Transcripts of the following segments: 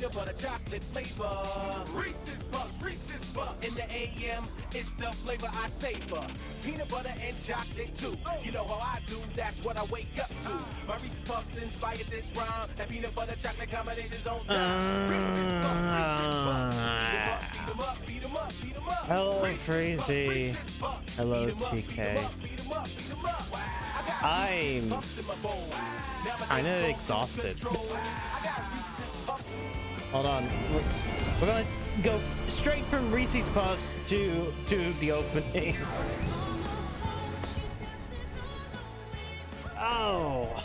peanut butter chocolate flavor. Reese's Puffs in the AM, it's the flavor I savor. Peanut butter and chocolate too. You know how I do, that's what I wake up to. My Reese's Puffs inspired this rhyme. That peanut butter chocolate combination's on time. Reese's Puffs. Beat 'em up, beat 'em up, beat 'em up. Hello, Freezy. Hello, TK. I'm kind of exhausted. Hold on. We're gonna go straight from Reese's Puffs to the opening. Oh.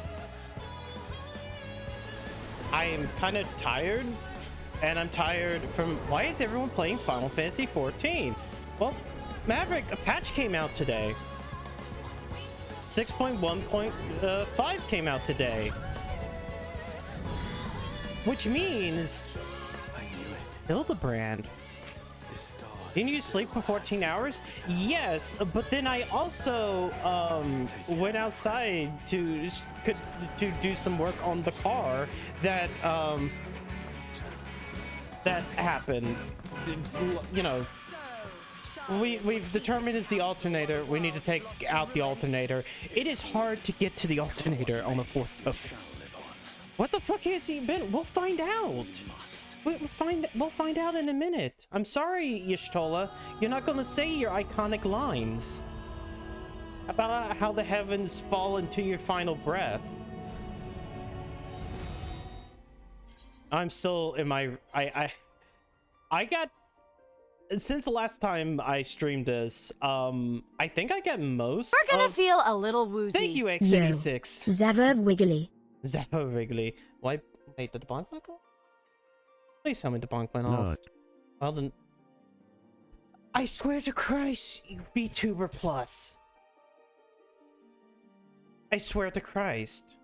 I am kind of tired. And I'm tired from... Why is everyone playing Final Fantasy XIV? Well, Maverick, a patch came out today. 6.1.5 came out today. Which means... Hildebrand. Didn't you sleep for 14 hours? Yes, but then I also went outside to do some work on the car that happened. You know, we've determined it's the alternator. We need to take out the alternator. It is hard to get to the alternator on a fourth focus. What the fuck has he been? We'll find out. We'll find out in a minute. I'm sorry, Y'shtola. You're not gonna say your iconic lines about how the heavens fall into your final breath. I'm still in my... I got... Since the last time I streamed this, I think I got most We're gonna feel a little woozy. Thank you, X86. Zava Wiggly. Zappa Wrigley. Why? Wait, did the bonk went off? Please tell me the bonk went off. Well then... I swear to Christ, you VTuber Plus. I swear to Christ.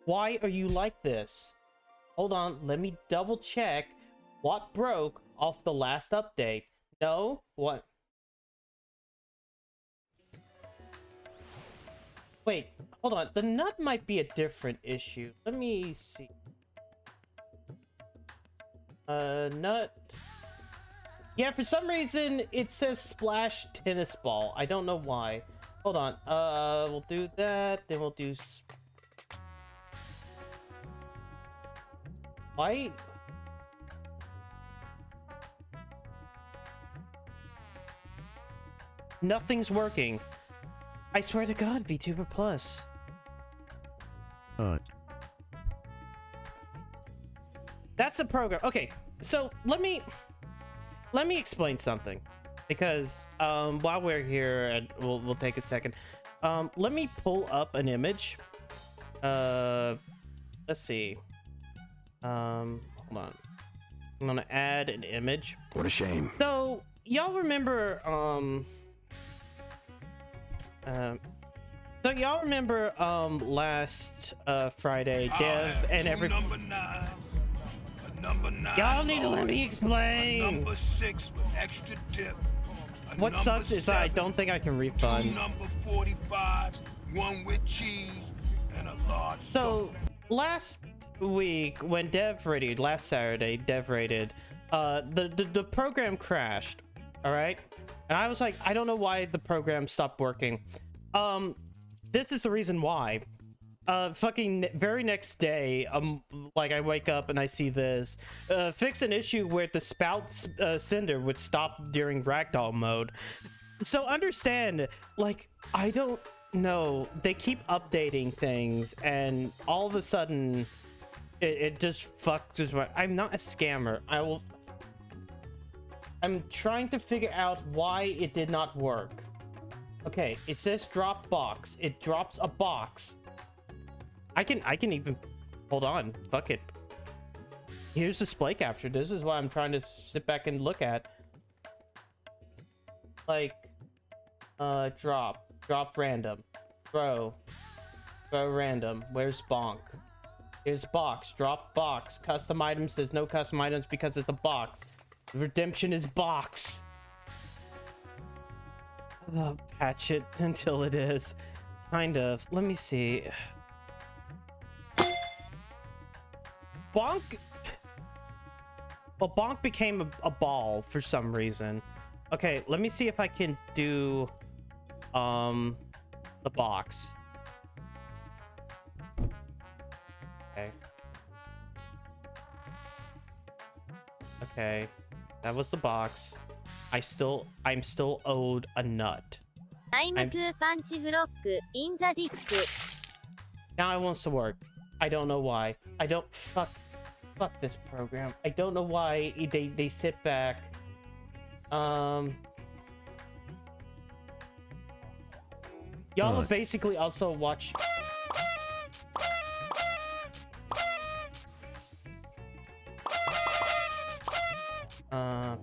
Why are you like this? Hold on, let me double check what broke off the last update. No? What? Wait, hold on. The nut might be a different issue. Let me see. Nut. Yeah, for some reason it says splash tennis ball. I don't know why. Hold on. We'll do that. Then we'll do... Why? Nothing's working. I swear to God, VTuber Plus. That's the program. Okay, so let me explain something, because while we're here, and we'll take a second. Let me pull up an image. Let's see. Hold on. I'm gonna add an image. What a shame. So y'all remember last Friday, Dev and every... Y'all need to let me explain. Number 6 with extra dip. What sucks is I don't think I can refund. 2 number 45s, 1 with cheese, and a large So last week when Dev raided, last Saturday, Dev raided, the program crashed. All right, and I was like, I don't know why the program stopped working. This is the reason why. Fucking very next day, like I wake up and I see this. Fix an issue where the spout sender would stop during ragdoll mode. So understand, like, I don't know. They keep updating things and all of a sudden it just fucks. I'm not a scammer. I'm trying to figure out why it did not work. Okay, it says drop box. It drops a box. I can even hold on. Fuck it. Here's display capture. This is what I'm trying to sit back and look at. Like, drop random, throw random. Where's bonk? Here's box, drop box, custom items. There's no custom items because it's the box. Redemption is box. Patch it until it is. Kind of. Let me see. Bonk. Well, Bonk became a ball for some reason. Okay, let me see if I can do the box. Okay. Okay. That was the box. I'm still owed a nut. I'm パンチブロック in the dick. Now it wants to work. I don't know why. I don't fuck this program. I don't know why they sit back. Y'all will basically also watch.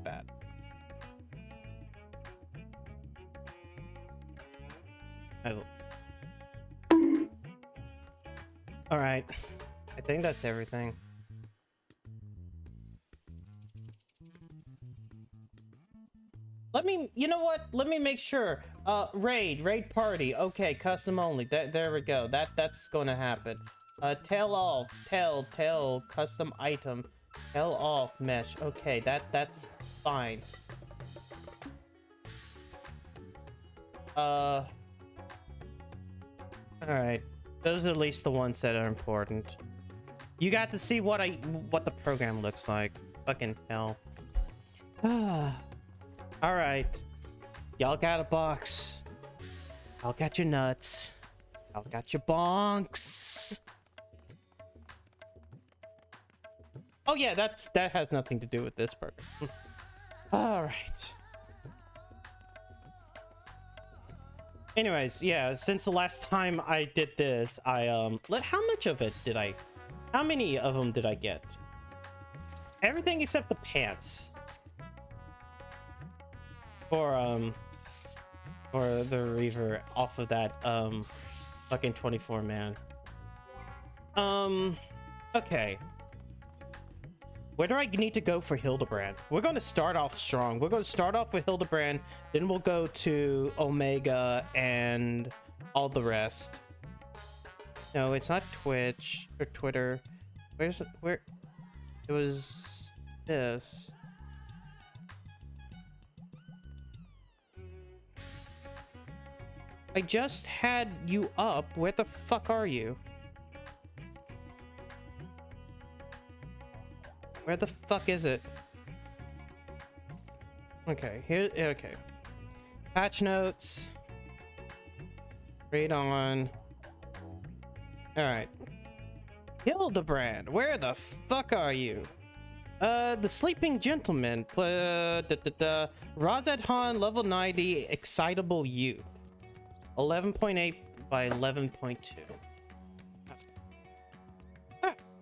Bad. All right. I think that's everything. You know what? Let me make sure. Raid party. Okay, custom only. There we go. That's going to happen. Tail off, tail, custom item, tail off, mesh. Okay, that's fine. All right. Those are at least the ones that are important. You got to see what the program looks like. Fucking hell. All right. Y'all got a box. Y'all got your nuts. Y'all got your bonks. Oh yeah, that has nothing to do with this program. All right. Anyways, yeah, since the last time I did this, how much of it did how many of them did I get? Everything except the pants. For the Reaver off of that fucking 24 man. Okay. Where do I need to go for Hildebrand? We're going to start off strong. We're going to start off with Hildebrand, then we'll go to Omega and all the rest. No, it's not Twitch or Twitter. Where? It was this. I just had you up. Where the fuck are you? Where the fuck is it? Okay, here. Okay. Patch notes. Read on. Alright. Hildebrand, where the fuck are you? The Sleeping Gentleman. Razad Han, level 90, Excitable Youth. 11.8 by 11.2.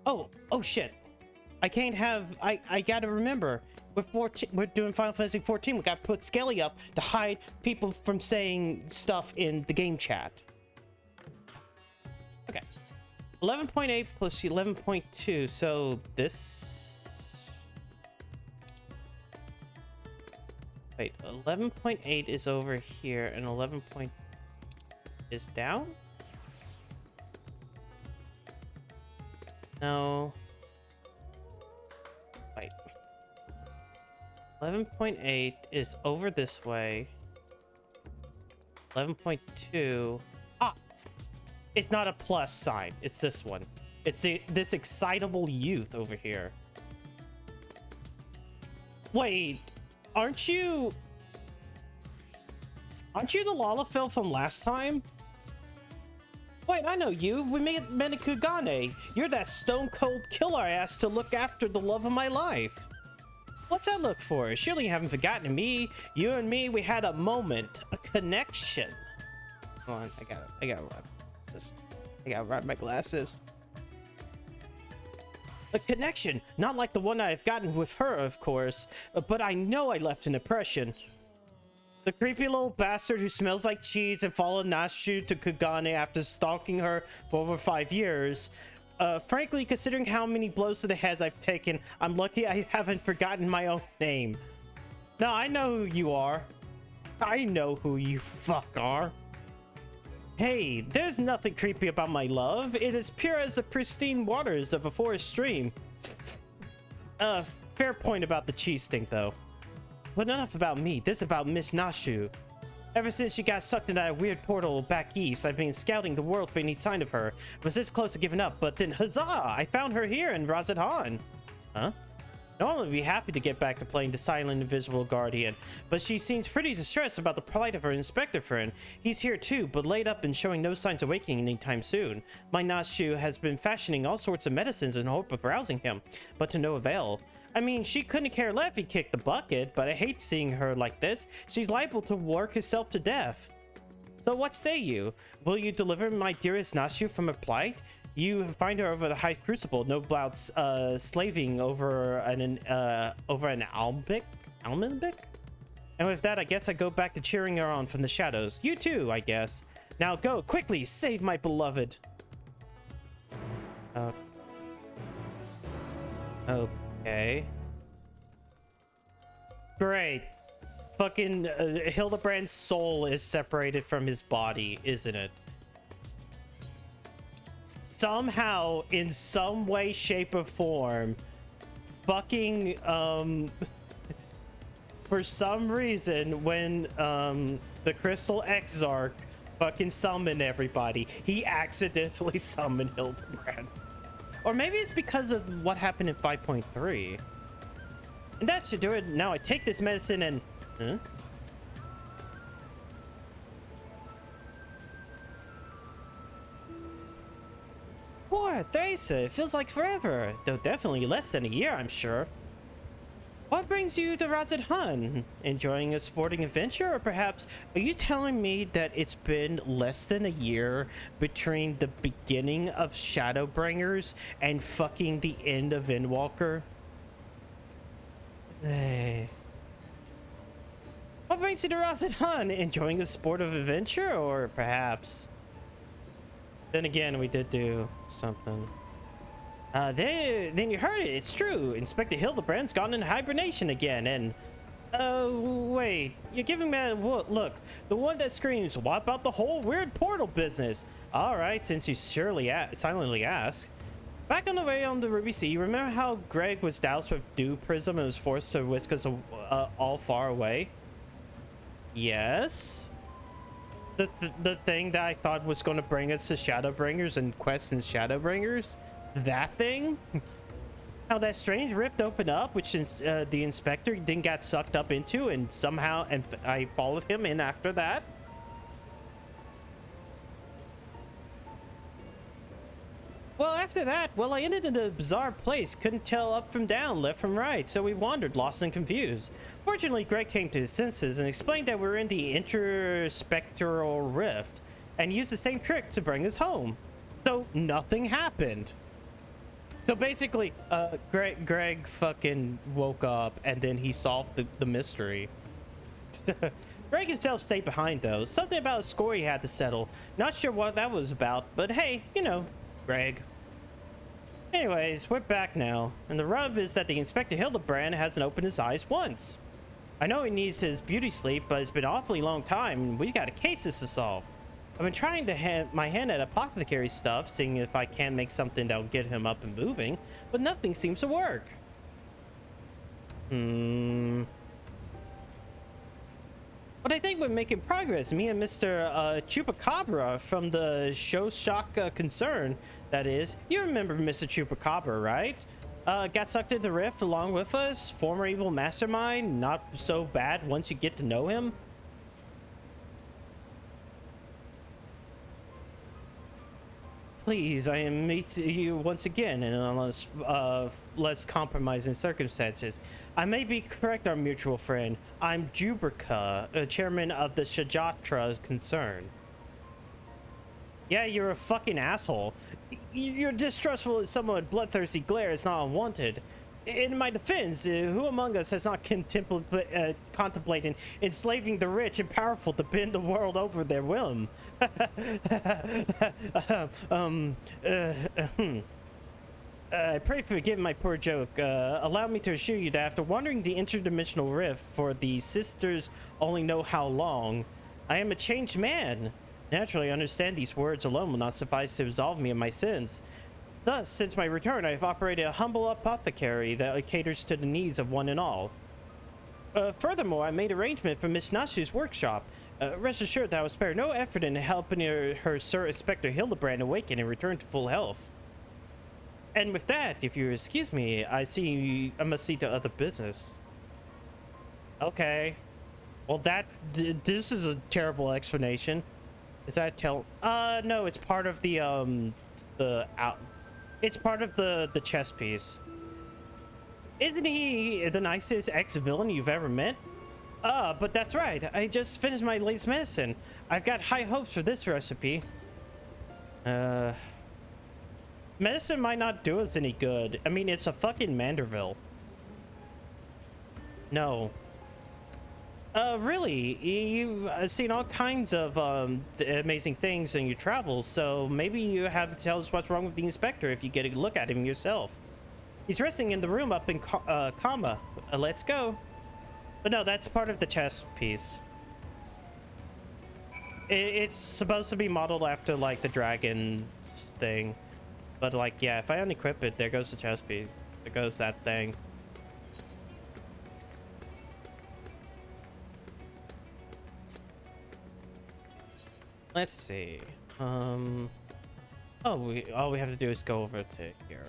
Oh shit. I can't have. I gotta remember. We're doing Final Fantasy XIV. We gotta put Skelly up to hide people from saying stuff in the game chat. Okay. 11.8 plus 11.2. So this. Wait. 11.8 is over here, and 11. Is down? No. Wait. 11.8 is over this way. 11.2. Ah! It's not a plus sign. It's this one. It's this Excitable Youth over here. Wait. Aren't you the Lalafell from last time? Wait, I know you. We met in Kugane. You're that stone-cold killer I asked to look after the love of my life. What's that look for? Surely you haven't forgotten me. You and me, we had a moment, a connection. Hold on, I gotta wrap my glasses. I gotta wrap my glasses. A connection, not like the one I've gotten with her, of course, but I know I left an impression. The creepy little bastard who smells like cheese and followed Nashu to Kugane after stalking her for over 5 years. Frankly, considering how many blows to the heads I've taken, I'm lucky I haven't forgotten my own name. Now, I know who you are. I know who you fuck are. Hey, there's nothing creepy about my love. It is pure as the pristine waters of a forest stream. Fair point about the cheese stink, though. But enough about me. This about Miss Nashu. Ever since she got sucked into that weird portal back east, I've been scouting the world for any sign of her. I was this close to giving up, but then huzzah! I found her here in Razadhan. Huh? Normally, I'd be happy to get back to playing the silent, invisible guardian, but she seems pretty distressed about the plight of her inspector friend. He's here too, but laid up and showing no signs of waking anytime soon. My Nashu has been fashioning all sorts of medicines in hope of rousing him, but to no avail. I mean, she couldn't care less if he kicked the bucket, but I hate seeing her like this. She's liable to work herself to death. So what say you? Will you deliver my dearest Nashu from her plight? You find her over the High Crucible, no doubt slaving over an almanac? And with that, I guess I go back to cheering her on from the shadows. You too, I guess. Now go, quickly, save my beloved. Okay. Great. Fucking Hildebrand's soul is separated from his body, isn't it? Somehow, in some way, shape, or form, fucking, for some reason, when, the Crystal Exarch fucking summoned everybody, he accidentally summoned Hildebrand. Or maybe it's because of what happened in 5.3. And that should do it. Now I take this medicine and... Huh? Poor Theresa, it feels like forever. Though definitely less than a year, I'm sure. What brings you to Razadhan? Enjoying a sporting adventure? Or perhaps, are you telling me that it's been less than a year between the beginning of Shadowbringers and fucking the end of Endwalker? Hey. What brings you to Razadhan? Enjoying a sport of adventure? Or perhaps... Then again, we did do something. Then you heard it. It's true. Inspector Hildebrand's gone into hibernation again, and... wait. You're giving me a look. The one that screams, what about the whole weird portal business? Alright, since you silently ask. Back on the way on the Ruby Sea, you remember how Greg was doused with dew prism and was forced to whisk us all far away? Yes? The thing that I thought was going to bring us to Shadowbringers and quests in Shadowbringers? That thing? How that strange rift opened up, which the inspector then got sucked up into, and somehow I followed him in after that? Well, after that, I ended in a bizarre place. Couldn't tell up from down, left from right, so we wandered, lost and confused. Fortunately, Greg came to his senses and explained that we're in the interspectral rift and used the same trick to bring us home. So nothing happened. So basically, Greg fucking woke up and then he solved the mystery. Greg himself stayed behind though. Something about a score he had to settle. Not sure what that was about, but hey, you know, Greg. Anyways, we're back now, and the rub is that the Inspector Hildebrand hasn't opened his eyes once. I know he needs his beauty sleep, but it's been an awfully long time, and we've got a case to solve. I've been trying to my hand at apothecary stuff, seeing if I can make something that'll get him up and moving, but nothing seems to work. But I think we're making progress. Me and Mr. Chupacabra from the Shulk concern, that is. You remember Mr. Chupacabra, right? Got sucked into the rift along with us. Former evil mastermind. Not so bad once you get to know him. Please, I am meet you once again in unless less compromising circumstances. I may be correct, our mutual friend. I'm Jubrika, chairman of the Shajatra concern. Yeah, you're a fucking asshole. Your distrustful and somewhat bloodthirsty glare is not unwanted. In my defense, who among us has not contemplated enslaving the rich and powerful to bend the world over their whim? I pray forgive my poor joke. Allow me to assure you that after wandering the interdimensional rift for the sisters only know how long, I am a changed man. Naturally, I understand these words alone will not suffice to absolve me of my sins. Thus, since my return, I have operated a humble apothecary that caters to the needs of one and all. Furthermore, I made arrangement for Miss Nashu's workshop. Rest assured that I will spare no effort in helping her Sir Inspector Hildebrand awaken and return to full health. And with that, if you excuse me, I must see to other business. Okay. Well, this is a terrible explanation. Is that no, it's part of it's part of the chess piece. Isn't he the nicest ex-villain you've ever met? But that's right. I just finished my latest medicine. I've got high hopes for this recipe. Medicine might not do us any good. I mean, it's a fucking Manderville. No. Really? You've seen all kinds of amazing things in your travels, so maybe you have to tell us what's wrong with the inspector if you get a look at him yourself. He's resting in the room up in coma. Let's go. But no, that's part of the chess piece. It's supposed to be modeled after, like, the dragon thing. But, like, yeah, if I unequip it, there goes the chess piece. There goes that thing. Let's see. All we have to do is go over to here.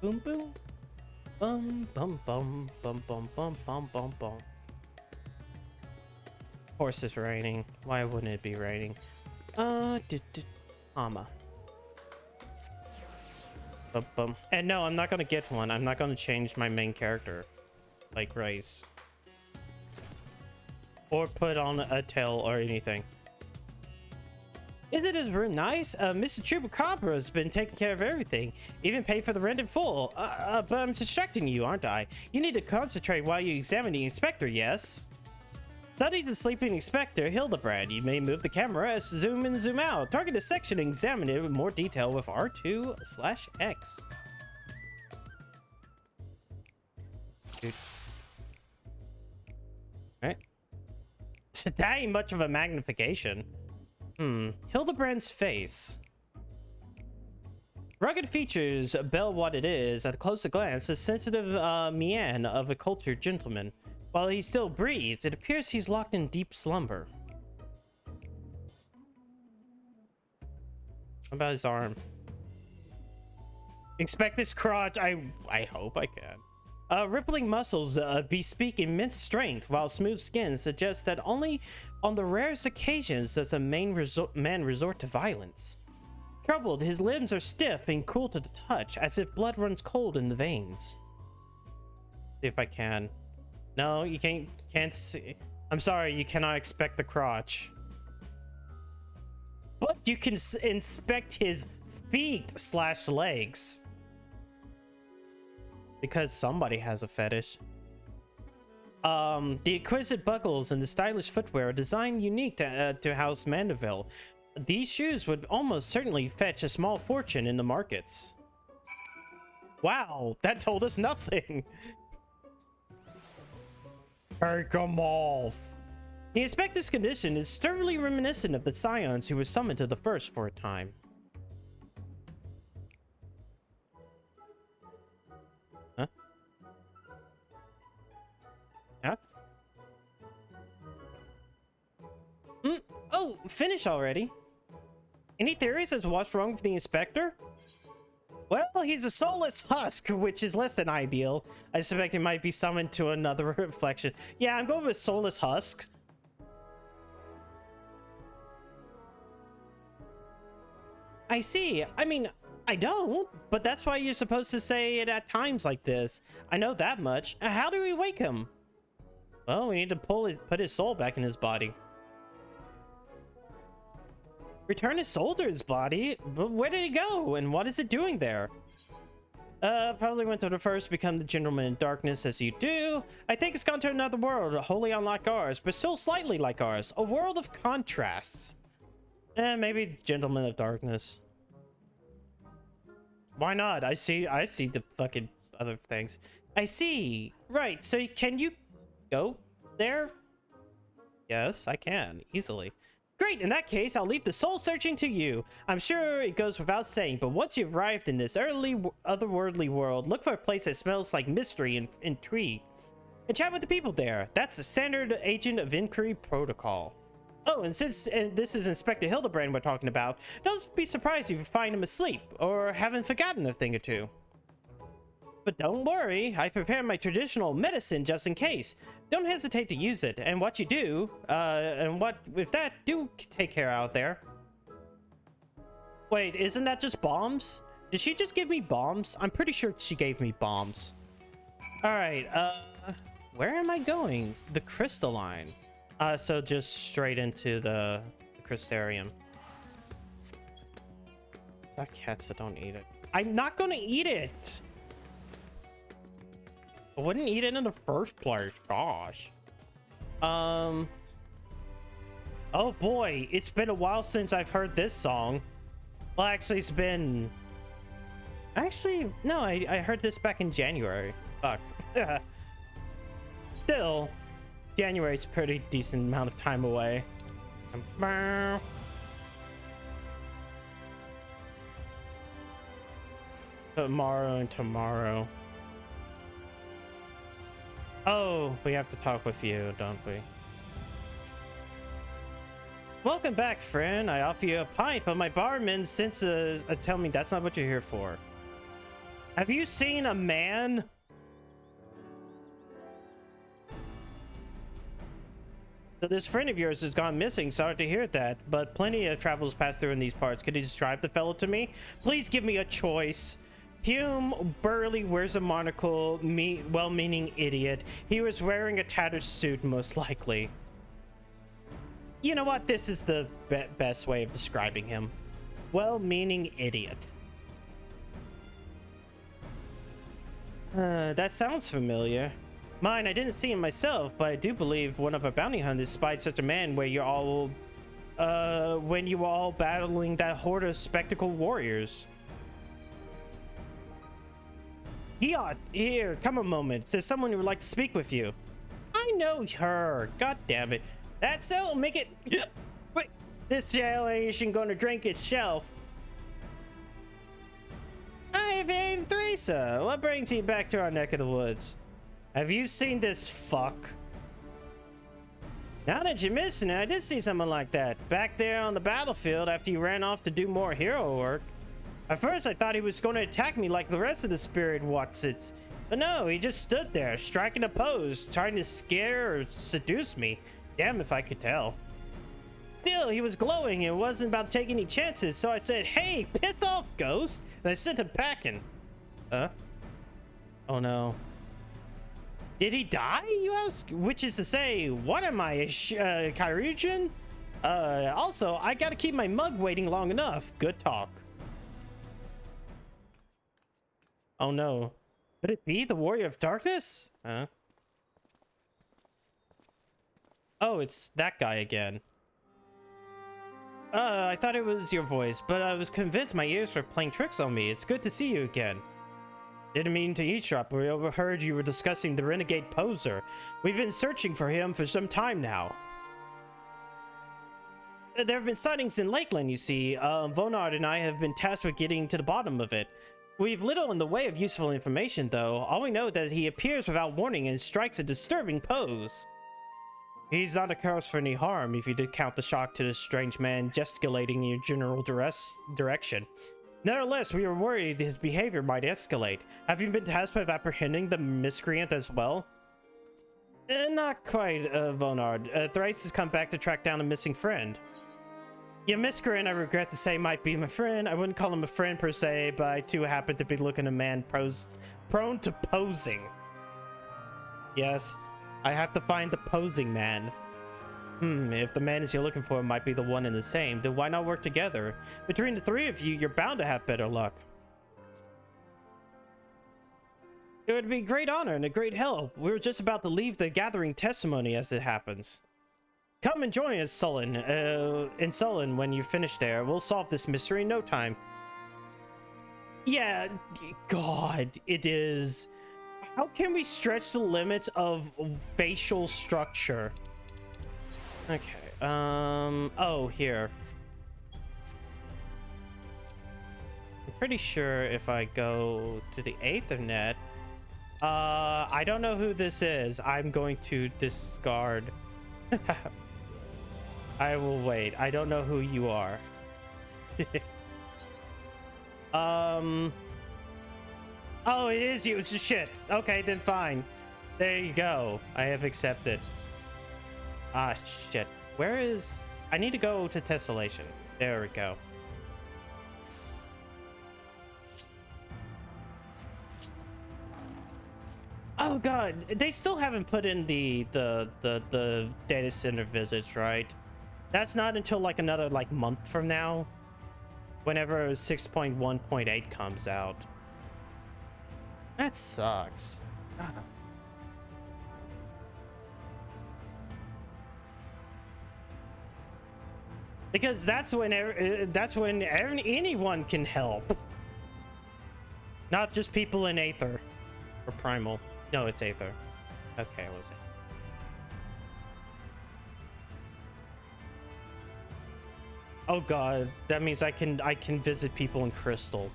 Boom boom. Bum bum bum bum bum bum bum bum bum. Of course it's raining. Why wouldn't it be raining? Comma. Bum bum. And no, I'm not gonna get one. I'm not gonna change my main character, like race, or put on a tail or anything. Isn't it really nice? Mr. Chupacabra has been taking care of everything, even paid for the rent in full. But I'm distracting you, aren't I? You need to concentrate while you examine the inspector, yes? Study the sleeping inspector, Hildebrand. You may move the camera, zoom in, zoom out. Target a section and examine it in more detail with R2/X. Dude. Alright. That ain't much of a magnification. Hildebrand's face. Rugged features bell what it is at a closer glance, a sensitive mien of a cultured gentleman. While he still breathes, it appears he's locked in deep slumber. What about his arm? Expect this crotch. I hope I can. Rippling muscles bespeak immense strength, while smooth skin suggests that only on the rarest occasions does a man resort to violence. Troubled, his limbs are stiff and cool to the touch, as if blood runs cold in the veins. See if I can. No, you can't see. I'm sorry, you cannot expect the crotch. But you can inspect his feet/legs. Because somebody has a fetish. The exquisite buckles and the stylish footwear are designed unique to House Mandeville. These shoes would almost certainly fetch a small fortune in the markets. Wow, that told us nothing. Take them off. The inspector's condition is sturdily reminiscent of the scions who were summoned to the first for a time. Huh? Oh, finish already. Any theories as to what's wrong with the inspector? Well, he's a soulless husk, which is less than ideal. I suspect he might be summoned to another reflection. Yeah, I'm going with soulless husk. I see. I mean, I don't, but that's why you're supposed to say it at times like this. I know that much. How do we wake him? Well, we need to put his soul back in his body. Return his soul to his body? But where did he go? And what is it doing there? Probably went to the first, become the gentleman in darkness as you do. I think it's gone to another world, wholly unlike ours, but still slightly like ours. A world of contrasts. Maybe gentleman of darkness. Why not? I see the fucking other things. I see. Right, so can you go there? Yes, I can, easily. Great, in that case, I'll leave the soul searching to you. I'm sure it goes without saying, but once you've arrived in this otherworldly world, look for a place that smells like mystery and intrigue. And chat with the people there. That's the standard agent of inquiry protocol. Oh, and since this is Inspector Hildebrand we're talking about, don't be surprised if you find him asleep, or haven't forgotten a thing or two. But don't worry, I've prepared my traditional medicine just in case. Don't hesitate to use it, and what you do, with that, do take care out there. Wait, isn't that just bombs? Did she just give me bombs? I'm pretty sure she gave me bombs. Alright, where am I going? The crystalline. So just straight into the crystarium. It's not cats, so don't eat it. I'm not gonna eat it! I wouldn't eat it in the first place, gosh. Oh boy, it's been a while since I've heard this song. Well, actually, it's been... Actually, no, I heard this back in January. Fuck. Still, January's a pretty decent amount of time away. Tomorrow and tomorrow. Oh, we have to talk with you, don't we? Welcome back, friend. I offer you a pint, but my barman since tell me that's not what you're here for. Have you seen a man? So this friend of yours has gone missing. Sorry to hear that, but plenty of travelers pass through in these parts. Could you describe the fellow to me? Please give me a choice. Hume Burley wears a monocle, well-meaning idiot. He was wearing a tattered suit, most likely. You know what? This is the best way of describing him. Well-meaning idiot. That sounds familiar. Mine, I didn't see him myself, but I do believe one of our bounty hunters spied such a man where you're all, when you were all battling that horde of spectacled warriors. Here, come a moment. There's someone who would like to speak with you. I know her. God damn it. That's so make it. Wait, this jail ain't gonna drink its shelf. I've had Theresa. What brings you back to our neck of the woods? Have you seen this fuck? Now that you're missing it, I did see someone like that back there on the battlefield after you ran off to do more hero work. At first, I thought he was going to attack me like the rest of the spirit Watsits. But no, he just stood there, striking a pose, trying to scare or seduce me. Damn if I could tell. Still, he was glowing and wasn't about to take any chances, so I said, hey, piss off, ghost! And I sent him packing. Huh? Oh no. Did he die, you ask? Which is to say, what am I, a Kyrigian? Also, I gotta keep my mug waiting long enough. Good talk. Oh no. Could it be the Warrior of Darkness? Huh? Oh, it's that guy again. I thought it was your voice, but I was convinced my ears were playing tricks on me. It's good to see you again. Didn't mean to eavesdrop, but we overheard you were discussing the renegade poser. We've been searching for him for some time now. There have been sightings in Lakeland, you see. Vonard and I have been tasked with getting to the bottom of it. We've little in the way of useful information, though. All we know is that he appears without warning and strikes a disturbing pose. He's not a cause for any harm, if you did count the shock to this strange man gesticulating in your general direction. Nevertheless, we were worried his behavior might escalate. Have you been tasked with apprehending the miscreant as well? Not quite, Vonard. Thrice has come back to track down a missing friend. Yeah, miscreant, I regret to say, might be my friend. I wouldn't call him a friend per se, but I too happen to be looking at a man prone to posing. Yes, I have to find the posing man. If the man is you're looking for might be the one and the same, then why not work together? Between the three of you, you're bound to have better luck. It would be a great honor and a great help. We were just about to leave the gathering testimony as it happens. Come and join us, in Sullen when you finish there. We'll solve this mystery in no time. Yeah, God, it is. How can we stretch the limits of facial structure? Okay, Oh, here. I'm pretty sure if I go to the Aethernet, I don't know who this is. I'm going to discard. I will wait. I don't know who you are. Oh, it is you. It's a shit. Okay, then fine. There you go. I have accepted. Ah, shit. Where is... I need to go to Tessellation. There we go. Oh god, they still haven't put in the data center visits, right? That's not until like another like month from now, whenever 6.1.8 comes out. That sucks. God. Because that's when anyone can help, not just people in Aether or Primal. No, it's Aether. Okay, I was it. Oh god, that means I can visit people in Crystal.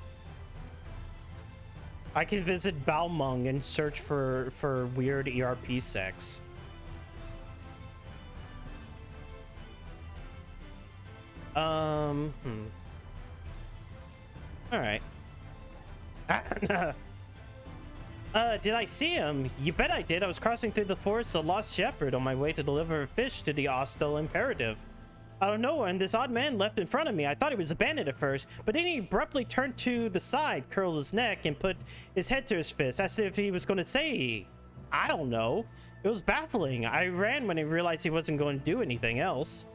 I can visit Balmung and search for weird ERP sex. All right. Did I see him? You bet I did. I was crossing through the forest of the Lost Shepherd on my way to deliver fish to the Ostel Imperative. Out of nowhere, and this odd man left in front of me. I thought he was a bandit at first, but then he abruptly turned to the side, curled his neck, and put his head to his fist, as if he was going to say, I don't know. It was baffling. I ran when I realized he wasn't going to do anything else.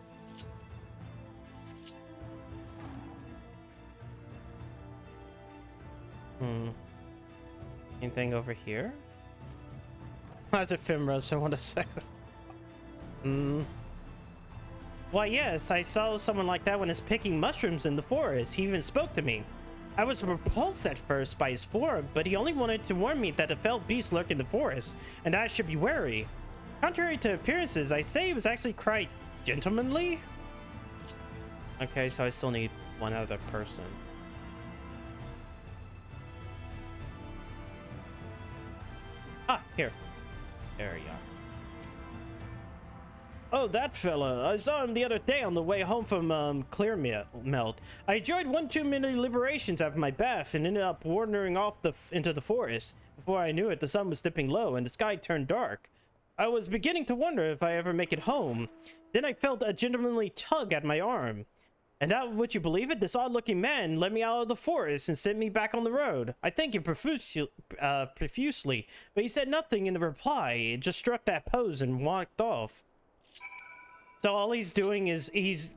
Anything over here? That's ephemeral, I want to say. Why, yes, I saw someone like that when I was picking mushrooms in the forest. He even spoke to me. I was repulsed at first by his form, but he only wanted to warn me that a fell beast lurked in the forest, and I should be wary. Contrary to appearances, I say he was actually quite gentlemanly. Okay, so I still need one other person. Ah, here. There you are. Oh, that fella. I saw him the other day on the way home from Clear Melt. I enjoyed one too many liberations after my bath and ended up wandering off into the forest. Before I knew it, the sun was dipping low and the sky turned dark. I was beginning to wonder if I ever make it home. Then I felt a gentlemanly tug at my arm. And now, would you believe it? This odd-looking man led me out of the forest and sent me back on the road. I thanked him profusely, but he said nothing in the reply. He just struck that pose and walked off. So all he's doing is he's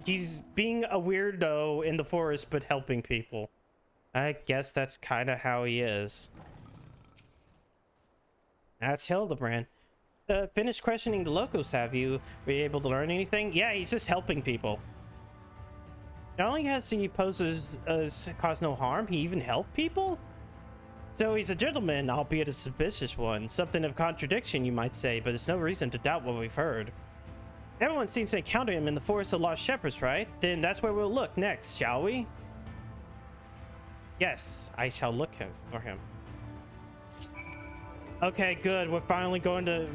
being a weirdo in the forest, but helping people. I guess that's kind of how he is. That's Hildebrand. Finished questioning the locals, have you? Were you able to learn anything? Yeah, he's just helping people. Not only has he poses caused no harm, he even helped people? So he's a gentleman, albeit a suspicious one. Something of contradiction, you might say, but it's no reason to doubt what we've heard. Everyone seems to encounter him in the Forest of Lost Shepherds, right? Then that's where we'll look next, shall we? Yes, I shall look for him. Okay, good. We're finally going to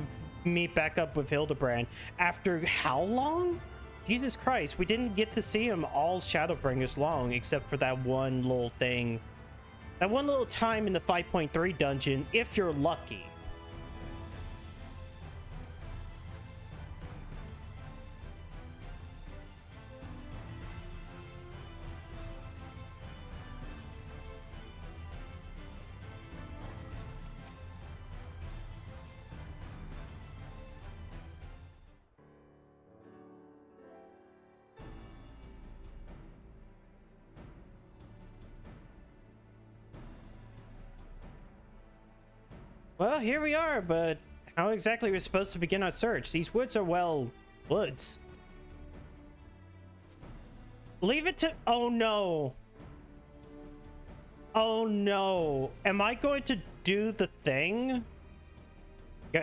meet back up with Hildebrand. After how long? Jesus Christ, we didn't get to see him all Shadowbringers long, except for that one little thing. That one little time in the 5.3 dungeon, if you're lucky. Well, here we are, but how exactly are we supposed to begin our search? These woods are, well, woods. Leave it to... Oh, no. Oh, no. Am I going to do the thing?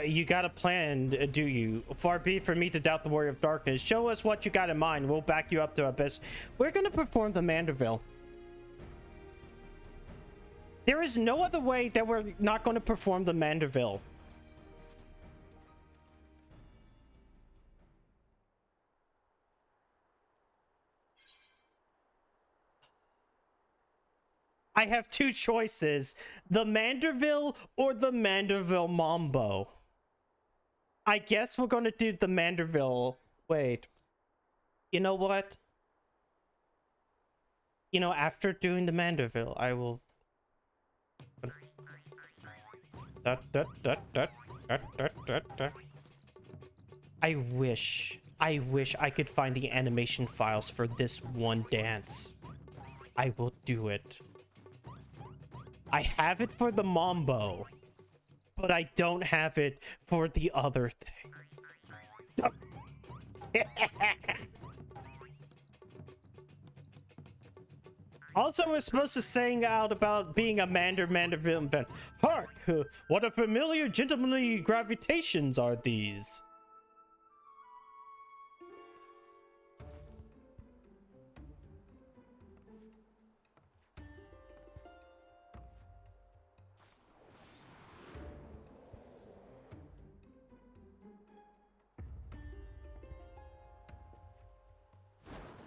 You got a plan, do you? Far be it from me to doubt the warrior of darkness. Show us what you got in mind. We'll back you up to our best. We're gonna perform the Manderville. There is no other way that we're not going to perform the Manderville. I have two choices, the Manderville or the Manderville Mambo. I guess we're going to do the Manderville. Wait. You know what? You know, after doing the Manderville, I will... I wish I could find the animation files for this one dance. I will do it. I have it for the Mambo, but I don't have it for the other thing. Also, we're supposed to sing out about being a Manderville event. Hark! What a familiar gentlemanly gravitations are these?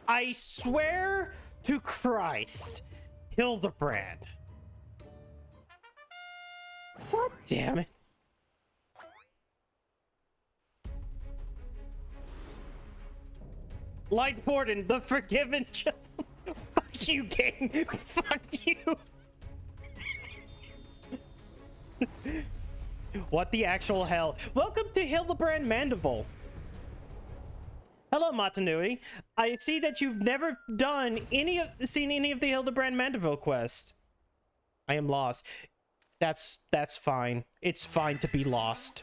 I swear to Christ, Hildebrand. God damn it. Light Warden, the forgiven gentleman. Fuck you, gang. Fuck you. What the actual hell? Welcome to Hildebrand Mandible. Hello, Matanui. I see that you've never seen any of the Hildebrand Mandeville quest. I am lost. That's fine. It's fine to be lost.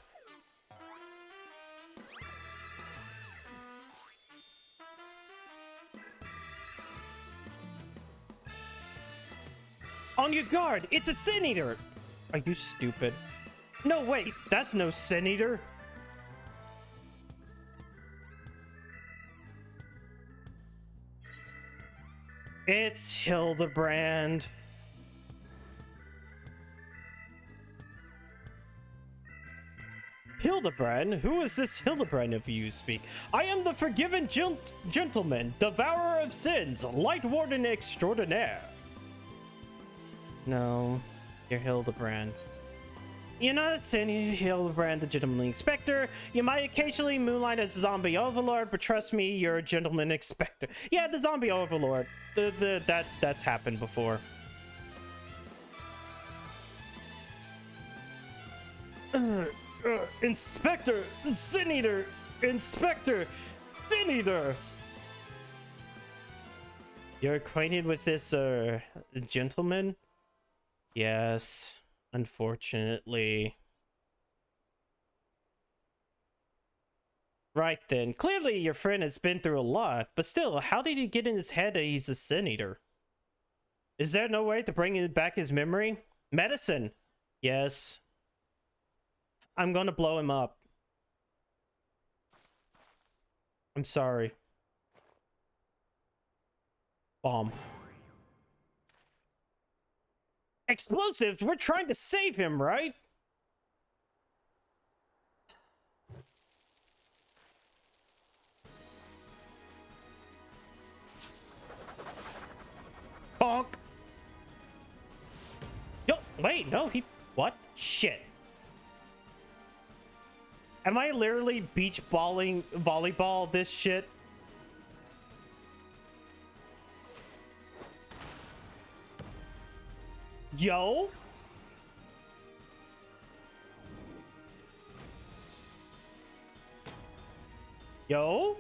On your guard! It's a Sin Eater! Are you stupid? No, wait, that's no Sin Eater. It's Hildebrand. Hildebrand? Who is this Hildebrand of you speak? I am the forgiven gentleman, devourer of sins, light warden extraordinaire. No, you're Hildebrand. You're not a sin, you're Hildebrand, the gentlemanly inspector. You might occasionally moonlight as a zombie overlord, but trust me, you're a gentleman inspector. Yeah, the zombie overlord. That's happened before. Inspector, Sin Eater, Inspector, Sin Eater. You're acquainted with this, gentleman? Yes, unfortunately. Right then, clearly your friend has been through a lot, but still, how did he get in his head that he's a Sin Eater? Is there no way to bring back his memory? Medicine! Yes. I'm gonna blow him up. I'm sorry. Bomb. Explosives? We're trying to save him, right? Bonk. Yo, wait, no, what? Shit. Am I literally beach balling volleyball this shit? Yo. Yo.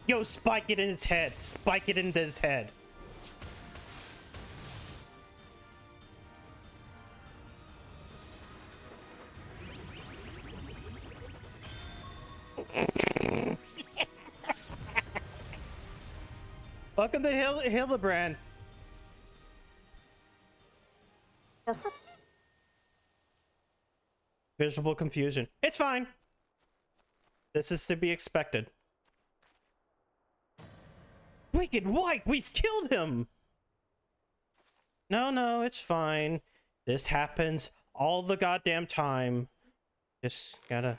Yo, spike it in his head. Spike it into his head. Welcome to Hildebrand. Visible confusion. It's fine. This is to be expected. Wicked White, we've killed him! No, it's fine. This happens all the goddamn time. Just gotta...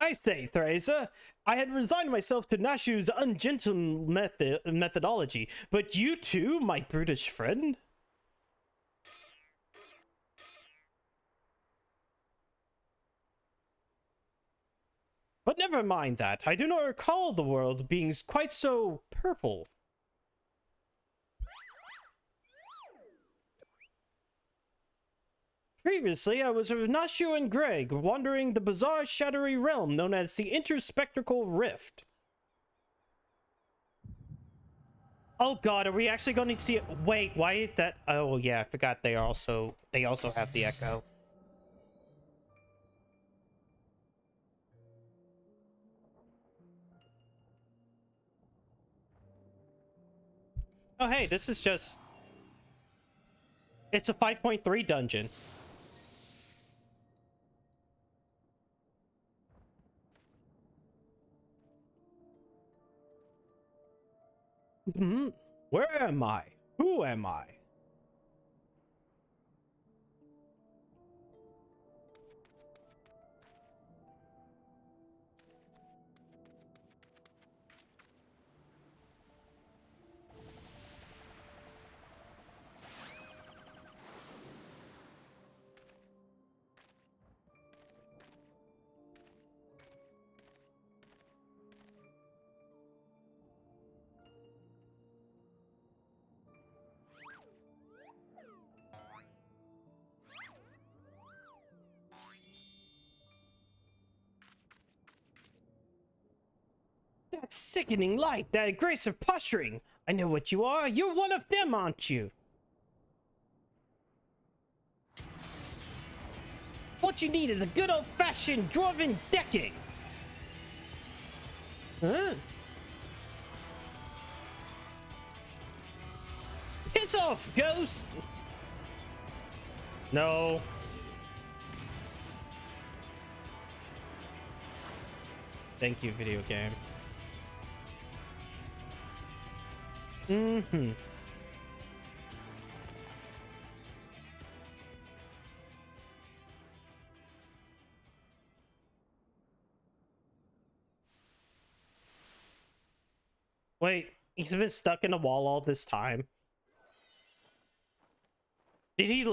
I say, Theresa, I had resigned myself to Nashu's ungentle methodology, but you too, my brutish friend? But never mind that. I do not recall the world being quite so purple. Previously, I was with Nashu and Greg, wandering the bizarre, shadowy realm known as the Interspectral Rift. Oh god, are we actually going to see it? Wait, why is that? Oh yeah, I forgot they also have the echo. Oh hey, this is just... It's a 5.3 dungeon. Where am I? Who am I? That sickening light, that aggressive posturing. I know what you are. You're one of them, aren't you? What you need is a good old-fashioned dwarven decking. Huh? Piss off, ghost! No. Thank you, video game. Wait, he's been stuck in a wall all this time. Did he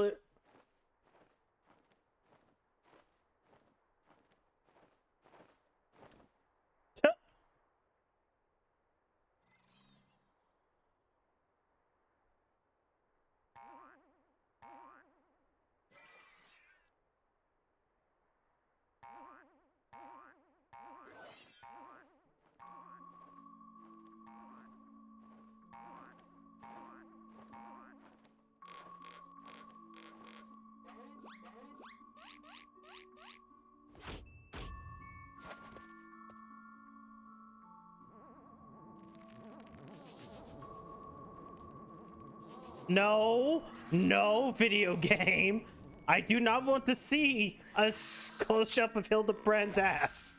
No, video game. I do not want to see a close-up of Hildebrand's ass.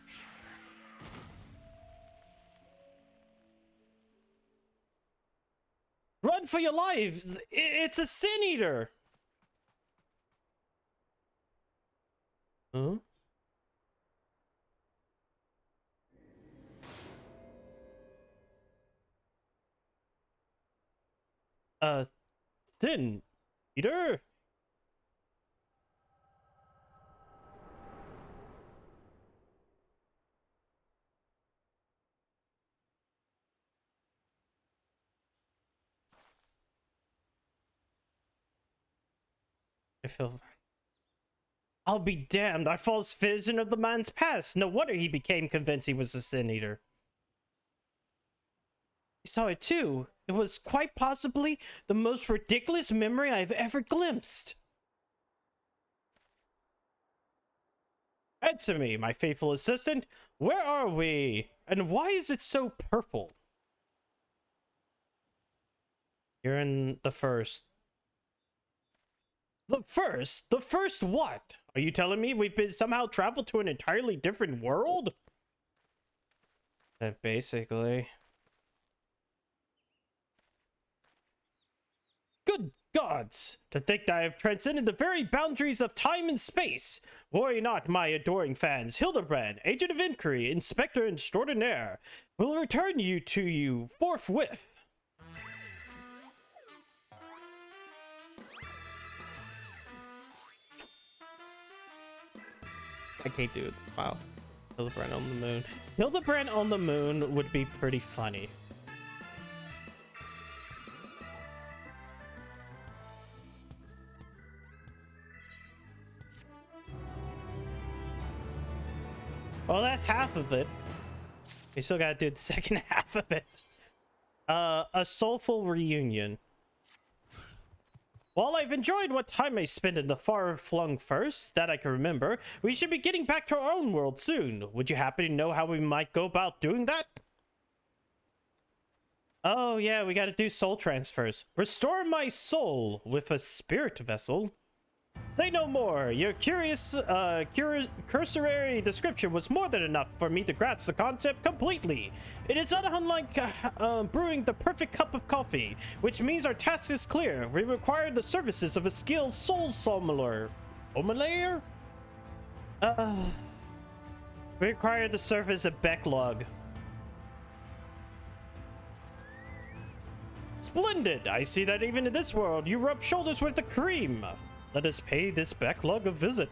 Run for your lives! It's a sin eater! Huh? Sin eater? I feel... I'll be damned, our false vision of the man's past. No wonder he became convinced he was a sin eater. I saw it too. It was quite possibly the most ridiculous memory I've ever glimpsed. Answer me, my faithful assistant. Where are we? And why is it so purple? You're in the first. The first? The first what? Are you telling me we've been somehow traveled to an entirely different world? Basically. Good gods! To think that I have transcended the very boundaries of time and space! Worry not, my adoring fans. Hildebrand, agent of inquiry, inspector extraordinaire, will return you to you forthwith. I can't do it. Smile. Hildebrand on the moon. Hildebrand on the moon would be pretty funny. Well, that's half of it. We still gotta do the second half of it. A soulful reunion. While I've enjoyed what time I spent in the far-flung first, that I can remember, we should be getting back to our own world soon. Would you happen to know how we might go about doing that? Oh yeah, we gotta do soul transfers. Restore my soul with a spirit vessel. Say no more. Your curious, cursory description was more than enough for me to grasp the concept completely. It is not unlike brewing the perfect cup of coffee, which means our task is clear. We require the services of a skilled soul sommelier. Sommelier? We require the service of backlog. Splendid! I see that even in this world, you rub shoulders with the cream. Let us pay this backlog a visit.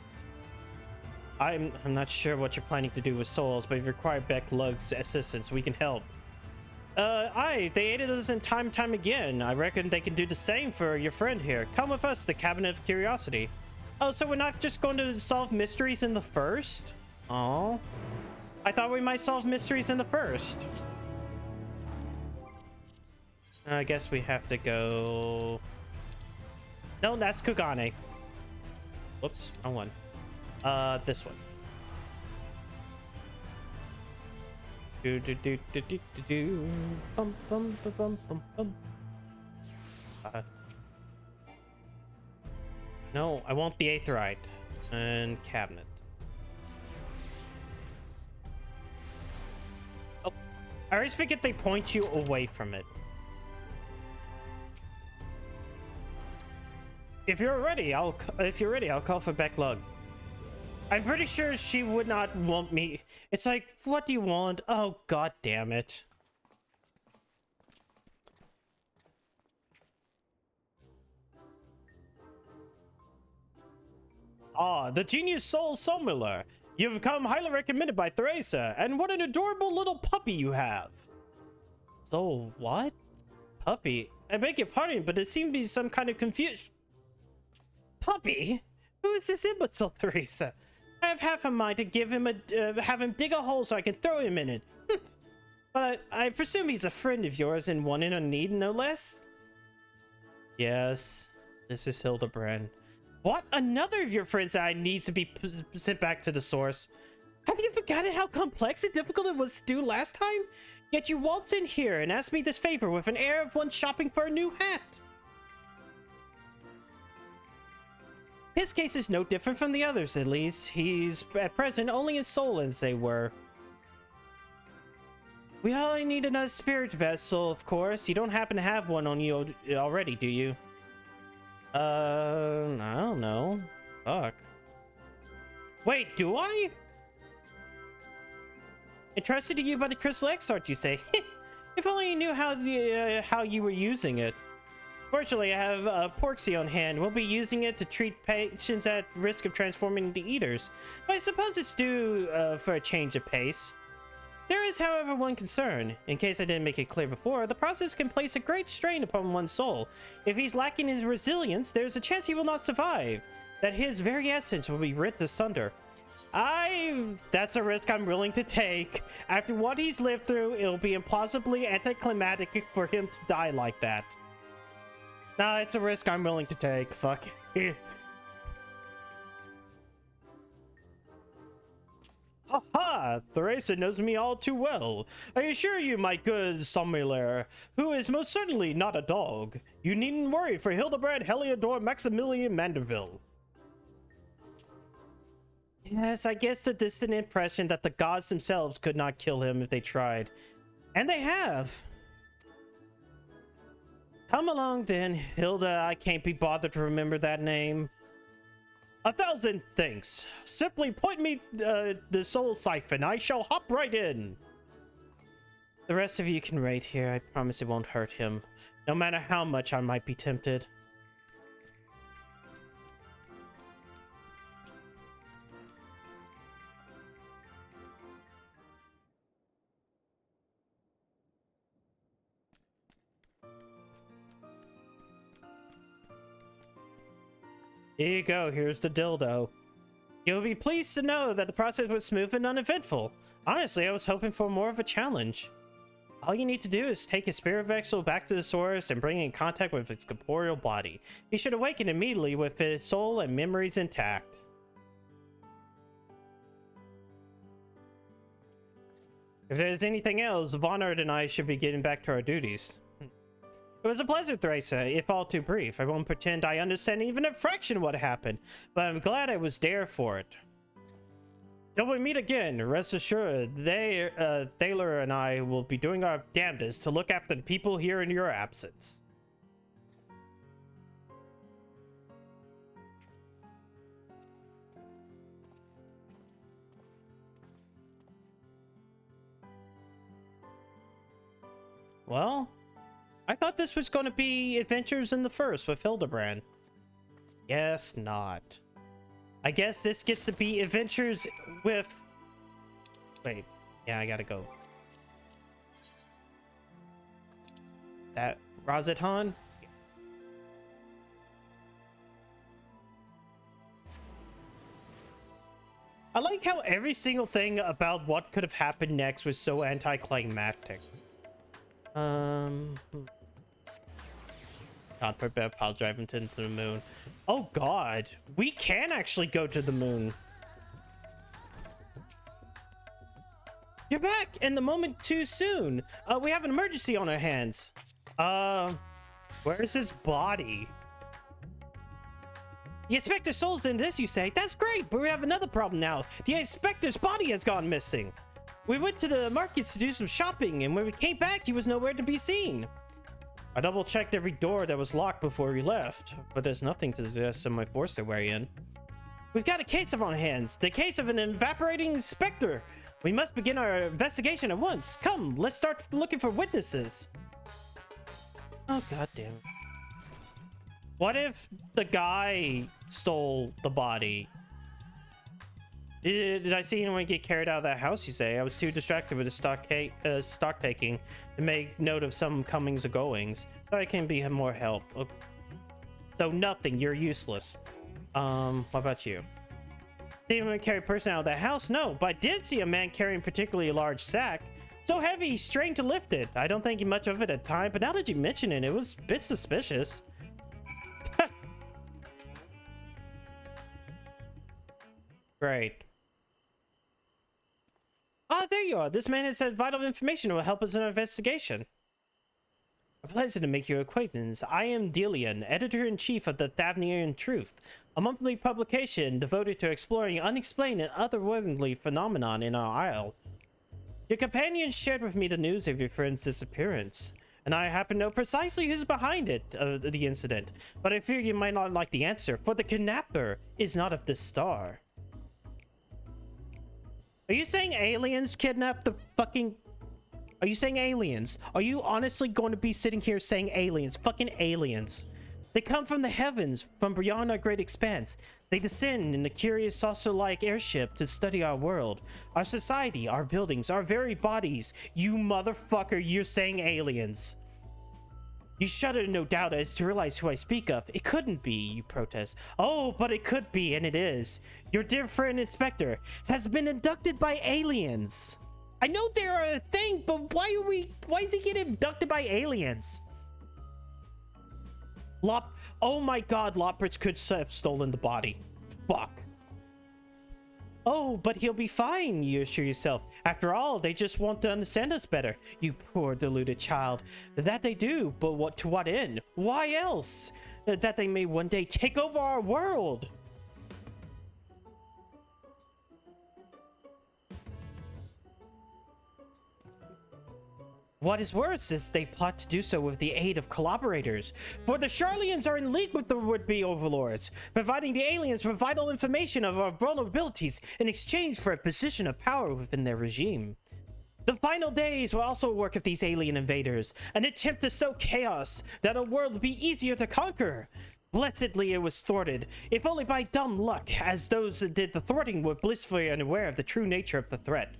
I'm not sure what you're planning to do with souls, but if you require backlog's assistance, we can help. They aided us in time again. I reckon they can do the same for your friend here. Come with us, the Cabinet of Curiosity. Oh, so we're not just going to solve mysteries in the first? Oh, I thought we might solve mysteries in the first. I guess we have to go... No, that's Kugane. Whoops, wrong one. This one. Bum, bum, bum, bum, bum, bum. No, I want the Aetheryte and cabinet. Oh, I always forget they point you away from it. If you're ready, I'll call for backlog. I'm pretty sure she would not want me. It's like, what do you want? Oh, god damn it. Ah, the genius soul sommelier. You've come highly recommended by Theresa, and what an adorable little puppy you have. So, what? Puppy? I beg your pardon, but it seemed to be some kind of confusion. Puppy? Who is this imbecile, Theresa? I have half a mind to give him have him dig a hole so I can throw him in it. But I presume he's a friend of yours and one in a need, no less? Yes, this is Hildebrand. What? Another of your friends I needs to be sent back to the source. Have you forgotten how complex and difficult it was to do last time? Yet you waltz in here and ask me this favor with an air of one shopping for a new hat. His case is no different from the others, at least. He's at present only in soul, as they were. We only need another spirit vessel, of course. You don't happen to have one on you already, do you? I don't know. Fuck. Wait, do I? Entrusted to you by the Crystal Exarch, you say? If only you knew how you were using it. Fortunately, I have Porxie on hand. We'll be using it to treat patients at risk of transforming into eaters. But I suppose it's due for a change of pace. There is, however, one concern. In case I didn't make it clear before, the process can place a great strain upon one's soul. If he's lacking in resilience, there's a chance he will not survive. That his very essence will be rent asunder. That's a risk I'm willing to take. After what he's lived through, it'll be implausibly anticlimactic for him to die like that. Nah, it's a risk I'm willing to take. Fuck it. Ha ha! Theresa knows me all too well. I assure you, my good Sommelier, who is most certainly not a dog. You needn't worry for Hildebrand Heliodor Maximilian Manderville. Yes, I guess the distant impression that the gods themselves could not kill him if they tried. And they have. Come along then, Hilda. I can't be bothered to remember that name. 1,000 thanks. Simply point me the soul siphon. I shall hop right in. The rest of you can wait here. I promise it won't hurt him, no matter how much I might be tempted. Here you go, here's the dildo. You'll be pleased to know that the process was smooth and uneventful. Honestly, I was hoping for more of a challenge. All you need to do is take his spirit vessel back to the source and bring it in contact with its corporeal body. He should awaken immediately with his soul and memories intact. If there's anything else, Vonard and I should be getting back to our duties. It was a pleasure, Theresa, if all too brief. I won't pretend I understand even a fraction of what happened, but I'm glad I was there for it. Till we meet again, rest assured, Thaler and I will be doing our damnedest to look after the people here in your absence. Well, I thought this was going to be Adventures in the First with Hildebrand. Guess not. I guess this gets to be Adventures with... Wait. Yeah, I gotta go. That Razaton? I like how every single thing about what could have happened next was so anticlimactic. God, prepare pile driving to the moon. Oh god, we can actually go to the moon. You're back, and the moment too soon. We have an emergency on our hands. Where's his body? The Inspector's soul's in this, you say? That's great, but we have another problem now. The Inspector's body has gone missing. We went to the markets to do some shopping, and when we came back, he was nowhere to be seen. I double-checked every door that was locked before we left, but there's nothing to suggest someone forced their way in. We've got a case on our hands, the case of an evaporating inspector. We must begin our investigation at once. Come, let's start looking for witnesses. Oh, goddamn. What if the guy stole the body? Did I see anyone get carried out of that house, you say? I was too distracted with the stock taking to make note of some comings or goings. So I can be of more help. So nothing, you're useless. What about you? See anyone carry a person out of that house? No, but I did see a man carrying a particularly large sack. So heavy, he's strained to lift it. I don't think much of it at the time, but now that you mention it, it was a bit suspicious. Great. Ah, there you are. This man has said vital information that will help us in our investigation. A pleasure to make your acquaintance. I am Delian, editor-in-chief of the Thavnian Truth, a monthly publication devoted to exploring unexplained and otherworldly phenomenon in our isle. Your companion shared with me the news of your friend's disappearance, and I happen to know precisely who's behind it, the incident, but I fear you might not like the answer, for the kidnapper is not of this star. Are you saying aliens kidnapped the fucking... Are you saying aliens? Are you honestly going to be sitting here saying aliens? Fucking aliens. They come from the heavens, from beyond our great expanse. They descend in a curious saucer-like airship to study our world, our society, our buildings, our very bodies. You motherfucker, you're saying aliens. You shudder, no doubt, as to realize who I speak of. It couldn't be, you protest. Oh, but it could be, and it is. Your dear friend Inspector has been abducted by aliens. I know they're a thing, but why is he getting abducted by aliens? Oh my god, Lopritz could have stolen the body. Fuck. Oh, but he'll be fine, you assure yourself. After all, they just want to understand us better. You poor deluded child. That they do, but to what end? Why else? That they may one day take over our world. What is worse is they plot to do so with the aid of collaborators. For the Charlians are in league with the would-be overlords, providing the aliens with vital information of our vulnerabilities in exchange for a position of power within their regime. The final days were also a work of these alien invaders, an attempt to sow chaos that a world would be easier to conquer. Blessedly, it was thwarted, if only by dumb luck, as those that did the thwarting were blissfully unaware of the true nature of the threat.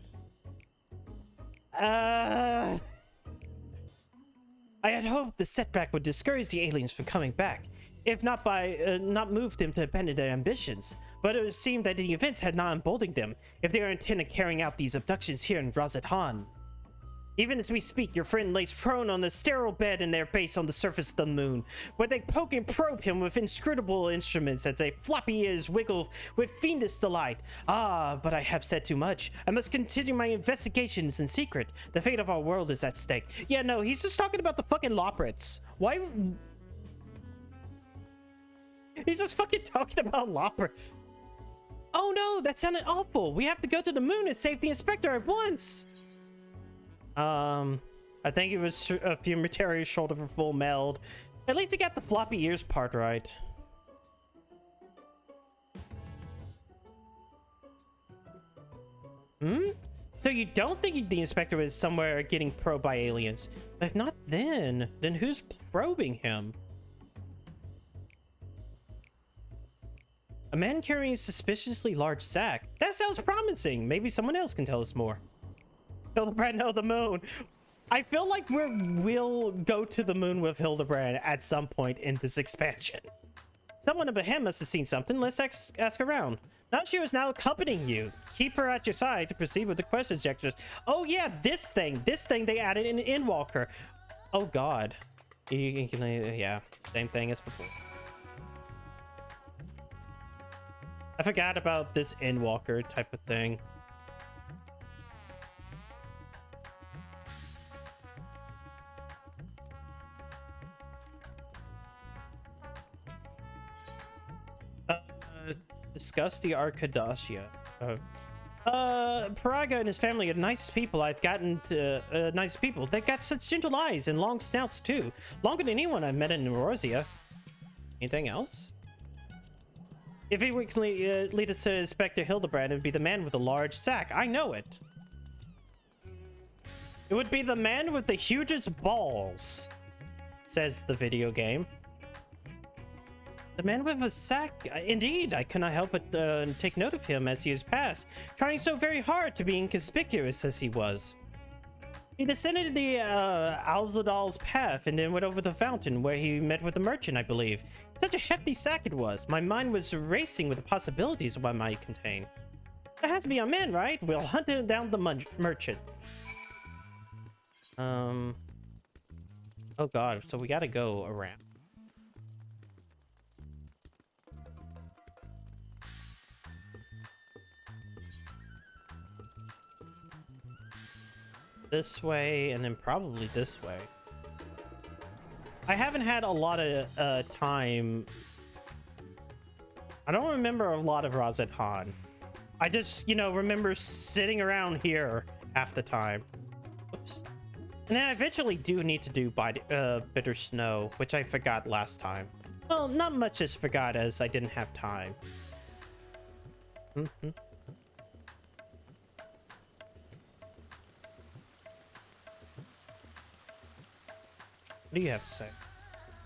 I had hoped the setback would discourage the aliens from coming back, if not by not move them to abandon their ambitions. But it seemed that the events had not emboldened them, if they are intent on carrying out these abductions here in Razathan. Even as we speak, your friend lays prone on the sterile bed in their base on the surface of the moon, where they poke and probe him with inscrutable instruments as their floppy ears wiggle with fiendish delight. Ah, but I have said too much. I must continue my investigations in secret. The fate of our world is at stake. Yeah, no, he's just talking about the fucking Loprits. Why? He's just fucking talking about Loprits. Oh no, that sounded awful. We have to go to the moon and save the inspector at once. I think it was a few materials shoulder for full meld. At least he got the floppy ears part right. So you don't think the inspector is somewhere getting probed by aliens? If not, then who's probing him? A man carrying a suspiciously large sack. That sounds promising. Maybe someone else can tell us more. Hildebrand, no, the moon. I feel like we'll go to the moon with Hildebrand at some point in this expansion. Someone up ahead must have seen something. Let's ask around. Now she is now accompanying you. Keep her at your side to proceed with the question gestures. Oh yeah, this thing they added in Endwalker. Oh god. Yeah, same thing as before. I forgot about this Endwalker type of thing. Discuss the Arcadacia. Paraga and his family are the nicest people I've gotten to. Nice people. They've got such gentle eyes and long snouts too. Longer than anyone I've met in Eorzea. Anything else? If he would lead us to Inspector Hildebrand, it would be the man with the large sack. I know it. It would be the man with the hugest balls, says the video game. The man with a sack, indeed. I cannot help but take note of him as he has passed, trying so very hard to be inconspicuous as he was. He descended the Alzadal's path and then went over the fountain where he met with the merchant, I believe. Such a hefty sack it was. My mind was racing with the possibilities of what it might contain. That has to be our man, right? We'll hunt down the merchant. Oh god, so we gotta go around. This way, and then probably this way. I haven't had a lot of time. I don't remember a lot of Razathan. I just, remember sitting around here half the time. Oops. And then I eventually do need to do Bitter Snow, which I forgot last time. Well, not much as forgot as I didn't have time. What do you have to say?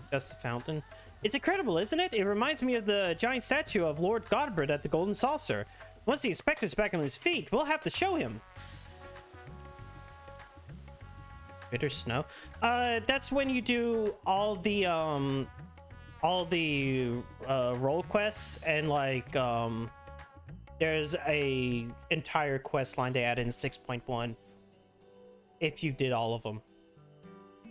That's the fountain. It's incredible, isn't it? It reminds me of the giant statue of Lord Godbert at the Golden Saucer. Once the inspector's back on his feet, we'll have to show him. Bitter Snow. That's when you do all the role quests, and there's a entire quest line they added in 6.1. If you did all of them.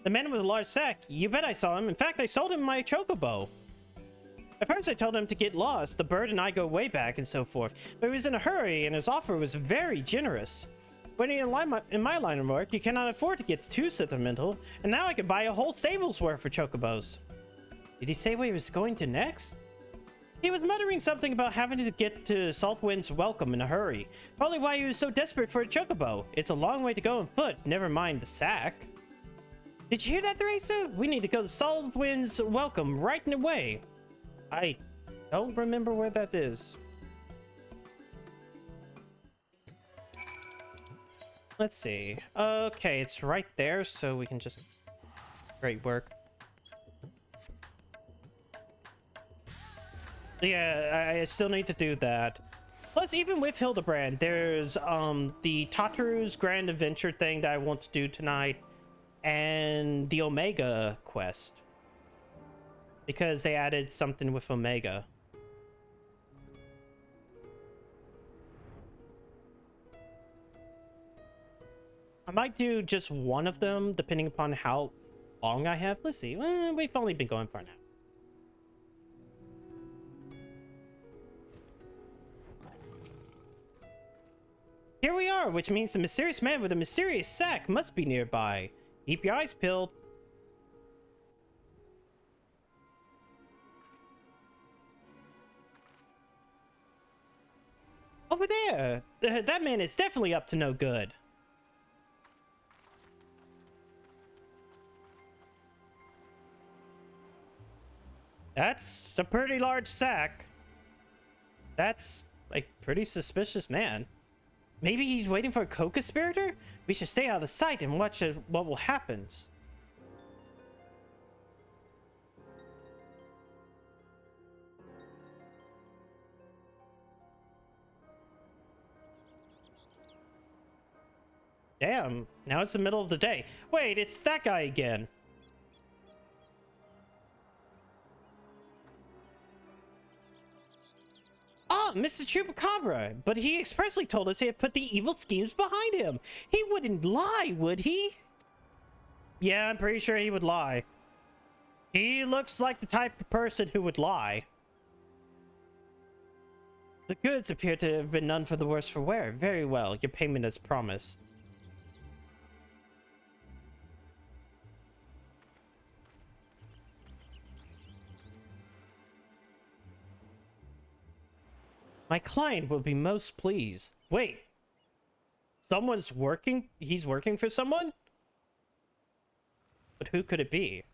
The man with a large sack. You bet I saw him. In fact, I sold him my chocobo. At first I told him to get lost, the bird and I go way back and so forth, but he was in a hurry and his offer was very generous. When you're in my line of work, you cannot afford to get too sentimental, and now I could buy a whole stable's worth for chocobos. Did he say where he was going to next? He was muttering something about having to get to Saltwind's welcome in a hurry. Probably why he was so desperate for a chocobo. It's a long way to go on foot, never mind the sack. Did you hear that, Theresa? We need to go to Saltwind's welcome right away. I don't remember where that is. Let's see. Okay, it's right there, so we can just... Great work. Yeah, I still need to do that. Plus, even with Hildebrand, there's the Tataru's Grand Adventure thing that I want to do tonight, and the Omega quest. Because they added something with Omega. I might do just one of them, depending upon how long I have. Let's see. We've only been going for an hour. Here we are, which means the mysterious man with a mysterious sack must be nearby. Keep your eyes peeled. Over there! That man is definitely up to no good. That's a pretty large sack. That's a pretty suspicious man. Maybe he's waiting for a co-conspirator? We should stay out of sight and watch what will happen. Damn, now it's the middle of the day. Wait, it's that guy again. Ah, Mr. Chupacabra, but he expressly told us he had put the evil schemes behind him. He wouldn't lie, would he? Yeah, I'm pretty sure he would lie. He looks like the type of person who would lie. The goods appear to have been none for the worse for wear. Very well, your payment as promised. My client will be most pleased. Wait. Someone's working? He's working for someone? But who could it be?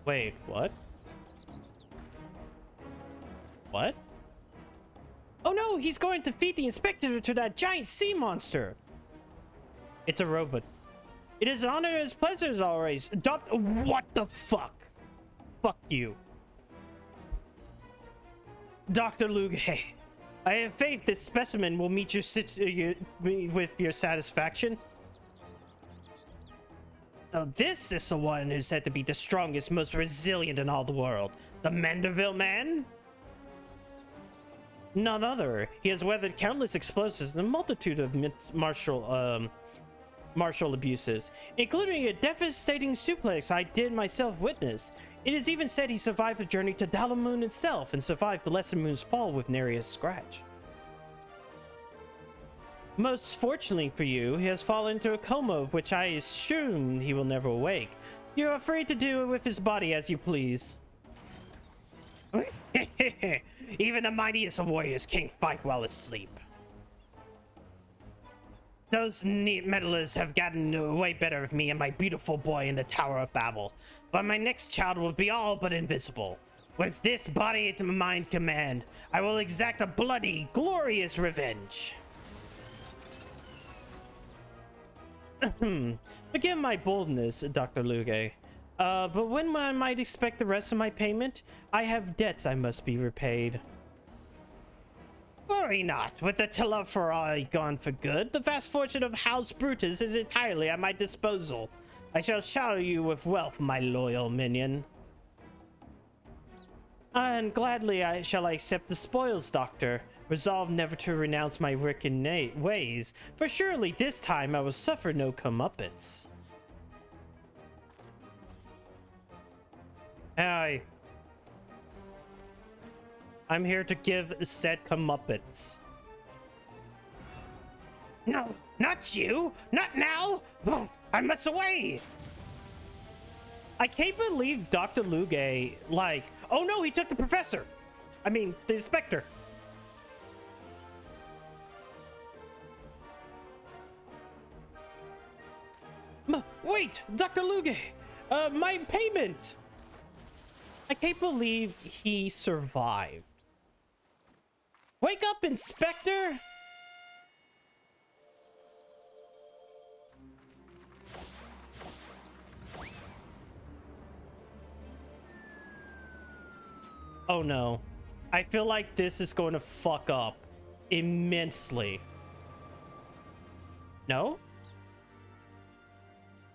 Wait, what? What? Oh no, he's going to feed the inspector to that giant sea monster. It's a robot. It is an honor and a pleasure as always. Adopt. What the fuck? Fuck you. Dr. Luge, I have faith this specimen will meet with your satisfaction. So this is the one who's said to be the strongest, most resilient in all the world. The Manderville man? None other. He has weathered countless explosives and a multitude of martial abuses, including a devastating suplex I did myself witness. It is even said he survived the journey to Dalamoon itself and survived the Lesser Moon's fall with nary a scratch. Most fortunately for you, he has fallen into a coma of which I assume he will never awake. You are free to do with his body as you please. Even the mightiest of warriors can't fight while asleep. Those neat meddlers have gotten way better of me and my beautiful boy in the Tower of Babel. But my next child will be all but invisible. With this body at my command, I will exact a bloody, glorious revenge. Forgive my boldness, Dr. Luge. But when I might expect the rest of my payment? I have debts I must be repaid. Worry not. With the Telephori gone for good, the vast fortune of House Brutus is entirely at my disposal. I shall shower you with wealth, my loyal minion. And gladly shall I accept the spoils, Doctor, resolved never to renounce my wicked ways, for surely this time I will suffer no comeuppance. Hi. I'm here to give said comeuppance. No, not you! Not now! Oh, I must away! I can't believe Dr. Luge, like... Oh no, he took the professor! I mean, the inspector. Wait, Dr. Luge! My payment! I can't believe he survived. Wake up, Inspector! Oh no. I feel like this is going to fuck up immensely. No?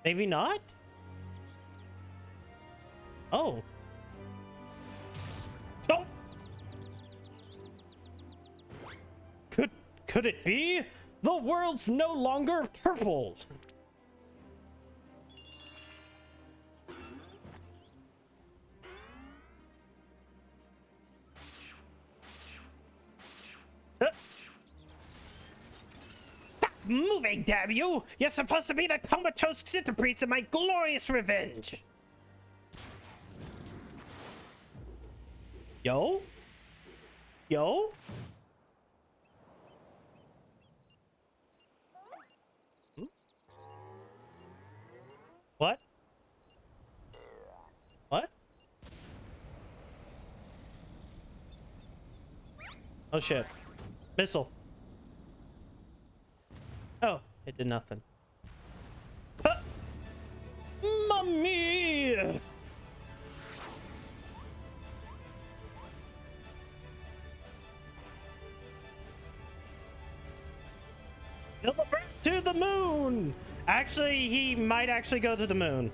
Maybe not? Oh. Oh! Could it be? The world's no longer purple! Stop moving, damn you! You're supposed to be the comatose centerpiece of my glorious revenge! Yo? Yo? Hmm? What? What? Oh shit. Missile. Oh, it did nothing. Huh. Mummy! To the moon! Actually, he might actually go to the moon.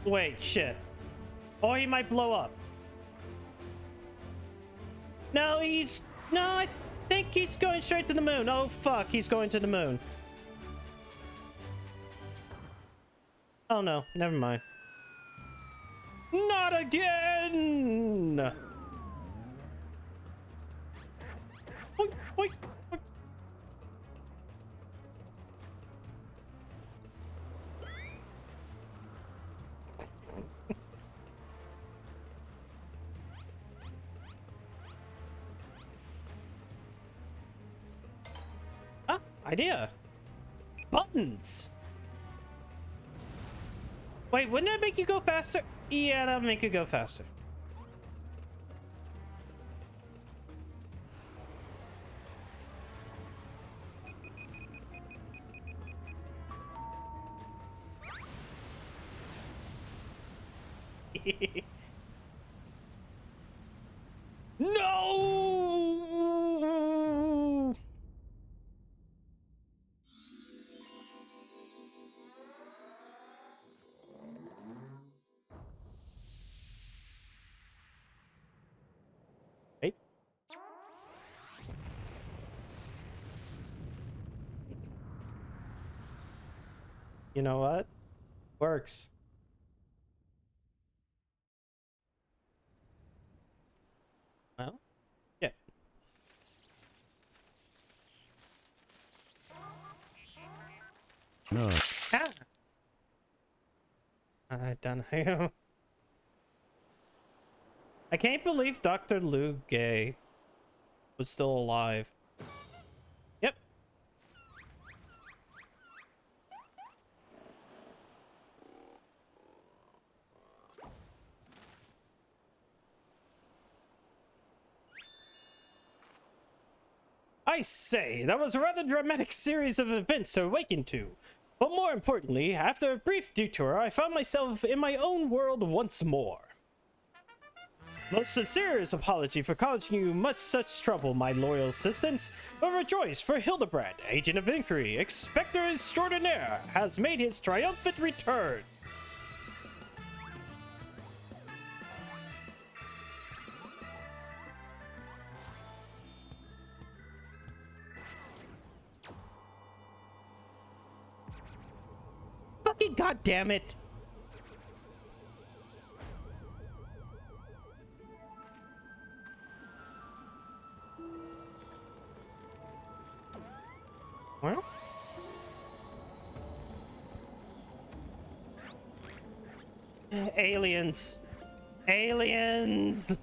Wait, shit. Or he might blow up. No, no, I think he's going straight to the moon. Oh, fuck, he's going to the moon. Oh, no, never mind. Not again! Oink, oink, oink. Ah, idea. Buttons. Wait, wouldn't that make you go faster? Yeah, that'll make you go faster. No! Wait. You know what? Works. Well, yeah. No. Ah. I don't know. I can't believe Dr. Luge was still alive. Yep. I say, that was a rather dramatic series of events to awaken to. But more importantly, after a brief detour, I found myself in my own world once more. Most sincerest apology for causing you much such trouble, my loyal assistants, but rejoice, for Hildebrand, agent of inquiry, Inspector Extraordinaire, has made his triumphant return. Fucking goddamn it! Aliens. Aliens!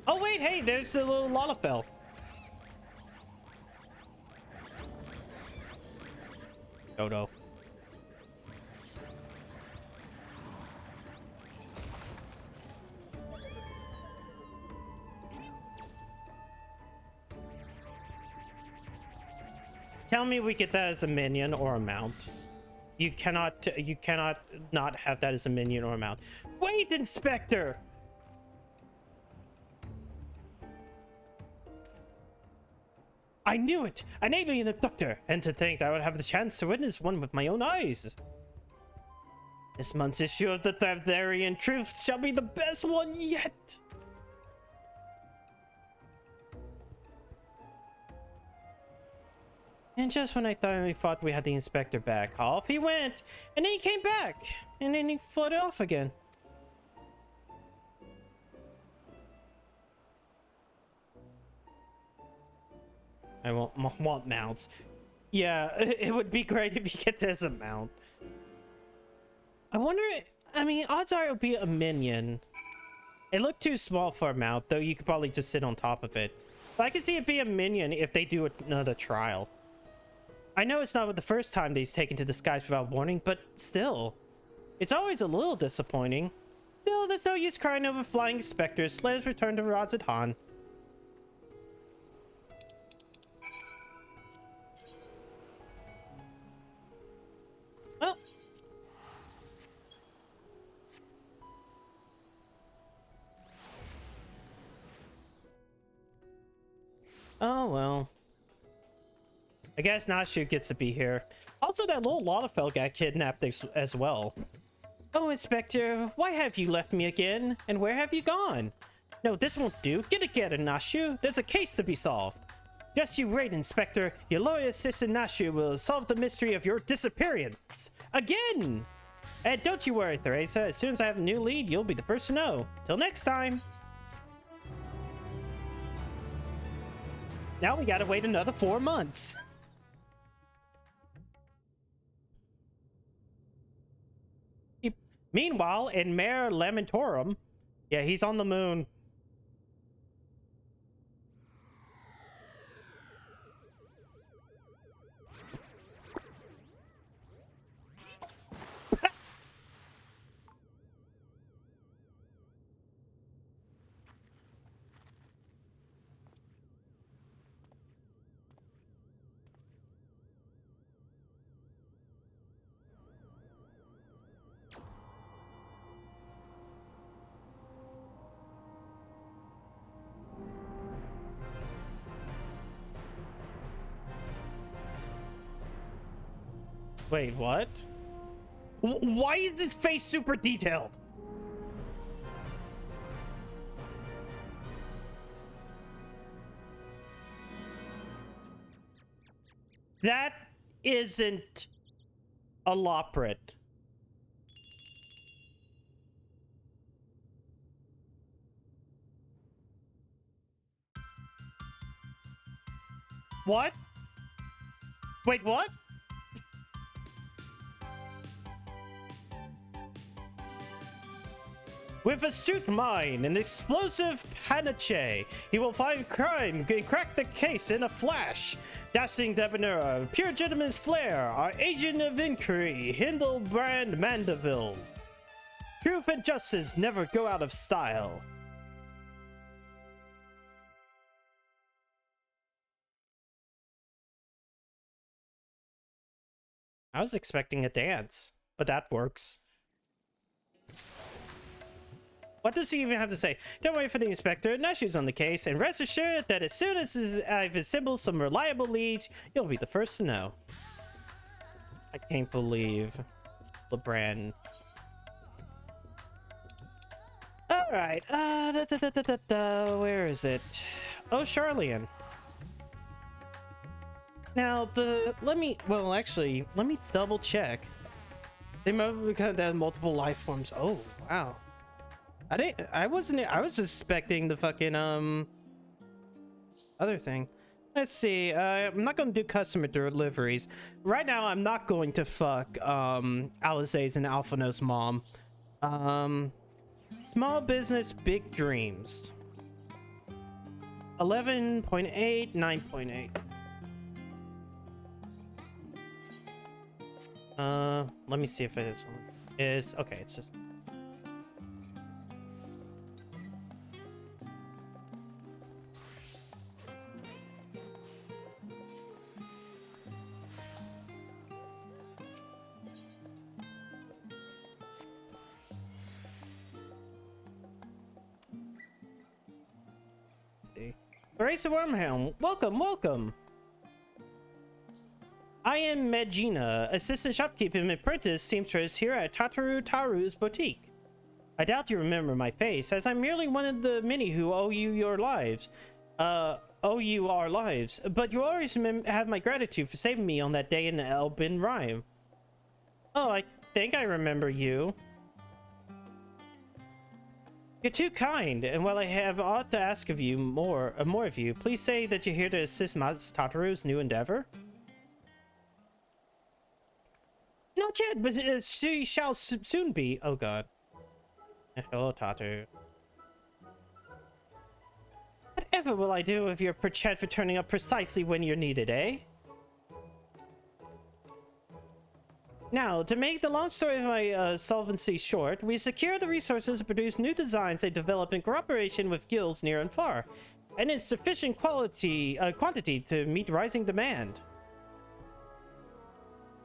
Oh wait, hey, there's a little Lalafell. Dodo. Tell me we get that as a minion or a mount. You cannot not have that as a minion or a mount. Wait, Inspector! I knew it! An alien abductor! And to think that I would have the chance to witness one with my own eyes! This month's issue of the Thavarian Truth shall be the best one yet! And just when I thought we had the inspector back, off he went! And then he came back! And then he floated off again. I want mounts. Yeah, it would be great if you get this as a mount. I wonder, I mean, odds are it would be a minion. It looked too small for a mount, though you could probably just sit on top of it. But I can see it be a minion if they do another trial. I know it's not the first time they've taken to the skies without warning, but still. It's always a little disappointing. Still, there's no use crying over flying specters. Let us return to Razatan. Well. Oh, well. I guess Nashu gets to be here. Also, that little Lalafell got kidnapped as well. Oh, Inspector, why have you left me again? And where have you gone? No, this won't do. Get together, Nashu. There's a case to be solved. Just you wait, Inspector. Your lawyer assistant Nashu will solve the mystery of your disappearance. Again! And don't you worry, Theresa. As soon as I have a new lead, you'll be the first to know. Till next time. Now we gotta wait another 4 months. Meanwhile, in Mare Lamentorum, yeah, he's on the moon. Wait, what? Why is his face super detailed? That isn't a Loprit. What? Wait, what? With astute mind and explosive panache, he will find crime and crack the case in a flash. Dashing debonair, pure gentleman's flair, our agent of inquiry, Hildebrand Mandeville. Truth and justice never go out of style. I was expecting a dance, but that works. What does he even have to say? Don't wait for the inspector. Nashu's on the case, and rest assured that as soon as I've assembled some reliable leads, you'll be the first to know. I can't believe LeBran. All right. Where is it? Oh, Charlian. Now let me double check. They might have multiple life forms. Oh, wow. I was expecting the fucking other thing. Let's see. I'm not going to do customer deliveries. Right now, I'm not going to fuck Alize's and Alphino's mom. Small business, big dreams. 11.8, 9.8. Let me see if it is okay. It's just. Race of Wormhelm, welcome, welcome. I am Medjina, assistant shopkeeper and apprentice seamstress here at Taru's boutique. I doubt you remember my face, as I'm merely one of the many who owe you your lives. Owe you our lives, but you always have my gratitude for saving me on that day in Elbin Rhyme. Oh, I think I remember you. You're too kind, and while I have aught to ask of you more of you, please say that you're here to assist Tataru's new endeavor. Not yet, but she shall soon be. Oh god. Hello, Tataru. Whatever will I do if you're perchance for turning up precisely when you're needed, eh? Now, to make the long story of my solvency short, we secure the resources to produce new designs they develop in cooperation with guilds near and far, and in sufficient quantity to meet rising demand.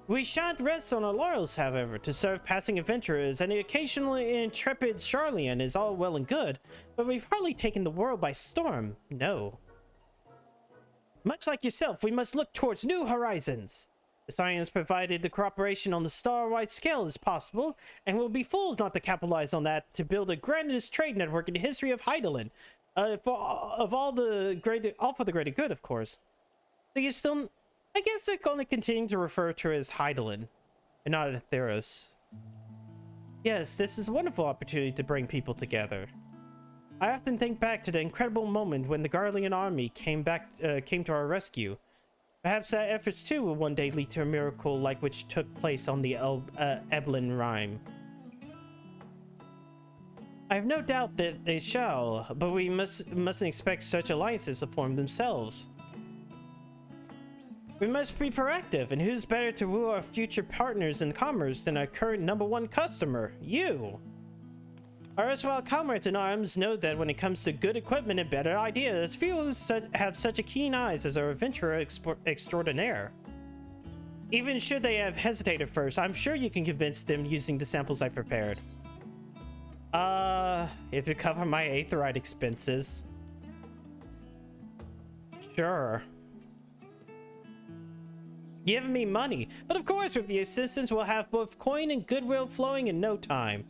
We shan't rest on our laurels, however. To serve passing adventurers and the occasionally intrepid Charlian is all well and good, but we've hardly taken the world by storm, no. Much like yourself, we must look towards new horizons. The science provided the cooperation on the star-wide scale is possible, and we'll be fools not to capitalize on that to build the grandest trade network in the history of Heidelin. All for the greater good, of course. So you still, I guess they're going to continue to refer to her as Heidelin, and not Atheros. Yes, this is a wonderful opportunity to bring people together. I often think back to the incredible moment when the Garlean army came to our rescue. Perhaps that efforts too will one day lead to a miracle like which took place on the Eblin Rhyme. I have no doubt that they shall, but we mustn't expect such alliances to form themselves. We must be proactive, and who's better to woo our future partners in commerce than our current #1 customer, you? Our erstwhile comrades in arms know that when it comes to good equipment and better ideas, few have such a keen eyes as our adventurer extraordinaire. Even should they have hesitated first, I'm sure you can convince them using the samples I prepared. If you cover my aetheryte expenses. Sure. Give me money, but of course with your assistance we'll have both coin and goodwill flowing in no time.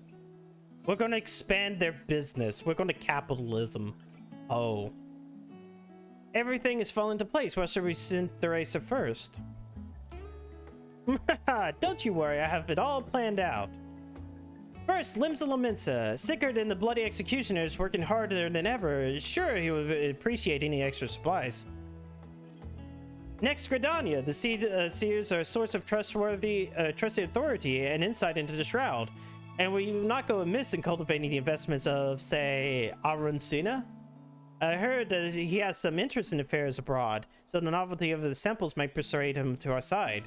We're going to expand their business. We're going to capitalism. Oh. Everything is falling into place. Why should we send the racer first? Don't you worry. I have it all planned out. First, Limsa Lamensa. Sicker than the bloody executioners, working harder than ever. Sure, he would appreciate any extra supplies. Next, Gridania. The seers are a source of trusted authority and insight into the shroud. And will you not go amiss in cultivating the investments of, say, Arunsuna? I heard that he has some interest in affairs abroad, so the novelty of the samples might persuade him to our side.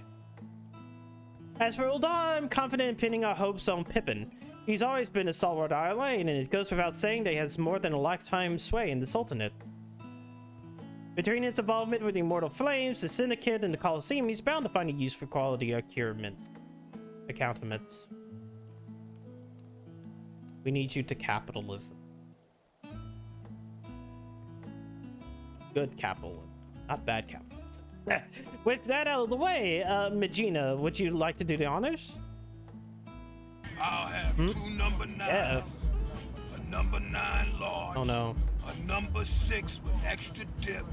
As for Ul'dah, I'm confident in pinning our hopes on Pippin. He's always been a stalwart ally, and it goes without saying that he has more than a lifetime sway in the Sultanate. Between his involvement with the Immortal Flames, the Syndicate, and the Colosseum, he's bound to find a use for quality accoutrements. We need you to capitalism. Good capitalism, not bad capitalism. With that out of the way, Medjina, would you like to do the honors? I'll have 2 number 9s, Yeah. a number 9 large, Oh no. a number 6 with extra dip,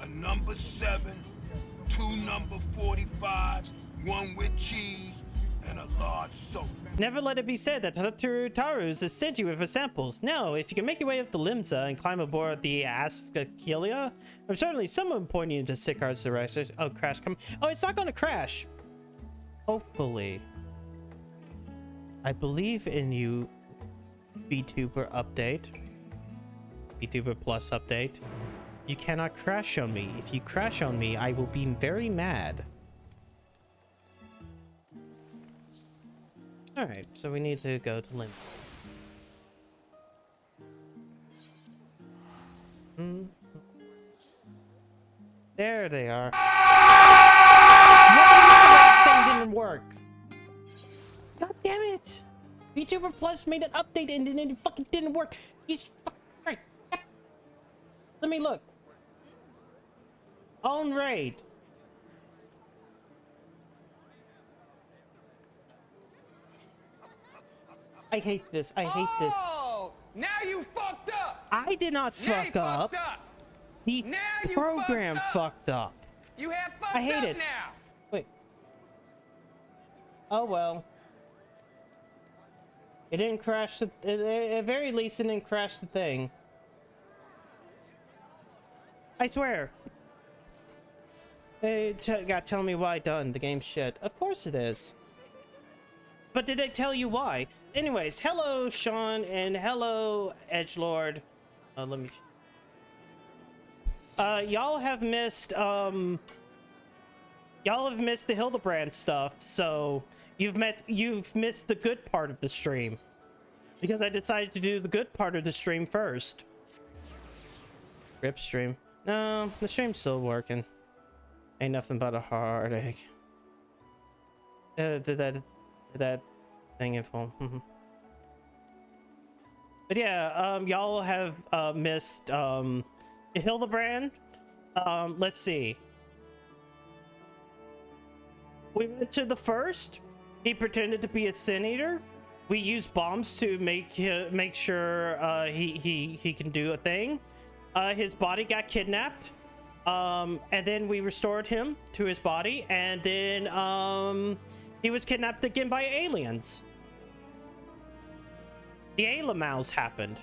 a number 7, 2 number 45s, 1 with cheese, and a large soda. Never let it be said that Taru's is stingy with her samples. No, if you can make your way up the Limsa and climb aboard the Ascakelia, I'm certainly someone pointing you to Sikar's direction. Oh, crash, come. Oh, it's not gonna crash. Hopefully. I believe in you, VTuber update. VTuber Plus update. You cannot crash on me. If you crash on me, I will be very mad. Alright, so we need to go to Limp. There they are. That thing didn't work. God damn it! VTuber Plus made an update and then it fucking didn't work. He's fucking right. Let me look. Own raid. I hate this. I hate this. Oh, now you fucked up. I did not fuck up. The program fucked up. You have fucked I hate up it. now. Wait. Oh well. It didn't crash the. At very least, it didn't crash the thing. I swear. They gotta tell me why done. The game's shit. Of course it is. But did they tell you why? Anyways, hello Sean and hello Edgelord. Let me. Y'all have missed the Hildebrand stuff, so you've missed the good part of the stream. Because I decided to do the good part of the stream first. Rip stream. No, the stream's still working. Ain't nothing but a heartache. Did that thing in full. But yeah, y'all have missed Hildebrand. Let's see. We went to the first. He pretended to be a sin eater. We used bombs to make sure he can do a thing. His body got kidnapped. And then we restored him to his body, and then he was kidnapped again by aliens. The Alamaus happened.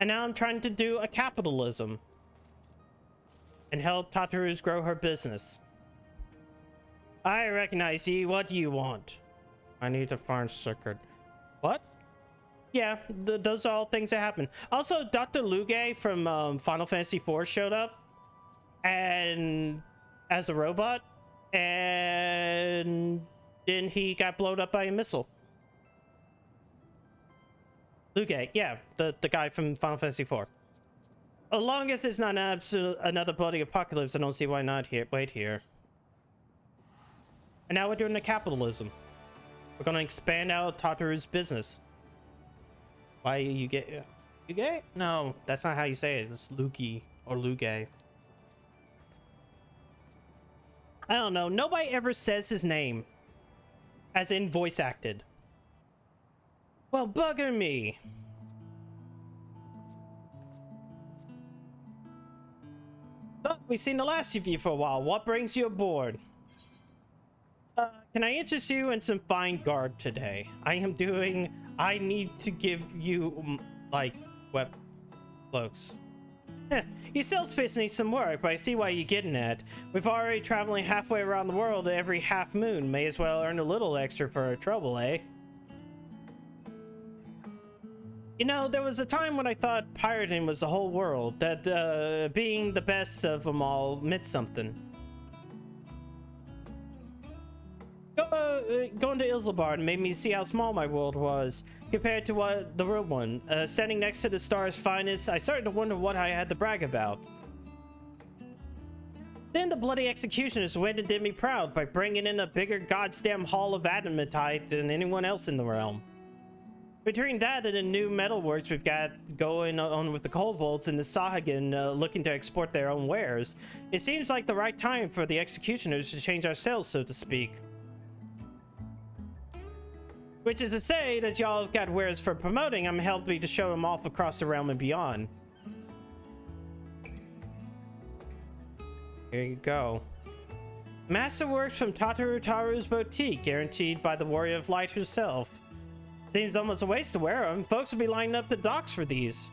And now I'm trying to do a capitalism and help Tatarus grow her business. I recognize you. What do you want? I need to find Circuit. What? Yeah, those are all things that happen. Also, Dr. Luge from Final Fantasy IV showed up and as a robot, and then he got blown up by a missile. Luge, yeah, the guy from Final Fantasy IV. As long as it's not another bloody apocalypse, I don't see why not here. Wait here. And now we're doing the capitalism. We're gonna expand out Tataru's business. Why you get Luge? No, that's not how you say it. It's Lugi or Luge. I don't know. Nobody ever says his name, as in voice acted. Well, bugger me. Thought we've seen the last of you for a while. What brings you aboard? Can I interest you in some fine garb today? I need to give you, like, web cloaks. Your sales space needs some work, but I see why you're getting at. We've already traveling halfway around the world every half moon. May as well earn a little extra for our trouble, eh? You know, there was a time when I thought pirating was the whole world, that being the best of them all meant something. Going to Ilsabard made me see how small my world was compared to what the real one. Standing next to the star's finest, I started to wonder what I had to brag about. Then the bloody executioners went and did me proud by bringing in a bigger goddamn haul of adamantite than anyone else in the realm. Between that and the new metalworks we've got going on with the kobolds and the Sahagin looking to export their own wares, it seems like the right time for the executioners to change our sails, so to speak. Which is to say that y'all have got wares for promoting. I'm happy to show them off across the realm and beyond. Here you go. Masterworks from Tataru Taru's boutique, guaranteed by the Warrior of Light herself. Seems almost a waste to wear them. Folks will be lining up the docks for these.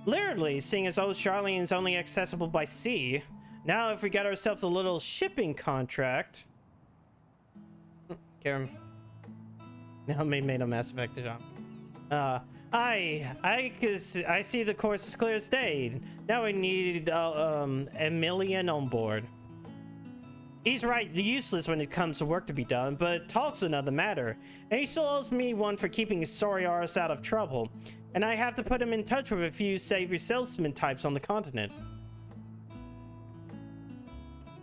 Literally, seeing as old Charlene's only accessible by sea. Now, if we got ourselves a little shipping contract. Karen. Now made a Mass Effect job. I see the course is clear as day. Now we need Emilian on board. He's right, useless when it comes to work to be done, but talk's another matter. And he still owes me one for keeping his sorry arse out of trouble. And I have to put him in touch with a few savory salesman types on the continent.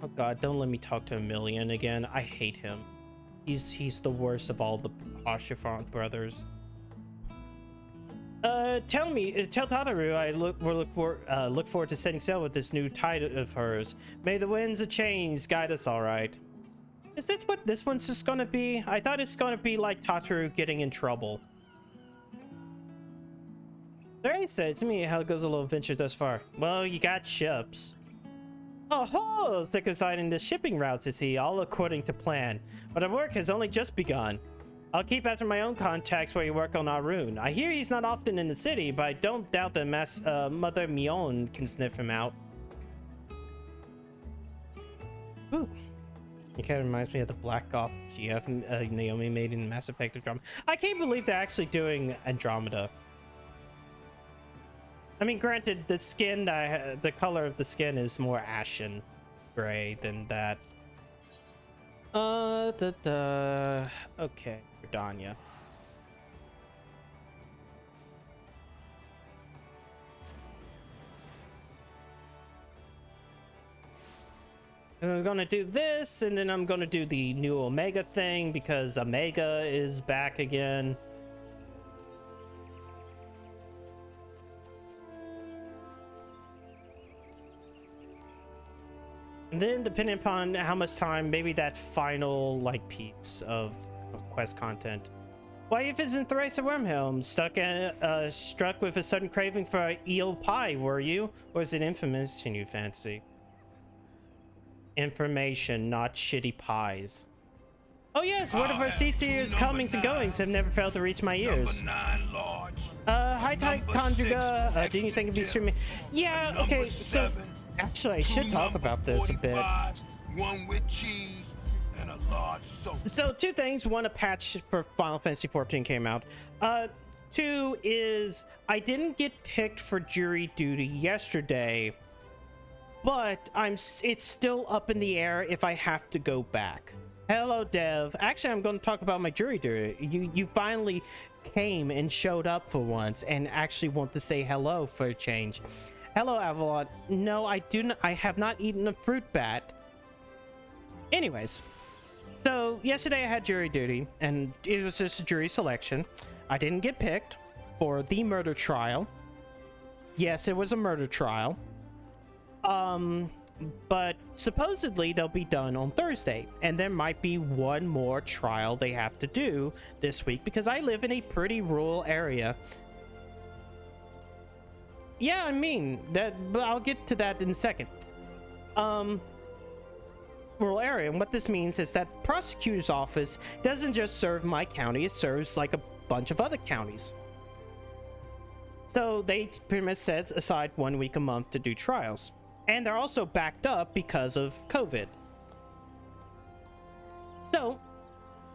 Oh god, don't let me talk to Emilian again. I hate him. He's the worst of all the Oshifant brothers. Tell Tataru I look forward to setting sail with this new tide of hers. May the winds of change guide us all right. Is this what this one's just gonna be? I thought it's gonna be like Tataru getting in trouble. There I said to me how goes a little venture thus far. Well, you got ships. Oh ho! Thick aside in the shipping routes, you see, all according to plan. But our work has only just begun. I'll keep after my own contacts while you work on Arun. I hear he's not often in the city, but I don't doubt that Mother Mion can sniff him out. Ooh. It kind of reminds me of the Black Ops GF Naomi made in Mass Effect Andromeda. I can't believe they're actually doing Andromeda. I mean, granted, the skin, the color of the skin is more ashen gray than that. Okay, Gridania. And I'm gonna do this, and then I'm gonna do the new Omega thing because Omega is back again. And then, depending upon how much time, maybe that final, like, piece of quest content. Why, if it's in Thrace or Wormhelm, struck with a sudden craving for eel pie, were you? Or is it information you fancy? Information, not shitty pies. Oh yes, word of our CC's comings and goings have never failed to reach my ears. Hi, Tide Conjuga. Didn't you think it'd be streaming? Yeah, okay, so... Actually, I should talk about this a bit. One with cheese and a large soda. So, two things. One, a patch for Final Fantasy XIV came out. Two is I didn't get picked for jury duty yesterday, but it's still up in the air if I have to go back. Hello, Dev. Actually, I'm going to talk about my jury duty. You finally came and showed up for once and actually want to say hello for a change. Hello, Avalon. No, I have not eaten a fruit bat. Anyways, so yesterday I had jury duty, and it was just a jury selection. I didn't get picked for the murder trial. Yes, it was a murder trial. But supposedly they'll be done on Thursday, and there might be one more trial they have to do this week because I live in a pretty rural area. Yeah, I mean that, but I'll get to that in a second. Rural area, and what this means is that the prosecutor's office doesn't just serve my county, it serves like a bunch of other counties. So they pretty much set aside 1 week a month to do trials, and they're also backed up because of COVID. So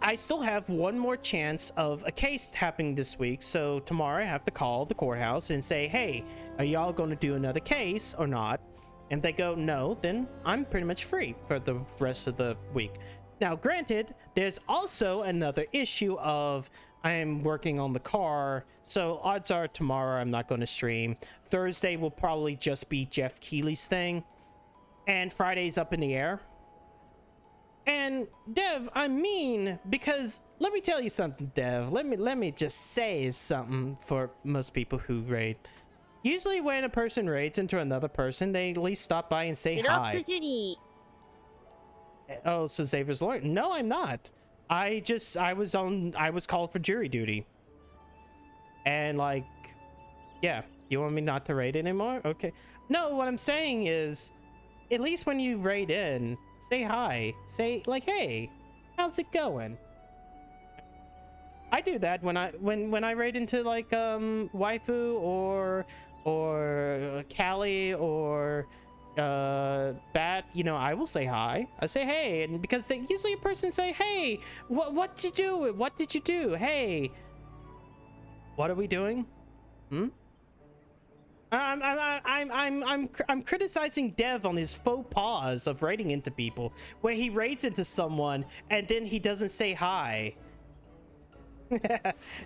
I still have one more chance of a case happening this week, so tomorrow I have to call the courthouse and say, hey, are y'all going to do another case or not? And they go no, then I'm pretty much free for the rest of the week. Now, granted, there's also another issue of I'm working on the car, so odds are tomorrow I'm not going to stream. Thursday will probably just be Jeff Keighley's thing, and Friday's up in the air. And Dev, I mean, because let me tell you something, Dev. Let me just say something for most people who raid. Usually when a person raids into another person, they at least stop by and say hi. Oh, so Xavier's lawyer? No, I'm not. I was called for jury duty. And like, yeah, you want me not to raid anymore? Okay. No, what I'm saying is at least when you raid in, say hi. Say like, hey, how's it going? I do that when I raid into like waifu or Callie or Bat, you know, I will say hi. I say hey, and because they usually a person say, hey, what did you do? What did you do? Hey, what are we doing? I'm criticizing Dev on his faux pas of raiding into people, where he raids into someone and then he doesn't say hi.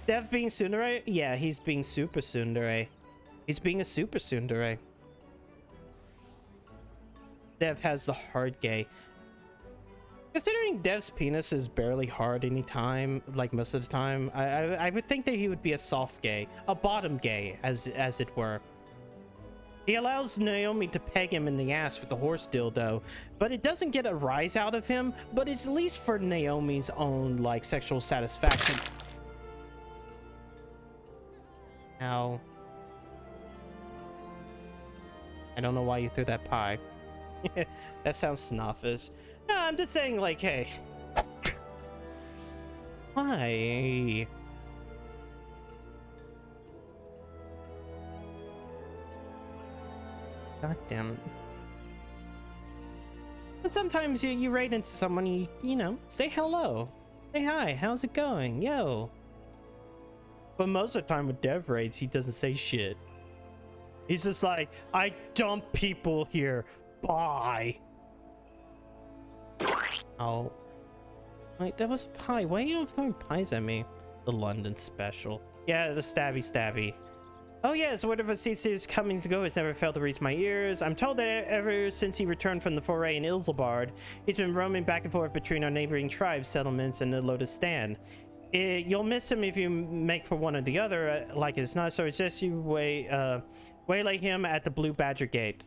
Dev being tsundere? Yeah, he's being super tsundere. He's being a super tsundere. Dev has the hard gay. Considering Dev's penis is barely hard any time, like most of the time, I would think that he would be a soft gay, a bottom gay, as it were. He allows Naomi to peg him in the ass with the horse dildo, but it doesn't get a rise out of him, but it's at least for Naomi's own, like, sexual satisfaction. Ow. I don't know why you threw that pie. That sounds snoffish. No, I'm just saying, like, hey. Why? God damn it. But sometimes you raid into someone, you know, say hello. Say hi, how's it going? Yo. But most of the time with Dev raids, he doesn't say shit. He's just like, I dump people here. Bye. Oh. Wait, that was pie. Why are you throwing pies at me? The London special. Yeah, the stabby. Oh yeah, so whatever Cece's coming to go has never failed to reach my ears. I'm told that ever since he returned from the foray in Ilsebard, he's been roaming back and forth between our neighboring tribes, settlements, and the Lotus Stand. You'll miss him if you make for one or the other, like it's not, so it's just you waylay him at the Blue Badger Gate.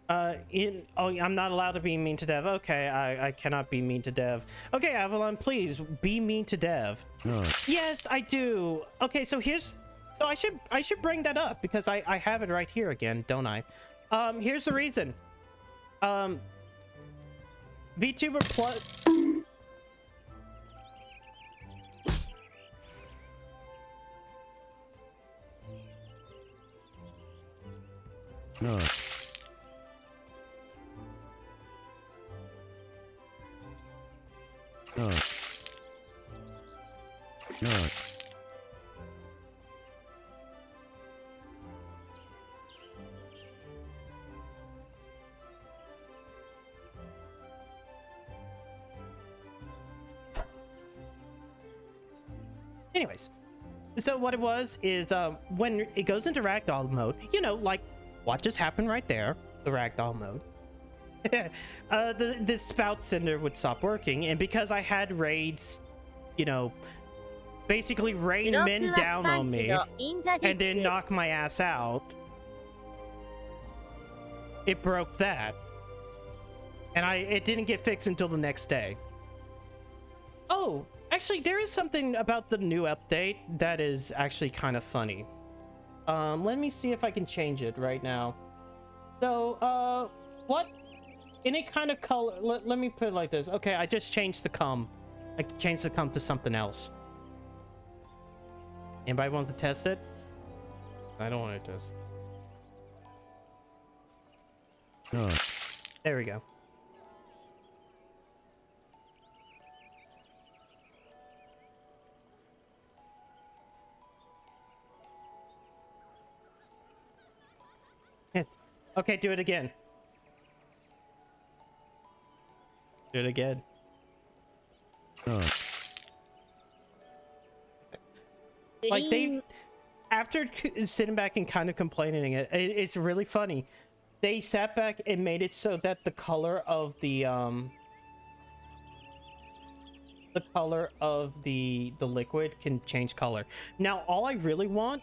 I'm not allowed to be mean to Dev. Okay, I cannot be mean to Dev. Okay, Avalon, please be mean to Dev. Yes, I do. Okay, so I should bring that up because I have it right here again, don't I? Here's the reason. VTuber Plus. No. No. No. Anyways, so what it was is when it goes into ragdoll mode, you know, like what just happened right there, the ragdoll mode. The spout sender would stop working, and because I had raids, you know, basically rain men down on me and then knock my ass out, it broke that, and it didn't get fixed until the next day. Oh, actually, there is something about the new update that is actually kind of funny. Let me see if I can change it right now. So, what? Any kind of color. Let me put it like this. Okay, I just changed the cum. I changed the cum to something else. Anybody want to test it? I don't want to test. No. There we go. Okay, do it again. Do it again. No. Like they, after sitting back and kind of complaining, it's really funny. They sat back and made it so that the color of the liquid can change color. Now, all I really want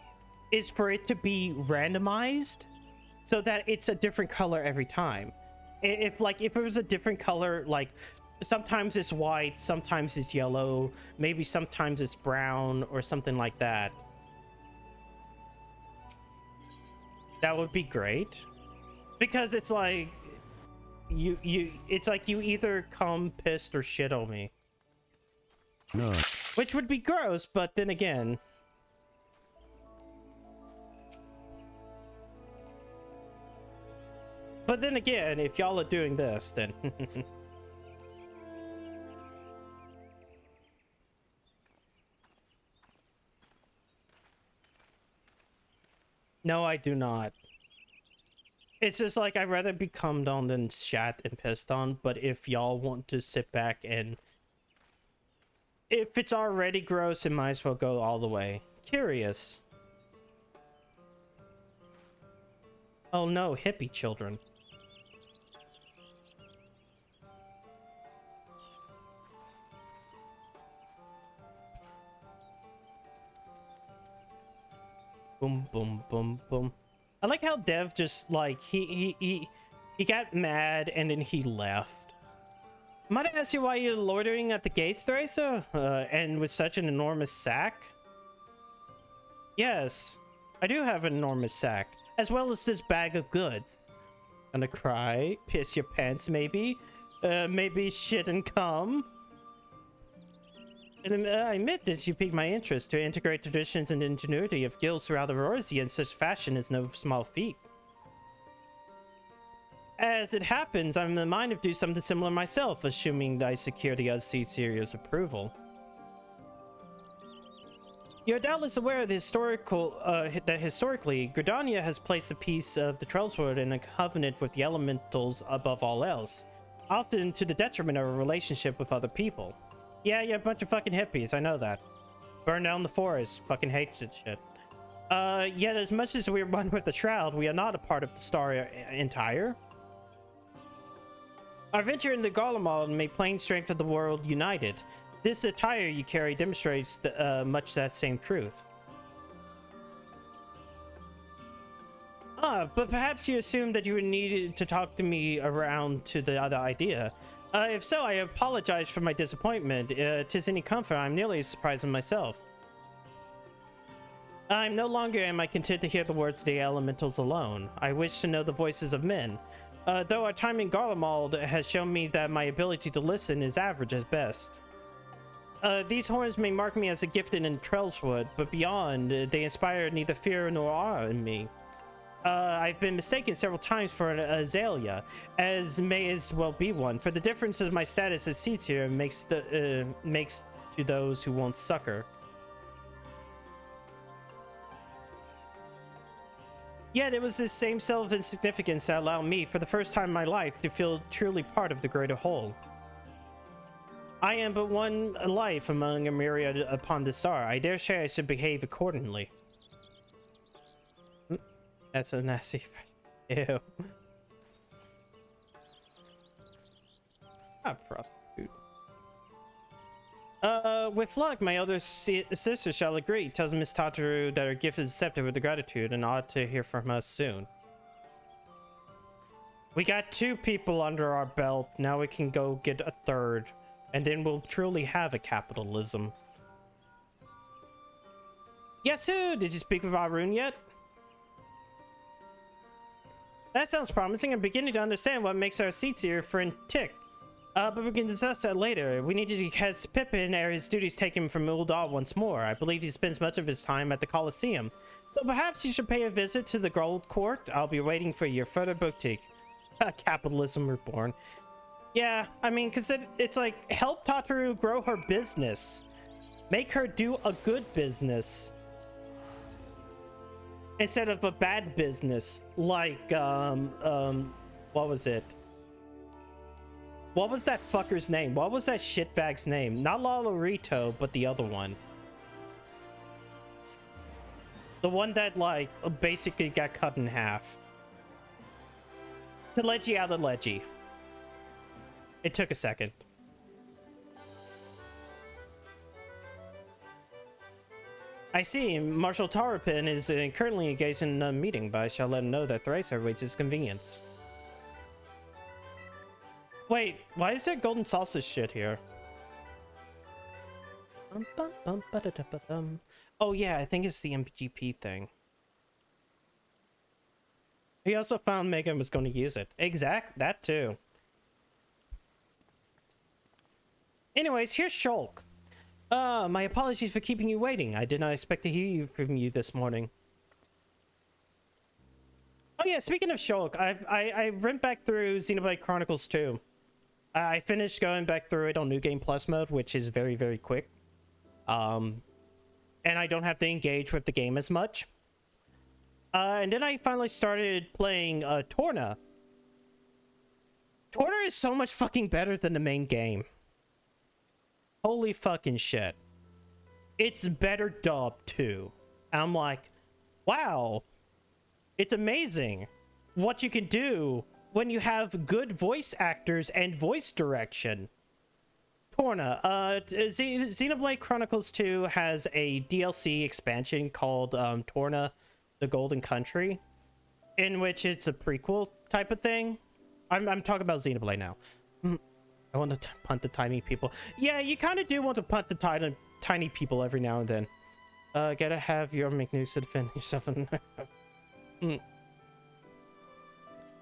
is for it to be randomized so that it's a different color every time. If it was a different color, like sometimes it's white, sometimes it's yellow, maybe sometimes it's brown or something like that. That would be great. Because it's like it's like you either come pissed or shit on me. None. Which would be gross, but then again. But then again, if y'all are doing this, then no, I do not. It's just like I'd rather be cummed on than shat and pissed on, but if y'all want to sit back and if it's already gross, it might as well go all the way. Curious. Oh no, hippie children. Boom, boom, boom, boom. I like how Dev just like he got mad and then he left. Might I ask you why you're loitering at the gates, Theresa? And with such an enormous sack? Yes, I do have an enormous sack, as well as this bag of goods. Gonna cry, piss your pants, maybe, maybe shit and cum. And I admit that you piqued my interest. To integrate traditions and ingenuity of guilds throughout Eorzea in such fashion is no small feat. As it happens, I'm in the mind of do something similar myself, assuming that I secure the Sea's approval. You're doubtless aware of the that historically, Gridania has placed a piece of the Trellsword in a covenant with the elementals above all else, often to the detriment of a relationship with other people. Yeah, you're a bunch of fucking hippies, I know that. Burn down the forest, fucking hate that shit. Yet as much as we're one with the Shroud, we are not a part of the Star entire. Our venture into Garlemald may plain strength of the world united. This attire you carry demonstrates much that same truth. But perhaps you assumed that you would need to talk to me around to the other idea. If so, I apologize for my disappointment. 'Tis any comfort, I'm nearly as surprised as myself. I'm no longer am I content to hear the words of the elementals alone. I wish to know the voices of men. Though our time in Garlemald has shown me that my ability to listen is average at best. These horns may mark me as a gifted in Trellswood, but beyond, they inspire neither fear nor awe in me. I've been mistaken several times for an azalea, as may as well be one, for the difference of my status as seats here makes to those who won't succor. Yet it was this same self-insignificance that allowed me, for the first time in my life, to feel truly part of the greater whole. I am but one life among a myriad upon the star. I dare say I should behave accordingly. That's a nasty. Ew. Ah, prostitute. With luck, my elder sister shall agree. Tells Miss Tataru that her gift is accepted with gratitude and ought to hear from us soon. We got 2 people under our belt. Now we can go get a 3rd. And then we'll truly have a capitalism. Guess who? Did you speak with Arun yet? That sounds promising. I'm beginning to understand what makes our seats here friend tick. But we can discuss that later. We need to have Pippin or his duties taken from Uldar once more. I believe he spends much of his time at the Colosseum. So perhaps you should pay a visit to the Gold Court. I'll be waiting for your further boutique. Capitalism reborn. Yeah, I mean, because it's like, help Tataru grow her business. Make her do a good business. Instead of a bad business. Like, what was it? What was that fucker's name? What was that shitbag's name? Not Lalorito, but the other one. The one that, like, basically got cut in half. Teleji out of Leggy. It took a second. I see. Marshal Tarapin is currently engaged in a meeting, but I shall let him know that Theresa waits his convenience. Wait, why is there golden salsa shit here? Oh yeah, I think it's the MGP thing. He also found Megan was going to use it. That too. Anyways, here's Shulk. My apologies for keeping you waiting. I did not expect to hear from you this morning. Oh yeah, speaking of Shulk, I went back through Xenoblade Chronicles 2. I finished going back through it on New Game Plus mode, which is very, very quick. And I don't have to engage with the game as much. And then I finally started playing Torna. Torna is so much fucking better than the main game. Holy fucking shit. It's better dubbed too. And I'm like, wow. It's amazing what you can do when you have good voice actors and voice direction. Torna, Xenoblade Chronicles 2 has a DLC expansion called Torna, the Golden Country, in which it's a prequel type of thing. I'm talking about Xenoblade now. I want to punt the tiny people. Yeah, you kind of do want to punt the tiny people every now and then. Gotta have your McNews to defend yourself.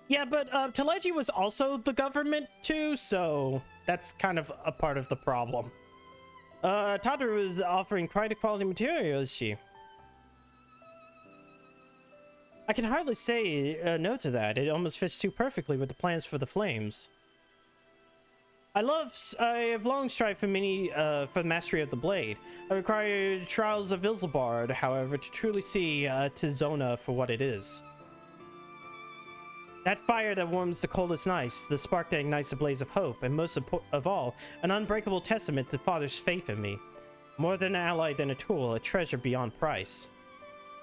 Yeah, but Teleji was also the government too, so that's kind of a part of the problem. Tataru is offering quite a quality material, is she? I can hardly say no to that. It almost fits too perfectly with the plans for the Flames. I have long strived for the mastery of the blade. I require trials of Ilzabard, however, to truly see Tizona for what it is. That fire that warms the coldest nights, the spark that ignites a blaze of hope, and most of all, an unbreakable testament to Father's faith in me. More than an ally than a tool, a treasure beyond price.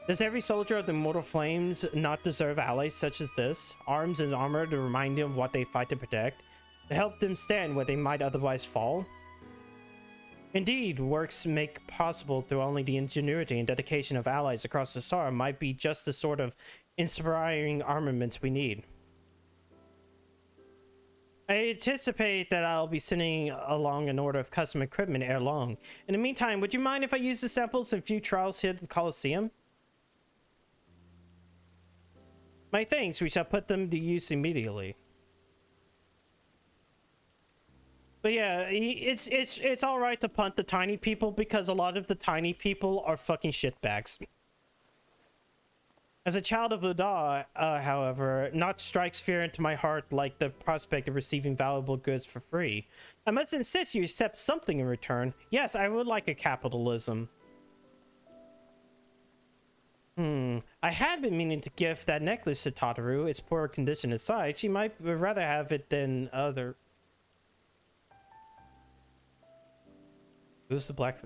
Does every soldier of the Immortal Flames not deserve allies such as this? Arms and armor to remind them of what they fight to protect? To help them stand where they might otherwise fall? Indeed, works make possible through only the ingenuity and dedication of allies across the star might be just the sort of inspiring armaments we need. I anticipate that I'll be sending along an order of custom equipment ere long. In the meantime, would you mind if I use the samples of few trials here at the Coliseum? My thanks, we shall put them to use immediately. But yeah, it's all right to punt the tiny people because a lot of the tiny people are fucking shitbags. As a child of Uda, however, naught strikes fear into my heart like the prospect of receiving valuable goods for free. I must insist you accept something in return. Yes, I would like a capitalism. I had been meaning to gift that necklace to Tataru. Its poor condition aside, she might rather have it than other... Who's the black?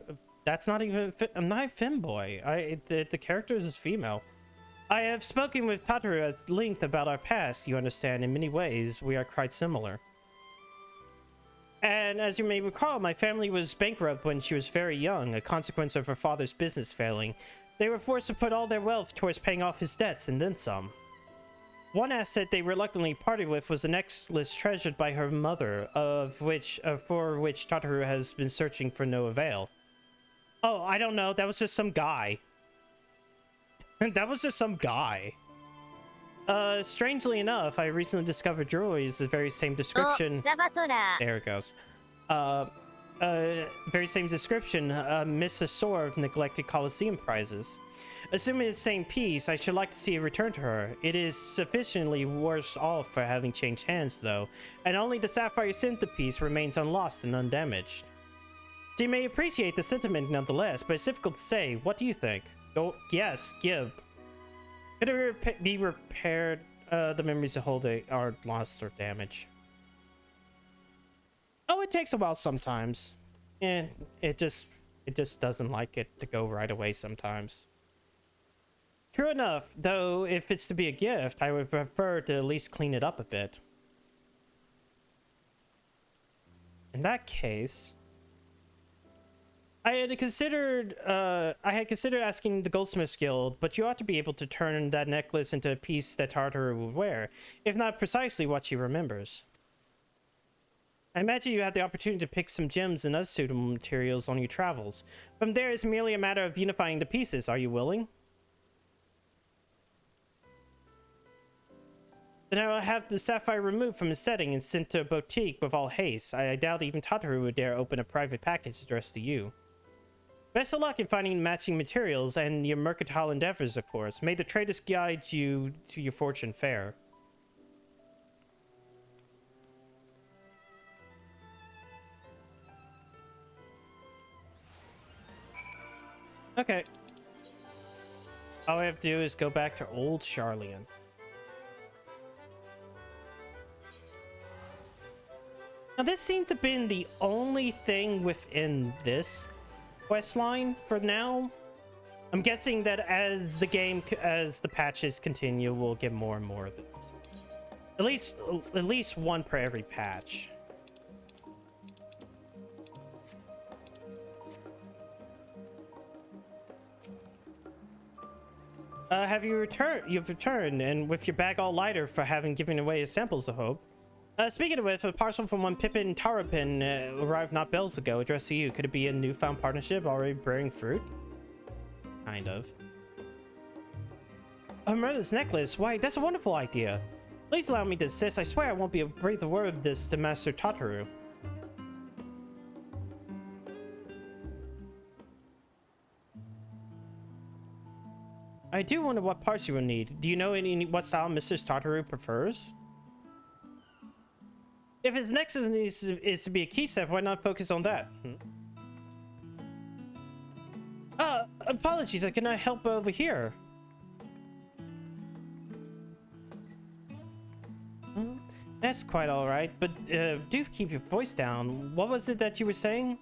That's not even. I'm not a femboy. The character is female. I have spoken with Tataru at length about our past. You understand, in many ways, we are quite similar. And as you may recall, my family was bankrupt when she was very young, a consequence of her father's business failing. They were forced to put all their wealth towards paying off his debts and then some. One asset they reluctantly parted with was a necklace treasured by her mother, for which Tataru has been searching for no avail. Oh, I don't know. That was just some guy. That was just some guy. Strangely enough, I recently discovered jewelry is the very same description. There it goes. Very same description, amidst a store of neglected Coliseum prizes. Assuming it's the same piece, I should like to see it returned to her. It is sufficiently worse off for having changed hands, though, and only the sapphire centerpiece remains unlost and undamaged. She may appreciate the sentiment nonetheless, but it's difficult to say. What do you think? Oh, yes, Gib. Could it be repaired? The memories of Holde are lost or damaged. Oh, it takes a while sometimes. And it just doesn't like it to go right away sometimes. True enough, though, if it's to be a gift, I would prefer to at least clean it up a bit. In that case, I had considered asking the Goldsmiths Guild, but you ought to be able to turn that necklace into a piece that Tataru would wear, if not precisely what she remembers. I imagine you have the opportunity to pick some gems and other suitable materials on your travels. From there, it's merely a matter of unifying the pieces. Are you willing? Then I will have the sapphire removed from its setting and sent to a boutique with all haste. I doubt even Tataru would dare open a private package addressed to you. Best of luck in finding matching materials and your mercantile endeavors, of course. May the traders guide you to your fortune fair. Okay. All I have to do is go back to old Charlian. Now, this seemed to have been the only thing within this quest line for now. I'm guessing that as the patches continue, we'll get more and more of this. At least one per every patch. Have you returned? You've returned, and with your bag all lighter for having given away samples of hope. Speaking of which, a parcel from one Pippin Tarapin arrived not bells ago, addressed to you. Could it be a newfound partnership already bearing fruit? Kind of. A mother's necklace? Why, that's a wonderful idea. Please allow me to assist. I swear I won't be able to breathe a word of this to Master Tataru. I do wonder what parts you will need. Do you know what style Mr. Tataru prefers? If his nexus is to be a key step, why not focus on that? Apologies, I cannot help over here. That's quite alright, but do keep your voice down. What was it that you were saying?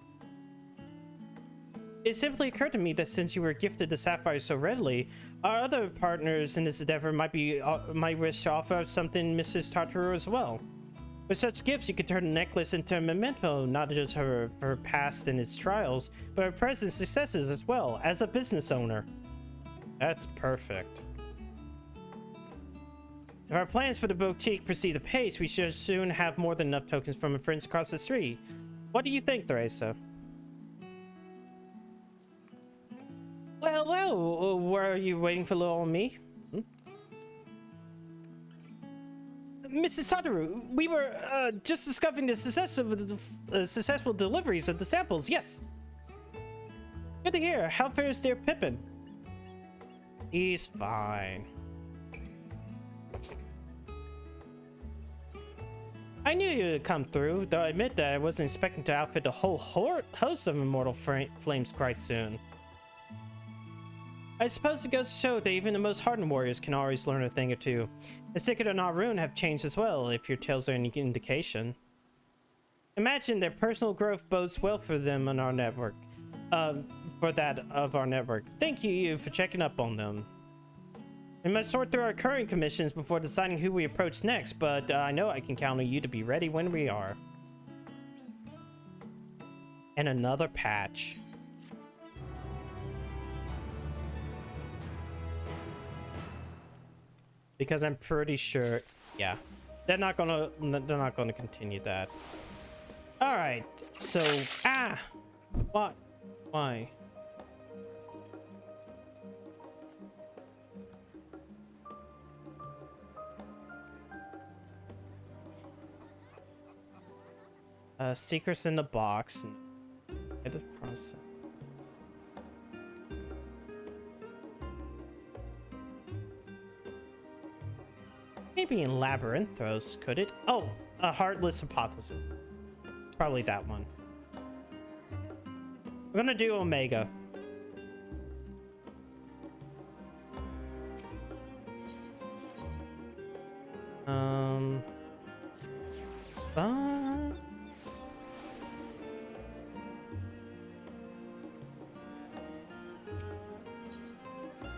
It simply occurred to me that since you were gifted the sapphire so readily, our other partners in this endeavor might wish to offer something Mrs. Tataru as well. With such gifts, you could turn the necklace into a memento, not just her past and its trials, but her present successes as well, as a business owner. That's perfect. If our plans for the boutique proceed apace, we should soon have more than enough tokens from our friends across the street. What do you think, Theresa? Well, were you waiting for little me? Mrs. Tataru, we were just discovering the success of the successful deliveries of the samples. Yes. Good to hear. How fares dear Pippin? He's fine. I knew you'd come through, though I admit that I wasn't expecting to outfit a whole host of immortal flames quite soon. I suppose it goes to show that even the most hardened warriors can always learn a thing or two. The Secret or Not Rune have changed as well, if your tales are any indication. Imagine their personal growth bodes well for them on our network. For that of our network. Thank you for checking up on them. We must sort through our current commissions before deciding who we approach next, but I know I can count on you to be ready when we are. And another patch. Because I'm pretty sure, yeah, they're not gonna continue that. All right, so what? Why? Secrets in the box. Edit process. Maybe in Labyrinthos, could it? Oh, a heartless hypothesis. Probably that one. We're gonna do Omega.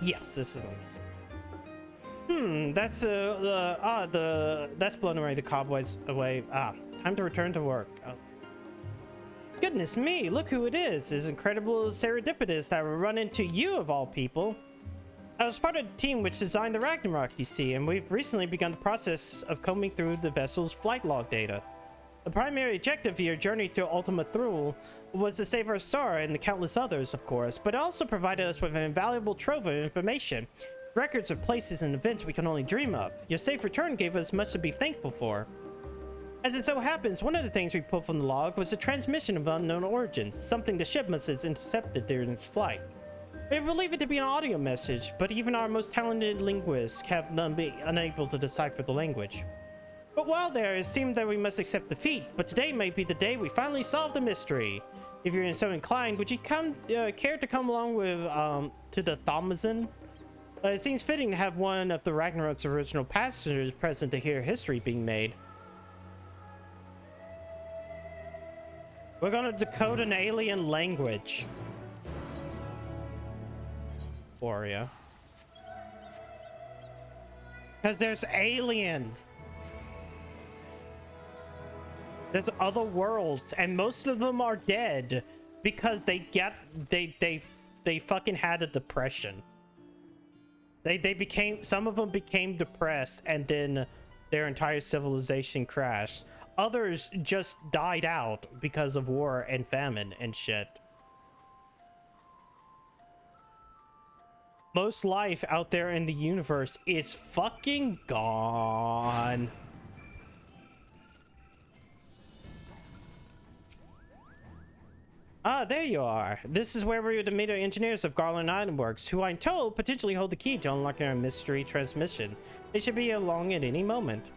Yes, this is one. That's that's blown away the cobwebs away. Time to return to work. Oh. Goodness me, look who it is. This incredible serendipitous that will run into you of all people. I was part of the team which designed the Ragnarok, you see, and we've recently begun the process of combing through the vessel's flight log data. The primary objective of your journey to Ultima Thule was to save our star and the countless others, of course, but it also provided us with an invaluable trove of information. records of places and events we can only dream of. Your safe return gave us much to be thankful for. As it so happens, one of the things we pulled from the log was a transmission of unknown origins, something the ship must have intercepted during its flight. We believe it to be an audio message, but even our most talented linguists have been unable to decipher the language. But while there, it seemed that we must accept defeat, but today may be the day we finally solve the mystery. If you're so inclined, would you care to come along with to the Thamazon? It seems fitting to have one of the Ragnarok's original passengers present to hear history being made. We're gonna decode an alien language for you. Because there's aliens. There's other worlds, and most of them are dead because they fucking had a depression. Some of them became depressed, and then their entire civilization crashed. Others just died out because of war and famine and shit. Most life out there in the universe is fucking gone. Ah, there you are. This is where we are to meet our engineers of Garland Ironworks, who I'm told potentially hold the key to unlocking our mystery transmission. They should be along at any moment.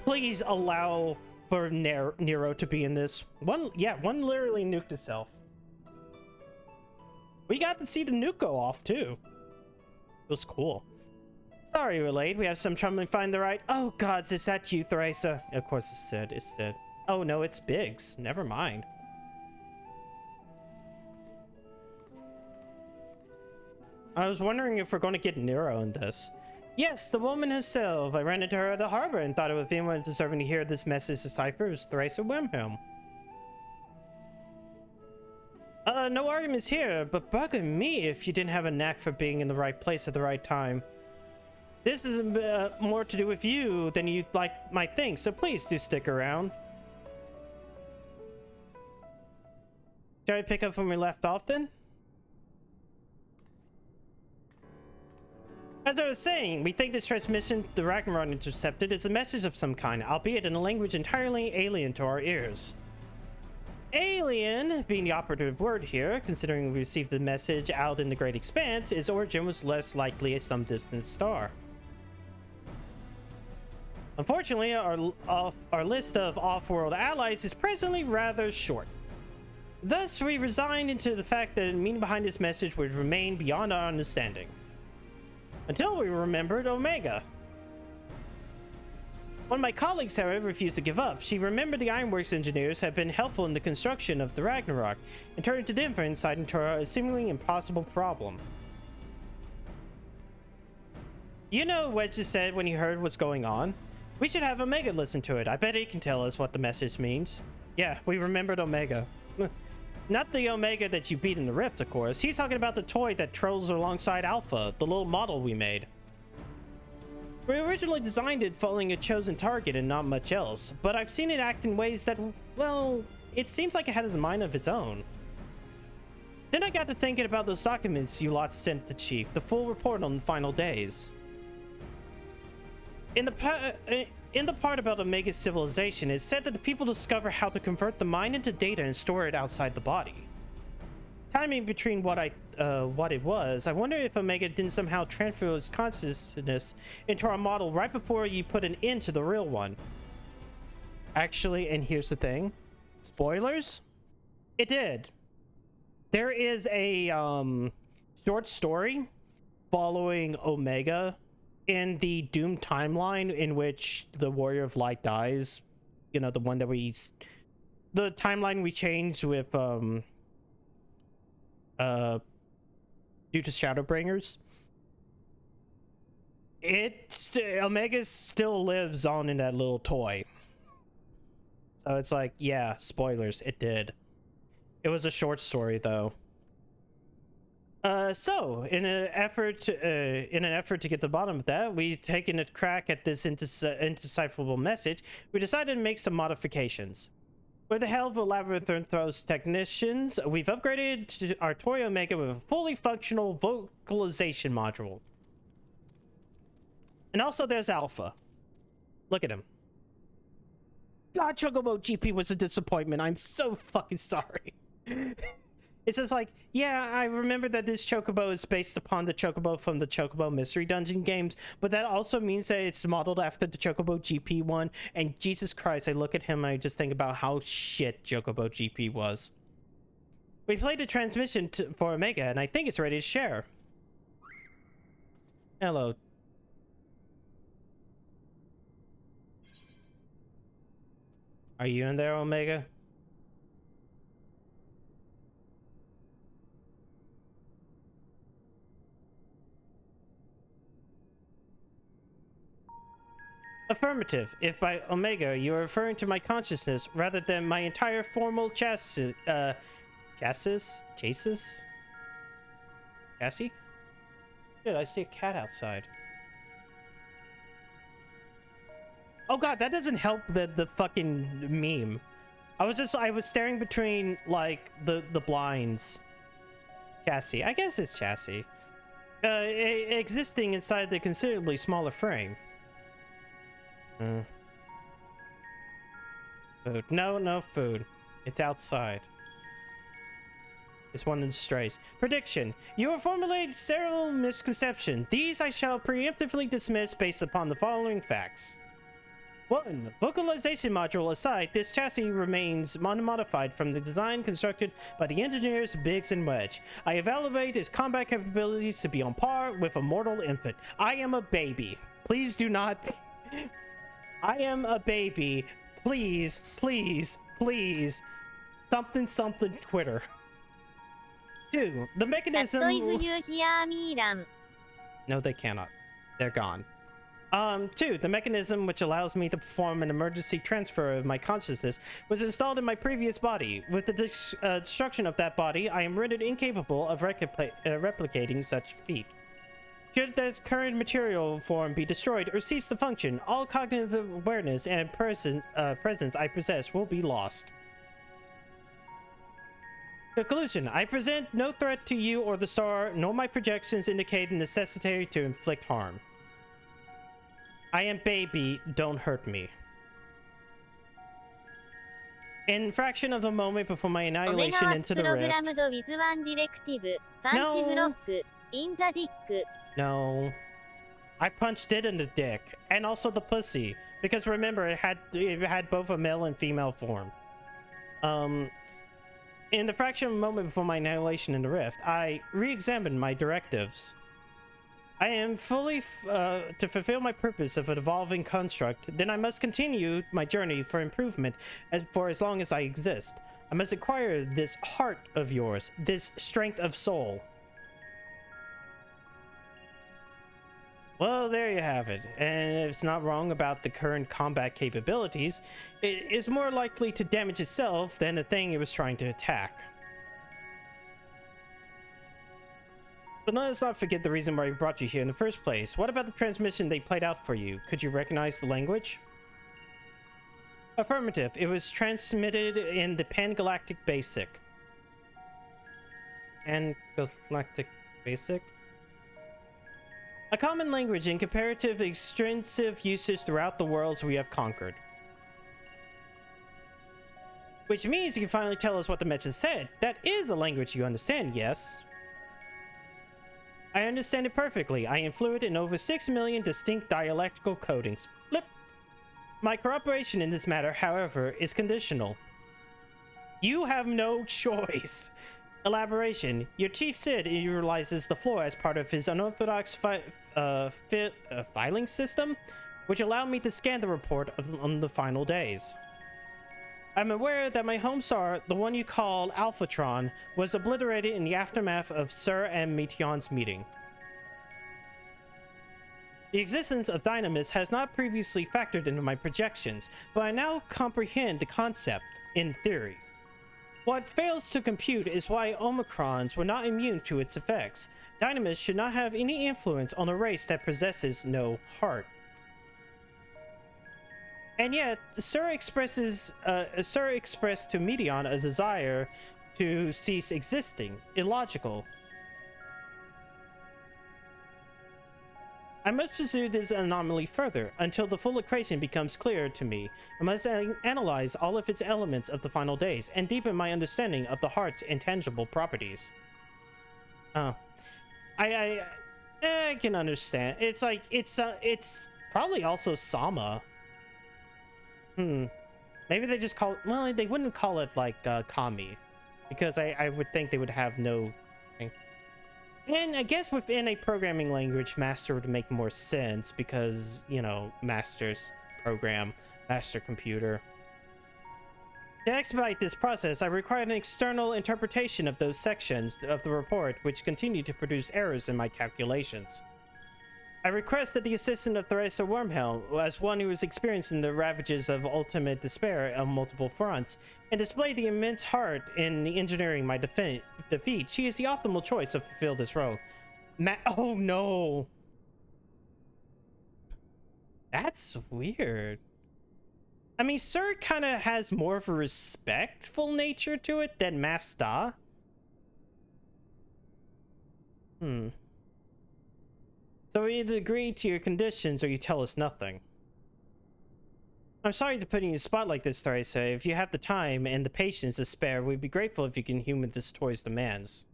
Please allow for Nero to be in this. One literally nuked itself. We got to see the nuke go off too. It was cool. Sorry we're late. We have some trouble finding the right. Oh gods, is that you, Theresa? Of course it's Sid. Oh no, it's Biggs. Never mind. I was wondering if we're going to get Nero in this. Yes, the woman herself. I ran into her at the harbor and thought if anyone deserving to hear this message decipher was Theresa Wimhelm. No arguments here, but bugger me if you didn't have a knack for being in the right place at the right time. This is more to do with you than you might think, so please do stick around. Shall I pick up when we left off then? As I was saying, we think this transmission the Ragnarok intercepted is a message of some kind, albeit in a language entirely alien to our ears. Alien being the operative word here, considering we received the message out in the great expanse, its origin was less likely at some distant star. Unfortunately, our list of off-world allies is presently rather short. Thus, we resigned into the fact that the meaning behind this message would remain beyond our understanding. Until we remembered Omega. One of my colleagues, however, refused to give up. She remembered the Ironworks engineers had been helpful in the construction of the Ragnarok, and turned to them for insight into a seemingly impossible problem. You know what Wedge said when he heard what's going on? We should have Omega listen to it. I bet he can tell us what the message means. Yeah, we remembered Omega. Not the Omega that you beat in the Rift, of course. He's talking about the toy that trolls alongside Alpha, the little model we made. We originally designed it following a chosen target and not much else, but I've seen it act in ways that, well, it seems like it had a mind of its own. Then I got to thinking about those documents you lot sent the chief, the full report on the final days. In the part about Omega's civilization, it said that the people discover how to convert the mind into data and store it outside the body. Timing between what it was, I wonder if Omega didn't somehow transfer its consciousness into our model right before you put an end to the real one. Actually, and here's the thing, spoilers, it did. There is a short story following Omega in the Doom timeline in which the Warrior of Light dies. You know, the one that the timeline we changed with due to Shadowbringers. Omega still lives on in that little toy. So it's like, yeah, spoilers, it did. It was a short story though. So in an effort to get to the bottom of that, we've taken a crack at this indecipherable message. We decided to make some modifications. With the help of Labyrinthos technicians, we've upgraded our toy Omega with a fully functional vocalization module. And also there's Alpha. Look at him. God, Chocobo GP was a disappointment. I'm so fucking sorry. It says like, yeah, I remember that this Chocobo is based upon the Chocobo from the Chocobo Mystery Dungeon games, but that also means that it's modeled after the Chocobo GP one, and Jesus Christ, I look at him and I just think about how shit Chocobo GP was. We played a transmission for Omega, and I think it's ready to share. Hello. Are you in there, Omega? Affirmative. If by Omega you are referring to my consciousness rather than my entire formal chassis? Dude, I see a cat outside. Oh god, that doesn't help the fucking meme. I was staring between like the blinds. Chassis. I guess it's chassis. Existing inside the considerably smaller frame. Food. No food. It's outside. It's one of the strays. Prediction. You have formulated several misconceptions. These I shall preemptively dismiss based upon the following facts. 1. Vocalization module aside, this chassis remains unmodified from the design constructed by the engineers Biggs and Wedge. I evaluate his combat capabilities to be on par with a mortal infant. I am a baby. Please do not... I am a baby. Please, please, please. Something Twitter. 2. The mechanism... No, they cannot. They're gone. 2. The mechanism which allows me to perform an emergency transfer of my consciousness was installed in my previous body. With the destruction of that body, I am rendered incapable of replicating such feat. Should the current material form be destroyed or cease to function, all cognitive awareness and presence I possess will be lost. Conclusion. I present no threat to you or the star, nor my projections indicate a necessity to inflict harm. I am baby, don't hurt me. In fraction of a moment before my annihilation into the rift... No. I punched it in the dick. And also the pussy. Because remember, it had both a male and female form. In the fraction of a moment before my annihilation in the rift, I re-examined my directives. I am fully to fulfill my purpose of an evolving construct, then I must continue my journey for improvement for as long as I exist. I must acquire this heart of yours, this strength of soul. Well, there you have it. And if it's not wrong about the current combat capabilities, it is more likely to damage itself than the thing it was trying to attack. But let's not forget the reason why we brought you here in the first place. What about the transmission they played out for you? Could you recognize the language? Affirmative. It was transmitted in the Pangalactic Basic. Pangalactic Basic? A common language in comparative extensive usage throughout the worlds we have conquered. Which means you can finally tell us what the message said. That is a language you understand, yes? I understand it perfectly. I am fluent in over 6 million distinct dialectical codings. Blip. My cooperation in this matter, however, is conditional. You have no choice. Elaboration. Your chief Sid utilizes the floor as part of his unorthodox filing system, which allowed me to scan the report on the final days. I'm aware that my home star, the one you call Alphatron, was obliterated in the aftermath of Sir and Meteon's meeting. The existence of Dynamis has not previously factored into my projections, but I now comprehend the concept, in theory. What fails to compute is why Omicrons were not immune to its effects. Dynamis should not have any influence on a race that possesses no heart. And yet, Sir expressed to Meteon a desire to cease existing. Illogical. I must pursue this anomaly further until the full equation becomes clearer to me. I must analyze all of its elements of the final days and deepen my understanding of the heart's intangible properties. Oh, I can understand. It's like it's probably also Sama. Maybe they just call it. Well, they wouldn't call it like Kami, because I would think they would have no. And I guess within a programming language, master would make more sense because, you know, master's program, master computer. To expedite this process, I require an external interpretation of those sections of the report which continue to produce errors in my calculations. I request that the assistant of Theresa Wormhelm, as one who is experiencing the ravages of ultimate despair on multiple fronts, and display the immense heart in engineering my defeat, she is the optimal choice to fulfill this role. Oh no! That's weird. I mean, Sir kind of has more of a respectful nature to it than Master. So we either agree to your conditions or you tell us nothing. I'm sorry to put you in a spot like this, Theresa. If you have the time and the patience to spare, we'd be grateful if you can human this toy's demands.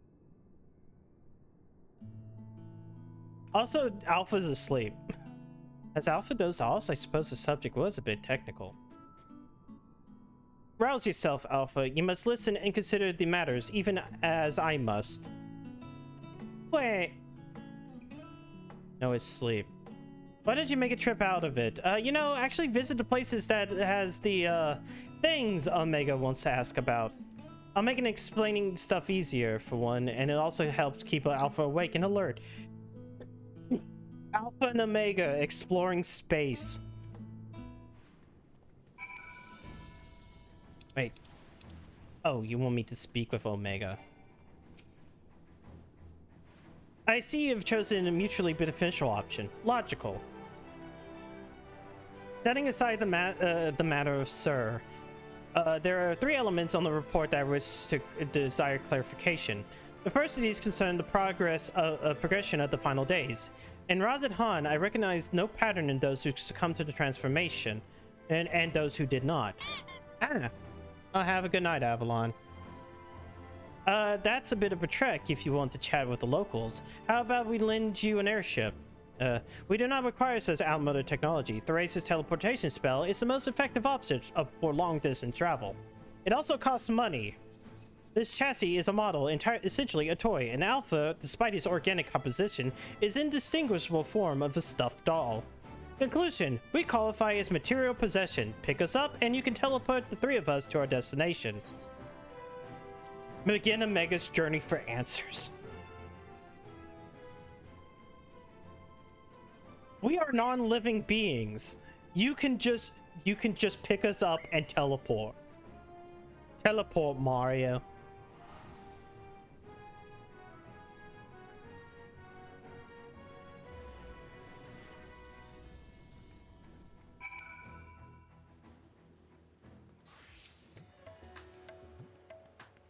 Also, Alpha's asleep. As Alpha dozed off, I suppose the subject was a bit technical. Rouse yourself, Alpha. You must listen and consider the matters, even as I must. Wait. No, it's sleep. Why don't you make a trip out of it? You know, actually visit the places that has the, things Omega wants to ask about. I'll make an explaining stuff easier, for one, and it also helps keep Alpha awake and alert. Alpha and Omega exploring space. Wait. Oh, you want me to speak with Omega? I see you've chosen a mutually beneficial option. Logical. Setting aside the matter of Sir, there are 3 elements on the report that I wish to desire clarification. The first of these concern the progression of the final days. In Razed Han, I recognize no pattern in those who succumbed to the transformation, and those who did not. Have a good night, Avalon. That's a bit of a trek if you want to chat with the locals. How about we lend you an airship? We do not require such outmoded technology. Theresa's teleportation spell is the most effective option for long-distance travel. It also costs money. This chassis is a model, essentially a toy, and Alpha, despite his organic composition, is an indistinguishable form of a stuffed doll. Conclusion, we qualify as material possession. Pick us up and you can teleport the 3 of us to our destination. Begin Omega's journey for answers. We are non-living beings. You can just pick us up and teleport. Teleport, Mario.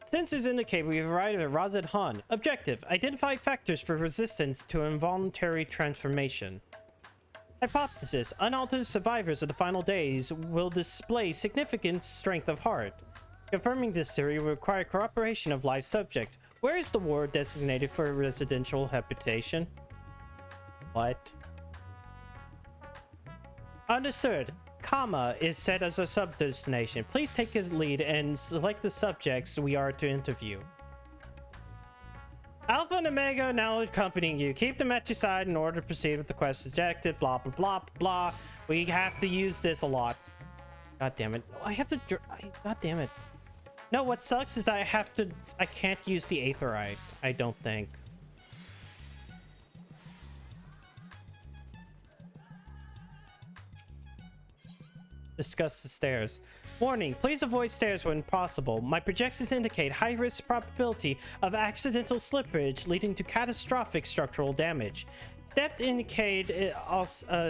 Sensors indicate we have arrived at Razed Han. Objective: identify factors for resistance to involuntary transformation. Hypothesis: unaltered survivors of the final days will display significant strength of heart. Confirming this theory will require cooperation of live subject. Where is the ward designated for residential habitation? What? Understood. Kama is set as a sub-destination. Please take his lead and select the subjects we are to interview. Alpha and Omega now accompanying you. Keep them at your side in order to proceed with the quest objective. Blah, blah, blah, blah. We have to use this a lot. God damn it. I have to... God damn it. No, what sucks is that I can't use the Aetherite. I don't think. Discuss the stairs. Warning, please avoid stairs when possible. My projections indicate high risk probability of accidental slippage leading to catastrophic structural damage. Stepped indicate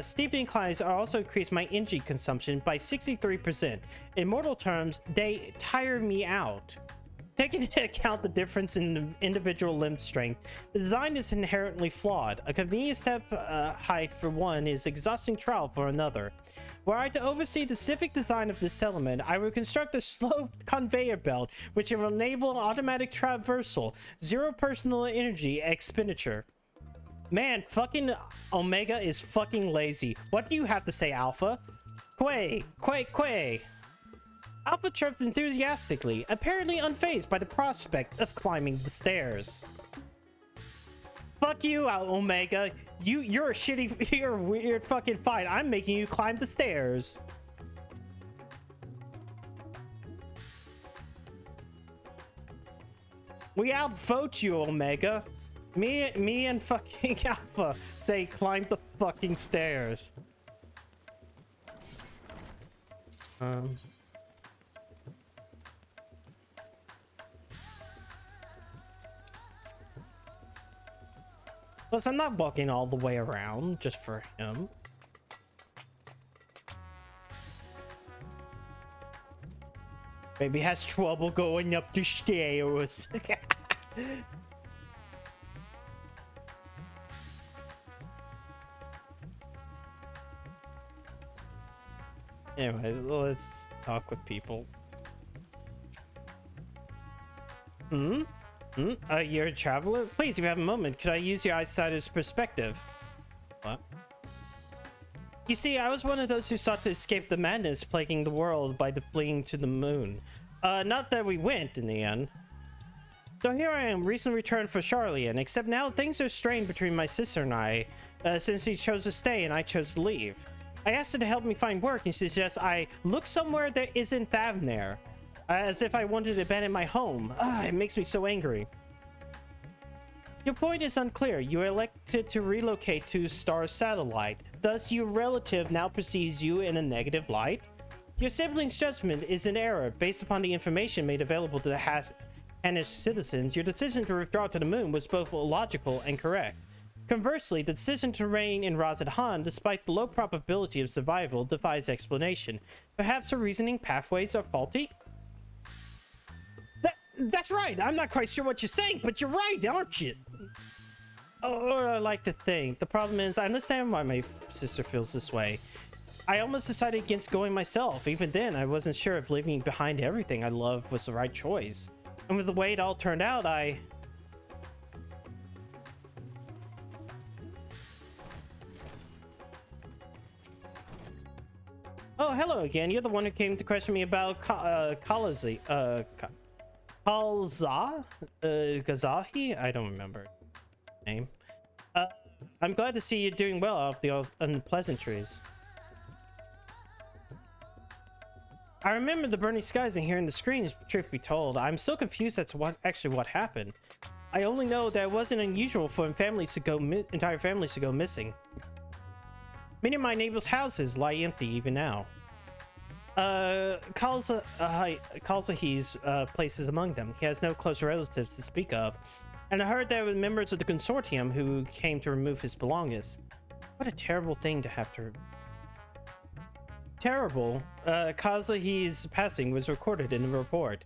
steep inclines are also increase my energy consumption by 63%. In mortal terms, they tire me out. Taking into account the difference in individual limb strength, the design is inherently flawed. A convenient step height for one is exhausting trial for another. Were I to oversee the specific design of this element, I would construct a sloped conveyor belt which will enable automatic traversal, zero personal energy expenditure. Man, fucking Omega is fucking lazy. What do you have to say, Alpha? Quay. Alpha chirps enthusiastically, apparently unfazed by the prospect of climbing the stairs. Fuck you, Omega. You're a shitty, you're a weird fucking fight. I'm making you climb the stairs. We outvote you, Omega. Me and fucking Alpha say climb the fucking stairs. Plus, I'm not walking all the way around just for him. Maybe has trouble going up the stairs. Anyways, let's talk with people. You're a traveler? Please, if you have a moment, could I use your outsider's perspective? What? You see, I was one of those who sought to escape the madness plaguing the world by fleeing to the moon. Not that we went in the end. So here I am, recently returned for Charlian, except now things are strained between my sister and I, since she chose to stay and I chose to leave. I asked her to help me find work and she suggests I look somewhere that isn't Thavnair. As if I wanted to abandon my home. It makes me so angry. Your point is unclear. You are elected to relocate to Star Satellite. Thus, your relative now perceives you in a negative light. Your sibling's judgment is in error based upon the information made available to the Hanish citizens. Your decision to withdraw to the moon was both logical and correct. Conversely, the decision to remain in Razadhan, despite the low probability of survival, defies explanation. Perhaps her reasoning pathways are faulty? That's right. I'm not quite sure what you're saying, but you're right, aren't you? Or I like to think. The problem is, I understand why my sister feels this way. I almost decided against going myself. Even then, I wasn't sure if leaving behind everything I love was the right choice. And with the way it all turned out, Oh, hello again. You're the one who came to question me about Gazahi? I don't remember the name. I'm glad to see you doing well off the unpleasantries. I remember the burning skies and hearing the screams, truth be told. I'm so confused as to what happened. I only know that it wasn't unusual for entire families to go missing. Many of my neighbors' houses lie empty even now. Kalzahi's place is among them. He has no close relatives to speak of. And I heard there were members of the consortium who came to remove his belongings. What a terrible thing to have to... Terrible. Kalzahi's passing was recorded in the report.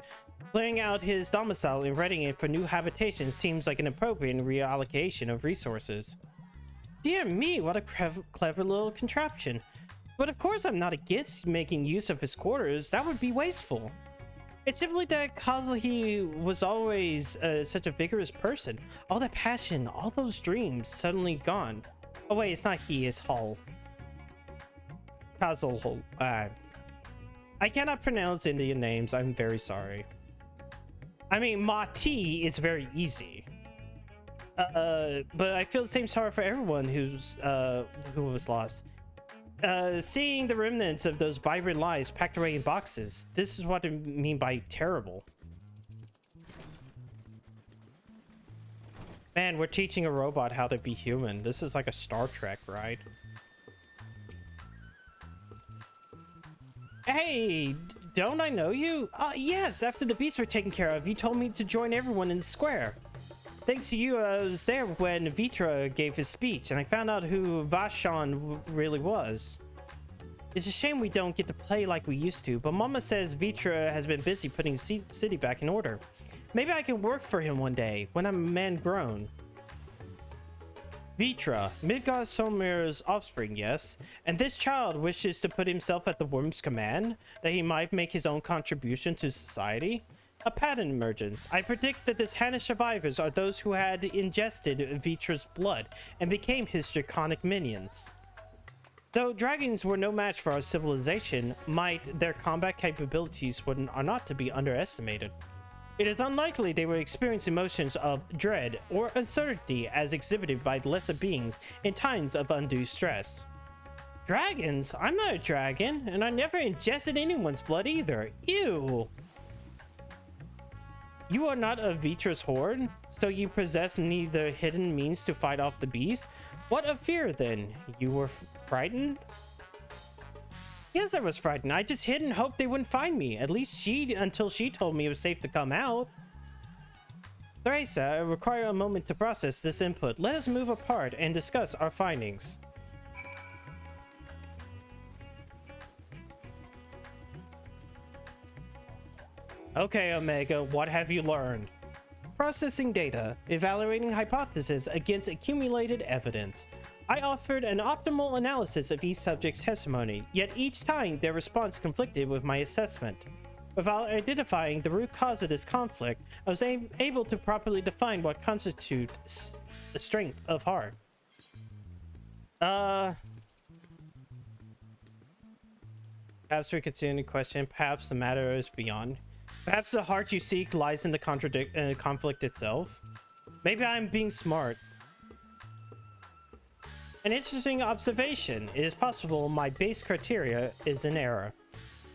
Clearing out his domicile and readying it for new habitation seems like an appropriate reallocation of resources. Dear me, what a clever little contraption. But of course I'm not against making use of his quarters. That would be wasteful. It's simply that Kalzahi was always such a vigorous person. All that passion, all those dreams, suddenly gone. Oh wait, it's not he, it's Hull. Kazal. I cannot pronounce Indian names, I'm very sorry. I mean, Mati is very easy. But I feel the same sorrow for everyone who was lost. Seeing the remnants of those vibrant lives packed away in boxes. This is what I mean by terrible. Man, we're teaching a robot how to be human. This is like a Star Trek, right? Hey, don't I know you? Yes, after the beasts were taken care of, you told me to join everyone in the square. Thanks to you, I was there when Vitra gave his speech, and I found out who Vashon really was. It's a shame we don't get to play like we used to, but Mama says Vitra has been busy putting the city back in order. Maybe I can work for him one day when I'm a man grown. Vitra, Midgard Solmir's offspring, yes. And this child wishes to put himself at the worm's command, that he might make his own contribution to society. A pattern emerges. I predict that this Hanish survivors are those who had ingested Vitra's blood and became his draconic minions. Though dragons were no match for our civilization, their combat capabilities are not to be underestimated. It is unlikely they will experience emotions of dread or uncertainty as exhibited by lesser beings in times of undue stress. Dragons? I'm not a dragon, and I never ingested anyone's blood either. Ew! You are not of Vitra's horde, so you possess neither hidden means to fight off the beast? What of fear, then? You were frightened? Yes, I was frightened. I just hid and hoped they wouldn't find me. At least until she told me it was safe to come out. Theresa, I require a moment to process this input. Let us move apart and discuss our findings. Okay, Omega, what have you learned? Processing data, evaluating hypotheses against accumulated evidence. I offered an optimal analysis of each subject's testimony, yet each time their response conflicted with my assessment. Without identifying the root cause of this conflict, I was able to properly define what constitutes the strength of heart. Perhaps we could see any question. Perhaps the matter is beyond. Perhaps the heart you seek lies in the conflict itself. Maybe I'm being smart. An interesting observation. It is possible my base criteria is in error.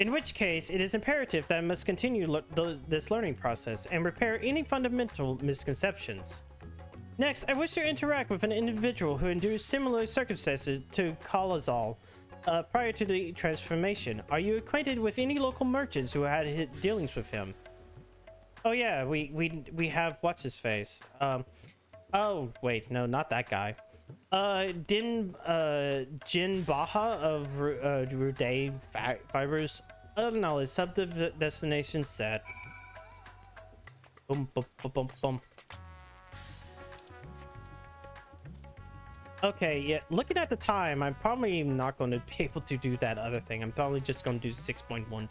In which case, it is imperative that I must continue this learning process and repair any fundamental misconceptions. Next, I wish to interact with an individual who endured similar circumstances to Kalazal prior to the transformation. Are you acquainted with any local merchants who had dealings with him? Oh yeah, we have what's his face. Oh wait, no, not that guy. Jin Baha of Ruday Fibers. No, his destination set. Boom, boom, boom, boom, boom. Okay, yeah, looking at the time, I'm probably not going to be able to do that other thing. I'm probably just going to do 6.1.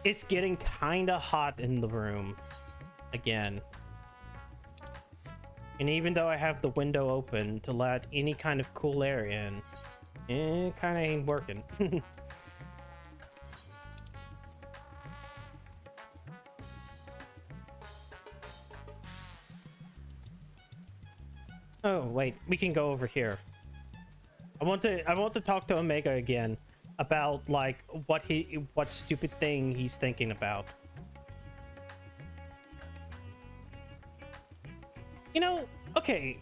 It's getting kind of hot in the room again. And even though I have the window open to let any kind of cool air in, it kind of ain't working. Oh, wait, we can go over here. I want to talk to Omega again about like what stupid thing he's thinking about. You know, okay,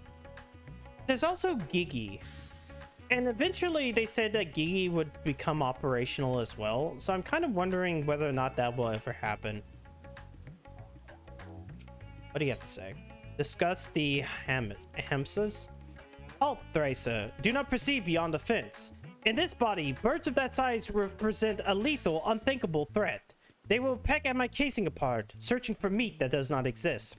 there's also Gigi. And eventually they said that Gigi would become operational as well. So I'm kind of wondering whether or not that will ever happen. What do you have to say? Discuss the Hamsas. Halt, Theresa. Do not proceed beyond the fence. In this body, birds of that size represent a lethal, unthinkable threat. They will peck at my casing apart, searching for meat that does not exist.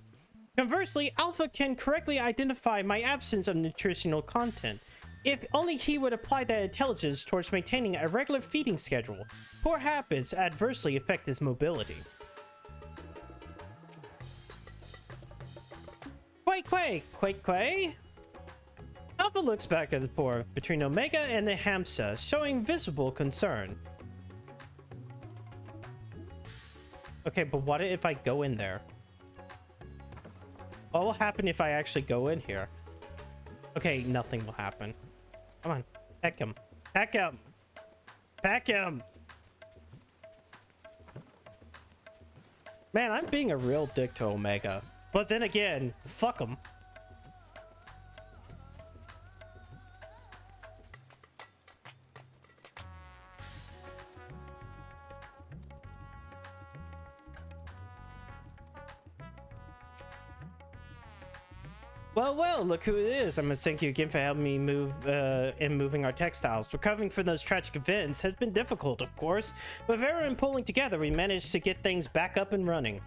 Conversely, Alpha can correctly identify my absence of nutritional content. If only he would apply that intelligence towards maintaining a regular feeding schedule. Poor habits adversely affect his mobility. Quay. Alpha looks back and forth between Omega and the Hamsa, showing visible concern. Okay, but what if I go in there? What will happen if I actually go in here? Okay, nothing will happen. Come on, peck him. Peck him! Peck him! Man, I'm being a real dick to Omega. But then again, fuck him. Well, look who it is. I'm gonna thank you again for helping me move in moving our textiles. Recovering from those tragic events has been difficult, of course, but with everyone pulling together, we managed to get things back up and running.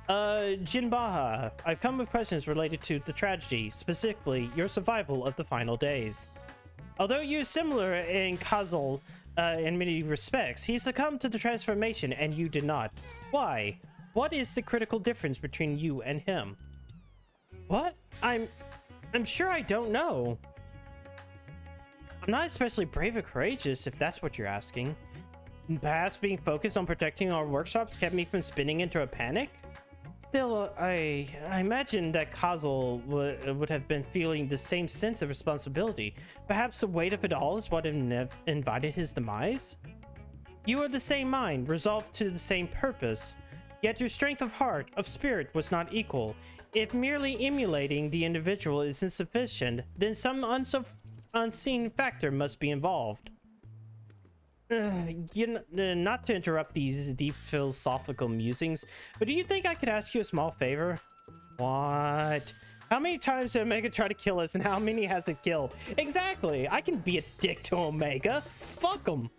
Jinbaha, I've come with questions related to the tragedy, specifically your survival of the final days. Although you're similar in Kazal in many respects, he succumbed to the transformation and you did not. Why? What is the critical difference between you and him? What? I'm sure I don't know. I'm not especially brave or courageous, if that's what you're asking. Perhaps being focused on protecting our workshops kept me from spinning into a panic? Still, I imagine that Kazal would have been feeling the same sense of responsibility. Perhaps the weight of it all is what invited his demise? You are the same mind, resolved to the same purpose. Yet your strength of heart, of spirit, was not equal. If merely emulating the individual is insufficient, then some unseen factor must be involved. Not to interrupt these deep philosophical musings, but do you think I could ask you a small favor? What? How many times did Omega try to kill us and how many has it killed? Exactly! I can be a dick to Omega. Fuck him.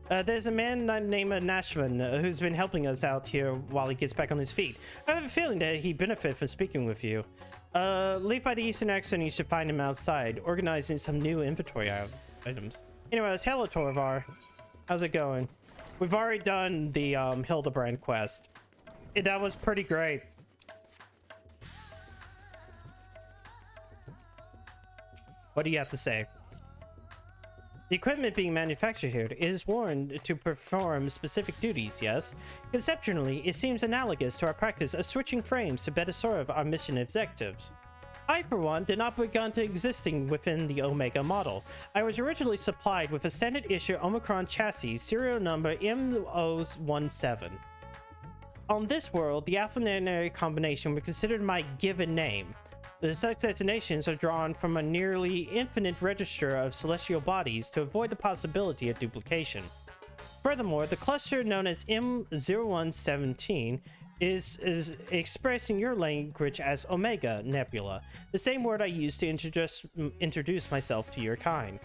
There's a man named Nashvan who's been helping us out here while he gets back on his feet. I have a feeling that he'd benefit from speaking with you. Leave by the eastern exit and you should find him outside, organizing some new inventory items. Anyways, hello Torvar. How's it going? We've already done the Hildebrand quest. That was pretty great. What do you have to say? The equipment being manufactured here is worn to perform specific duties, yes? Conceptually, it seems analogous to our practice of switching frames to better serve our mission objectives. I, for one, did not begin to existing within the Omega model. I was originally supplied with a standard issue Omicron chassis, serial number M017. On this world, the alphanumeric combination was considered my given name. The such designations are drawn from a nearly infinite register of celestial bodies to avoid the possibility of duplication. Furthermore, the cluster known as M0117 is expressed in your language as Omega Nebula, the same word I used to introduce myself to your kind.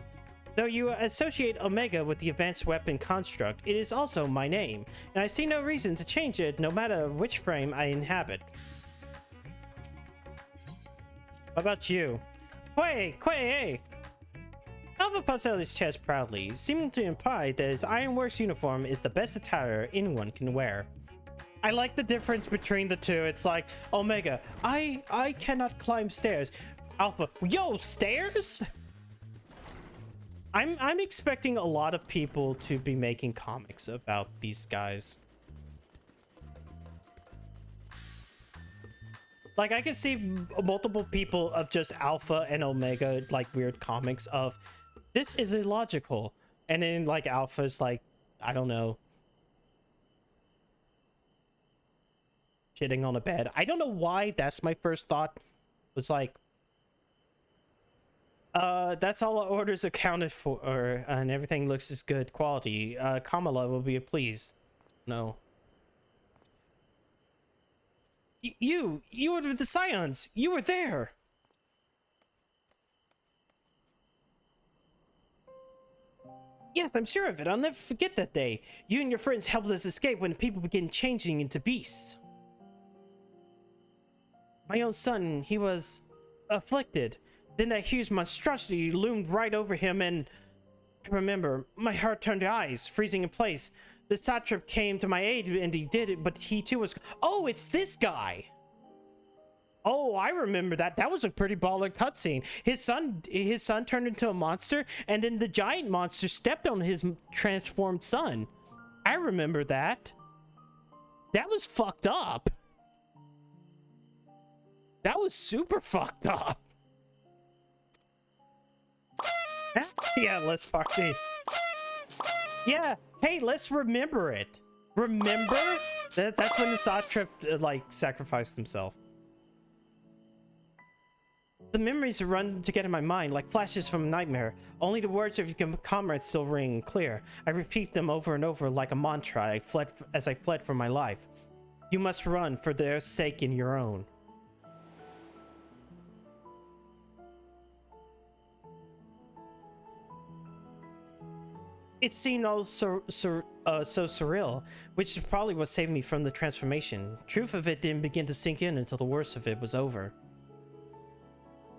Though you associate Omega with the advanced weapon construct, it is also my name, and I see no reason to change it no matter which frame I inhabit. What about you? Quay! Alpha puffs out his chest proudly, seeming to imply that his Ironworks uniform is the best attire anyone can wear. I like the difference between the two. It's like, Omega, I cannot climb stairs. Alpha, yo, stairs? I'm expecting a lot of people to be making comics about these guys. Like, I can see multiple people of just Alpha and Omega, like, weird comics of, this is illogical. And then, like, Alpha's like, I don't know, shitting on a bed. I don't know why that's my first thought. Was like, that's all our orders accounted for, and everything looks as good quality. Kamala will be pleased. No. You were the Scions. You were there. Yes, I'm sure of it. I'll never forget that day. You and your friends helped us escape when people began changing into beasts. My own son, he was afflicted. Then that huge monstrosity loomed right over him and... I remember, my heart turned to ice, freezing in place. The satrap came to my aid and he did it, but he too was... Oh, it's this guy! Oh, I remember that. That was a pretty baller cutscene. His son turned into a monster, and then the giant monster stepped on his transformed son. I remember that. That was fucked up. That was super fucked up. Yeah, let's party. Yeah, hey, let's remember it. Remember? That's when the satrap, like, sacrificed himself. The memories run together in my mind like flashes from a nightmare. Only the words of your comrades still ring clear. I repeat them over and over like a mantra as I fled for my life. You must run for their sake and your own. It seemed all so surreal, which is probably what saved me from the transformation. Truth of it didn't begin to sink in until the worst of it was over.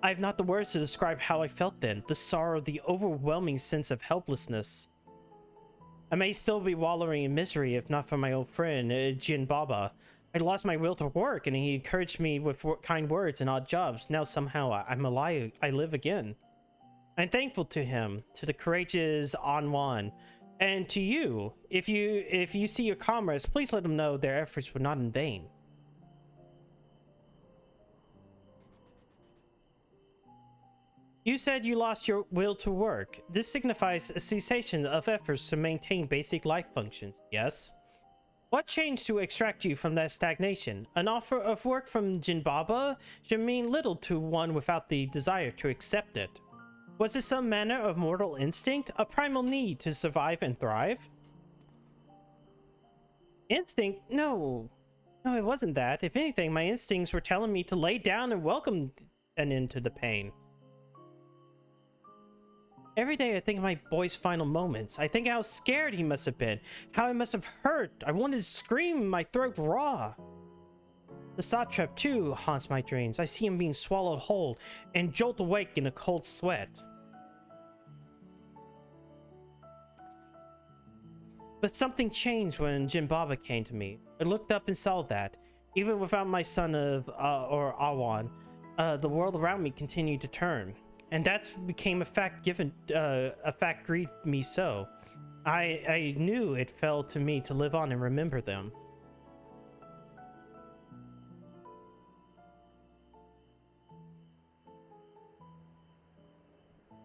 I have not the words to describe how I felt then, the sorrow, the overwhelming sense of helplessness. I may still be wallowing in misery if not for my old friend, Jin Baba. I lost my will to work and he encouraged me with kind words and odd jobs. Now somehow I'm alive, I live again. I'm thankful to him, to the courageous Anwan, and to you. If you see your comrades, please let them know their efforts were not in vain. You said you lost your will to work. This signifies a cessation of efforts to maintain basic life functions, yes? What changed to extract you from that stagnation? An offer of work from Jinbaba should mean little to one without the desire to accept it. Was it some manner of mortal instinct? A primal need to survive and thrive? Instinct? No. No, it wasn't that. If anything, my instincts were telling me to lay down and welcome an end to the pain. Every day I think of my boy's final moments. I think how scared he must have been, how it must have hurt. I wanted to scream, my throat raw. The saw trap too haunts my dreams. I see him being swallowed whole and jolt awake in a cold sweat. But something changed when Jinbaba came to me. I looked up and saw that, even without my son or Awan, the world around me continued to turn. And that became a fact grieved me so. I knew it fell to me to live on and remember them.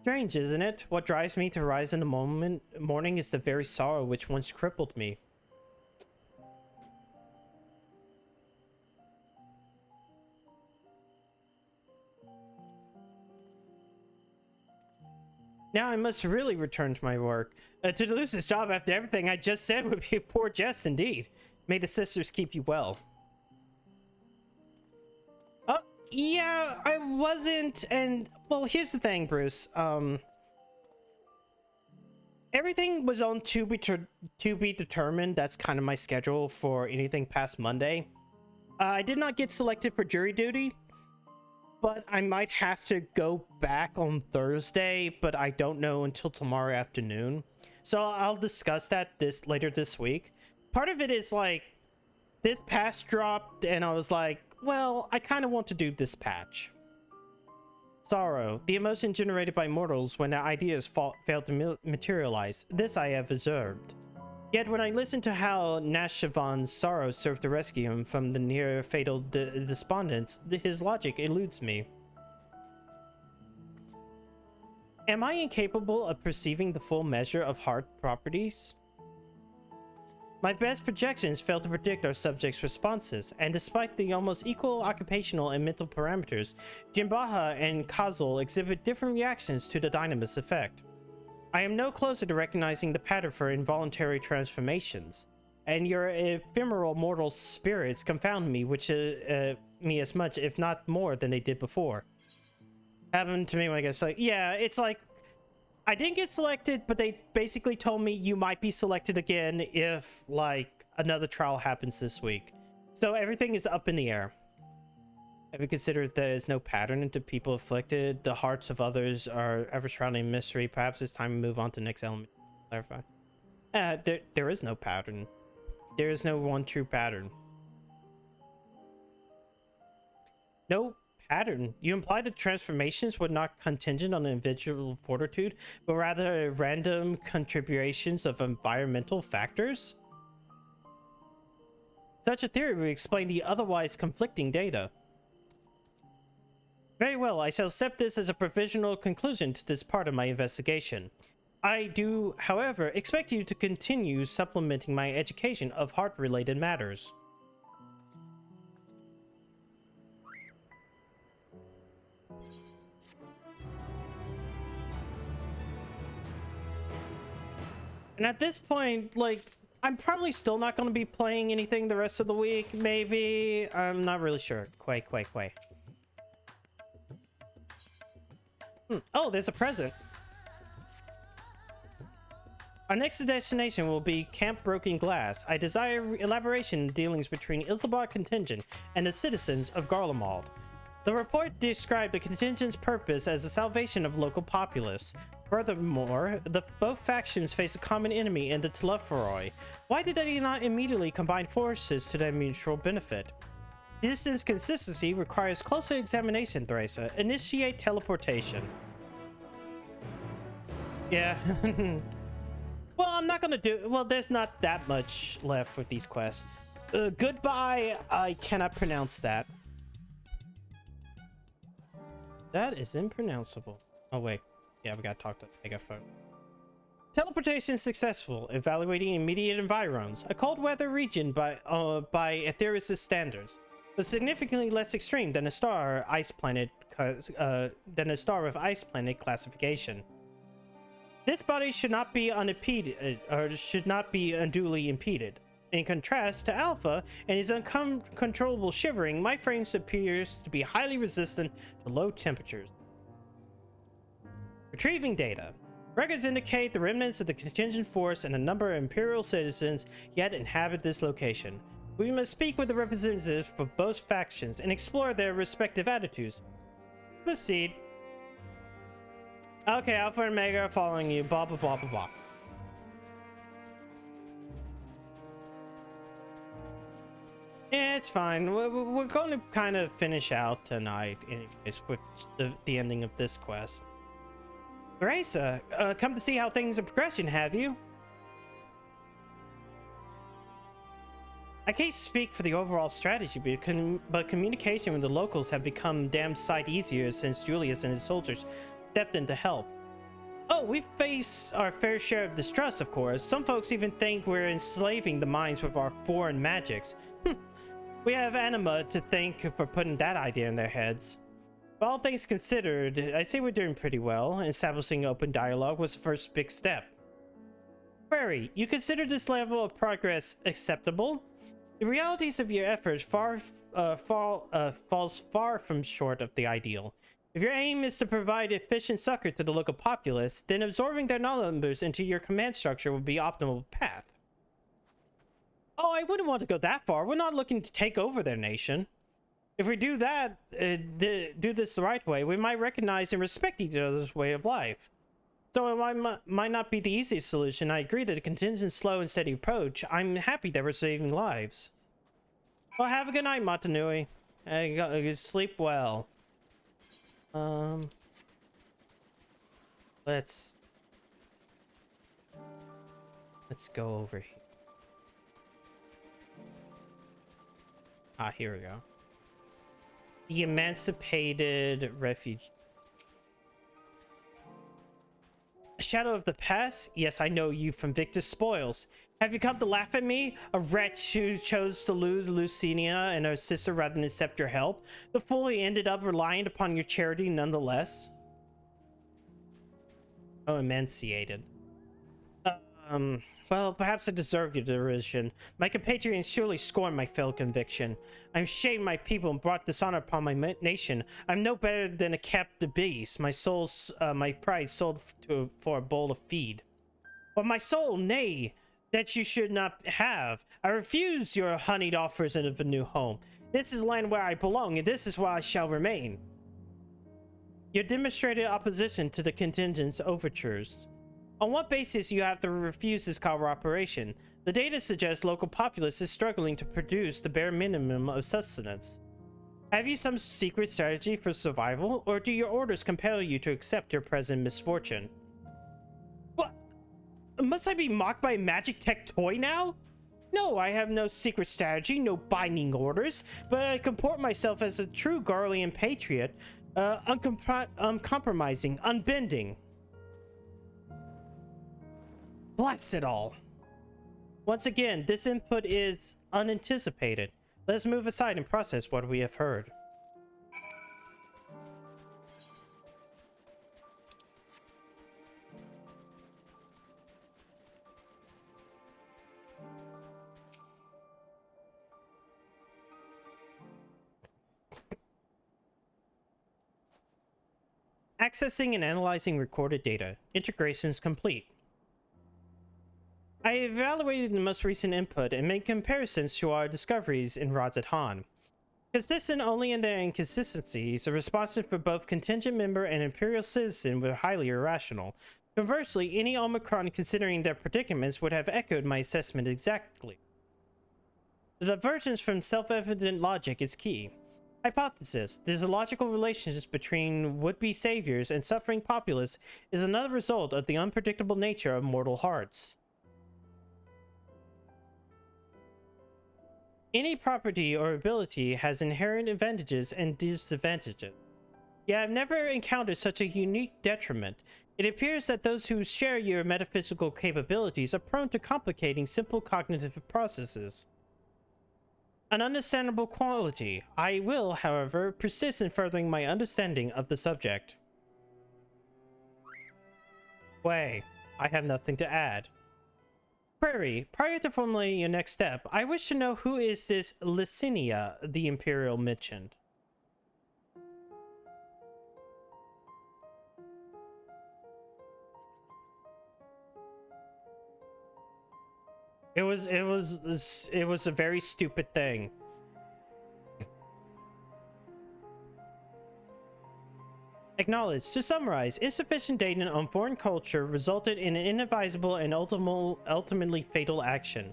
Strange, isn't it? What drives me to rise in the morning is the very sorrow which once crippled me. Now I must really return to my work. To lose this job after everything I just said would be a poor jest indeed. May the sisters keep you well. Oh, yeah, I wasn't, and, well, here's the thing, Bruce. Everything was on to be determined. That's kind of my schedule for anything past Monday. I did not get selected for jury duty, but I might have to go back on Thursday, but I don't know until tomorrow afternoon. So I'll discuss that later this week. Part of it is like, this patch dropped and I was like, well, I kind of want to do this patch. Sorrow, the emotion generated by mortals when their ideas fail to materialize. This I have observed. Yet when I listen to how Nashavan's sorrow served to rescue him from the near fatal despondence, his logic eludes me. Am I incapable of perceiving the full measure of heart properties? My best projections fail to predict our subject's responses, and despite the almost equal occupational and mental parameters, Jinbaha and Kazul exhibit different reactions to the dynamis effect. I am no closer to recognizing the pattern for involuntary transformations, and your ephemeral mortal spirits confound me, me as much, if not more, than they did before. Happened to me when I guess, like, yeah, it's like, I didn't get selected, but they basically told me you might be selected again if, like, another trial happens this week. So everything is up in the air. Have you considered there is no pattern into people afflicted? The hearts of others are ever shrouding mystery. Perhaps it's time to move on to the next element. Clarify. There is no pattern. There is no one true pattern. No pattern. You imply that transformations were not contingent on individual fortitude, but rather random contributions of environmental factors? Such a theory would explain the otherwise conflicting data. Very well, I shall accept this as a provisional conclusion to this part of my investigation. I do, however, expect you to continue supplementing my education of heart-related matters. And at this point, like, I'm probably still not going to be playing anything the rest of the week, maybe. I'm not really sure. Quay. Oh, there's a present. Our next destination will be Camp Broken Glass. I desire elaboration in dealings between Ilsabar contingent and the citizens of Garlemald. The report described the contingent's purpose as the salvation of local populace. Furthermore, both factions face a common enemy in the Telephoroi. Why did they not immediately combine forces to their mutual benefit? This inconsistency requires closer examination, Theresa. Initiate teleportation. Yeah. Well, I'm not gonna do... Well, there's not that much left with these quests. Goodbye. I cannot pronounce that. That is impronounceable. Oh, wait. Yeah, we gotta talk to Megaphone. Teleportation successful. Evaluating immediate environs. A cold weather region by Aetheris' standards, but significantly less extreme than a star ice planet than a star with ice planet classification. This body should not be unimpeded, or should not be unduly impeded. In contrast to Alpha and his uncontrollable shivering, my frame appears to be highly resistant to low temperatures. Retrieving data. Records indicate the remnants of the contingent force and a number of Imperial citizens yet inhabit this location. We must speak with the representatives for both factions and explore their respective attitudes. Proceed. Okay, Alpha and Omega are following you. Blah, blah, blah, blah, blah. Yeah, it's fine. We're going to kind of finish out tonight, anyways, with the ending of this quest. Theresa, come to see how things are progressing, have you? I can't speak for the overall strategy, but communication with the locals have become damn sight easier since Julius and his soldiers stepped in to help. Oh, we face our fair share of distrust, of course. Some folks even think we're enslaving the minds with our foreign magics. We have Anima to thank for putting that idea in their heads. But all things considered, I'd say we're doing pretty well. Establishing open dialogue was the first big step. Query, you consider this level of progress acceptable? The realities of your efforts falls far from short of the ideal. If your aim is to provide efficient succor to the local populace, then absorbing their numbers into your command structure would be optimal path. Oh, I wouldn't want to go that far. We're not looking to take over their nation. If we do that, do this the right way, we might recognize and respect each other's way of life. So it might not be the easiest solution. I agree that a contingent slow and steady approach. I'm happy that we're saving lives. Well, have a good night, Matanui. Sleep well. Let's go over here. Ah, here we go. The Emancipated Refuge. Shadow of the Past? Yes, I know you from Victor's Spoils. Have you come to laugh at me? A wretch who chose to lose Lucinia and her sister rather than accept your help? The fool who ended up relying upon your charity nonetheless? Oh, emancipated. Well, perhaps I deserve your derision. My compatriots surely scorn my failed conviction. I'm shamed my people and brought dishonor upon my nation. I'm no better than a captive beast. My pride sold for a bowl of feed. But my soul, nay, that you should not have. I refuse your honeyed offers of a new home. This is land where I belong, and this is where I shall remain. You demonstrated opposition to the contingent's overtures. On what basis you have to refuse this cooperation? The data suggests local populace is struggling to produce the bare minimum of sustenance. Have you some secret strategy for survival, or do your orders compel you to accept your present misfortune? What? Must I be mocked by a magic tech toy now? No, I have no secret strategy, no binding orders, but I comport myself as a true Garlean patriot, uncompromising, unbending. Bless it all. Once again, this input is unanticipated. Let's move aside and process what we have heard. Accessing and analyzing recorded data. Integrations complete. I evaluated the most recent input and made comparisons to our discoveries in Rods at Han. Consistent only in their inconsistencies, the responses for both contingent member and Imperial citizen were highly irrational. Conversely, any Omicron considering their predicaments would have echoed my assessment exactly. The divergence from self-evident logic is key. Hypothesis: there's a logical relationship between would-be saviors and suffering populace is another result of the unpredictable nature of mortal hearts. Any property or ability has inherent advantages and disadvantages. Yet I've never encountered such a unique detriment. It appears that those who share your metaphysical capabilities are prone to complicating simple cognitive processes. An understandable quality. I will, however, persist in furthering my understanding of the subject. Way. I have nothing to add. Query. Prior to formulating your next step, I wish to know who is this Licinia the Imperial mentioned. It was a very stupid thing. Acknowledged. To summarize, insufficient data on foreign culture resulted in an inadvisable and ultimately fatal action.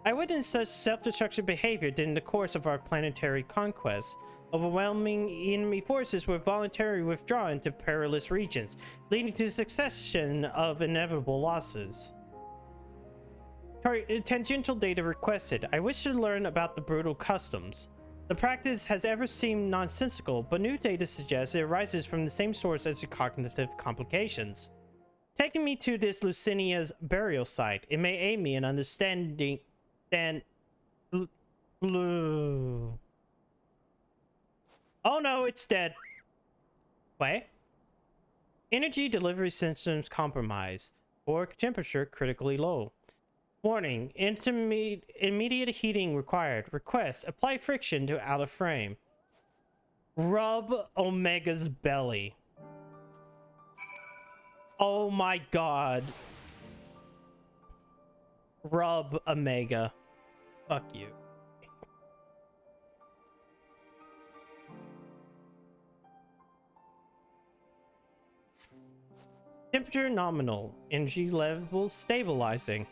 I witnessed such self-destructive behavior during the course of our planetary conquest. Overwhelming enemy forces were voluntarily withdrawn to perilous regions, leading to a succession of inevitable losses. Tangential data requested. I wish to learn about the brutal customs. The practice has ever seemed nonsensical, but new data suggests it arises from the same source as the cognitive complications. Taking me to this Lucinia's burial site, it may aid me in understanding... Oh no, it's dead. Wait. Energy delivery systems compromised. Core temperature critically low. Warning, immediate heating required. Request, apply friction to outer frame. Rub Omega's belly. Oh my god. Rub Omega. Fuck you. Temperature nominal. Energy levels stabilizing.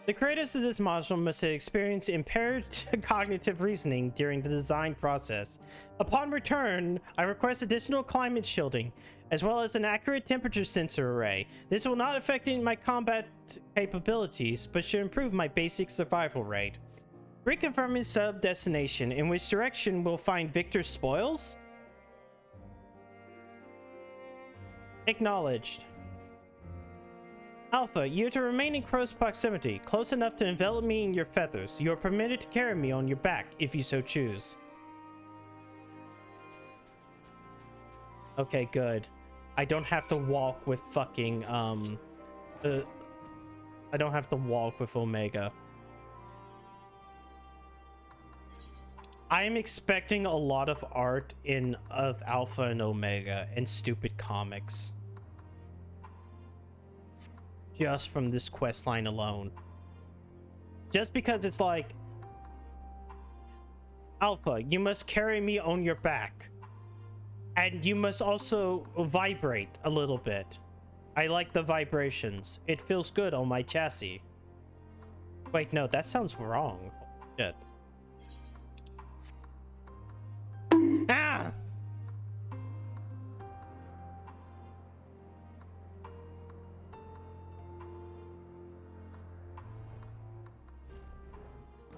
The creators of this module must have experienced impaired cognitive reasoning during the design process. Upon return, I request additional climate shielding, as well as an accurate temperature sensor array. This will not affect my combat capabilities, but should improve my basic survival rate. Reconfirming sub-destination. In which direction will find Victor's spoils? Acknowledged. Alpha, you are to remain in close proximity, close enough to envelop me in your feathers. You are permitted to carry me on your back, if you so choose. Okay, good. I don't have to walk with fucking, I don't have to walk with Omega. I am expecting a lot of art of Alpha and Omega and stupid comics. Just from this quest line alone. Just because it's like, Alpha, you must carry me on your back. And you must also vibrate a little bit. I like the vibrations. It feels good on my chassis. Wait, no, that sounds wrong. Shit. Ah!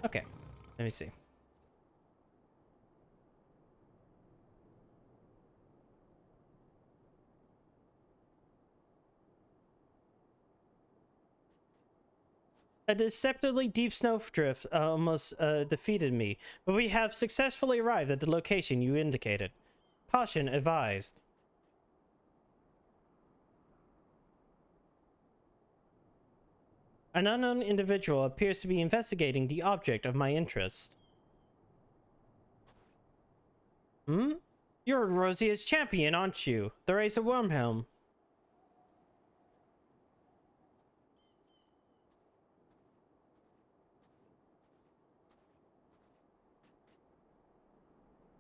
Okay, let me see. A deceptively deep snowdrift almost defeated me, but we have successfully arrived at the location you indicated. Caution advised. An unknown individual appears to be investigating the object of my interest. Hmm? You're Rosia's champion, aren't you? The Race of Wormhelm.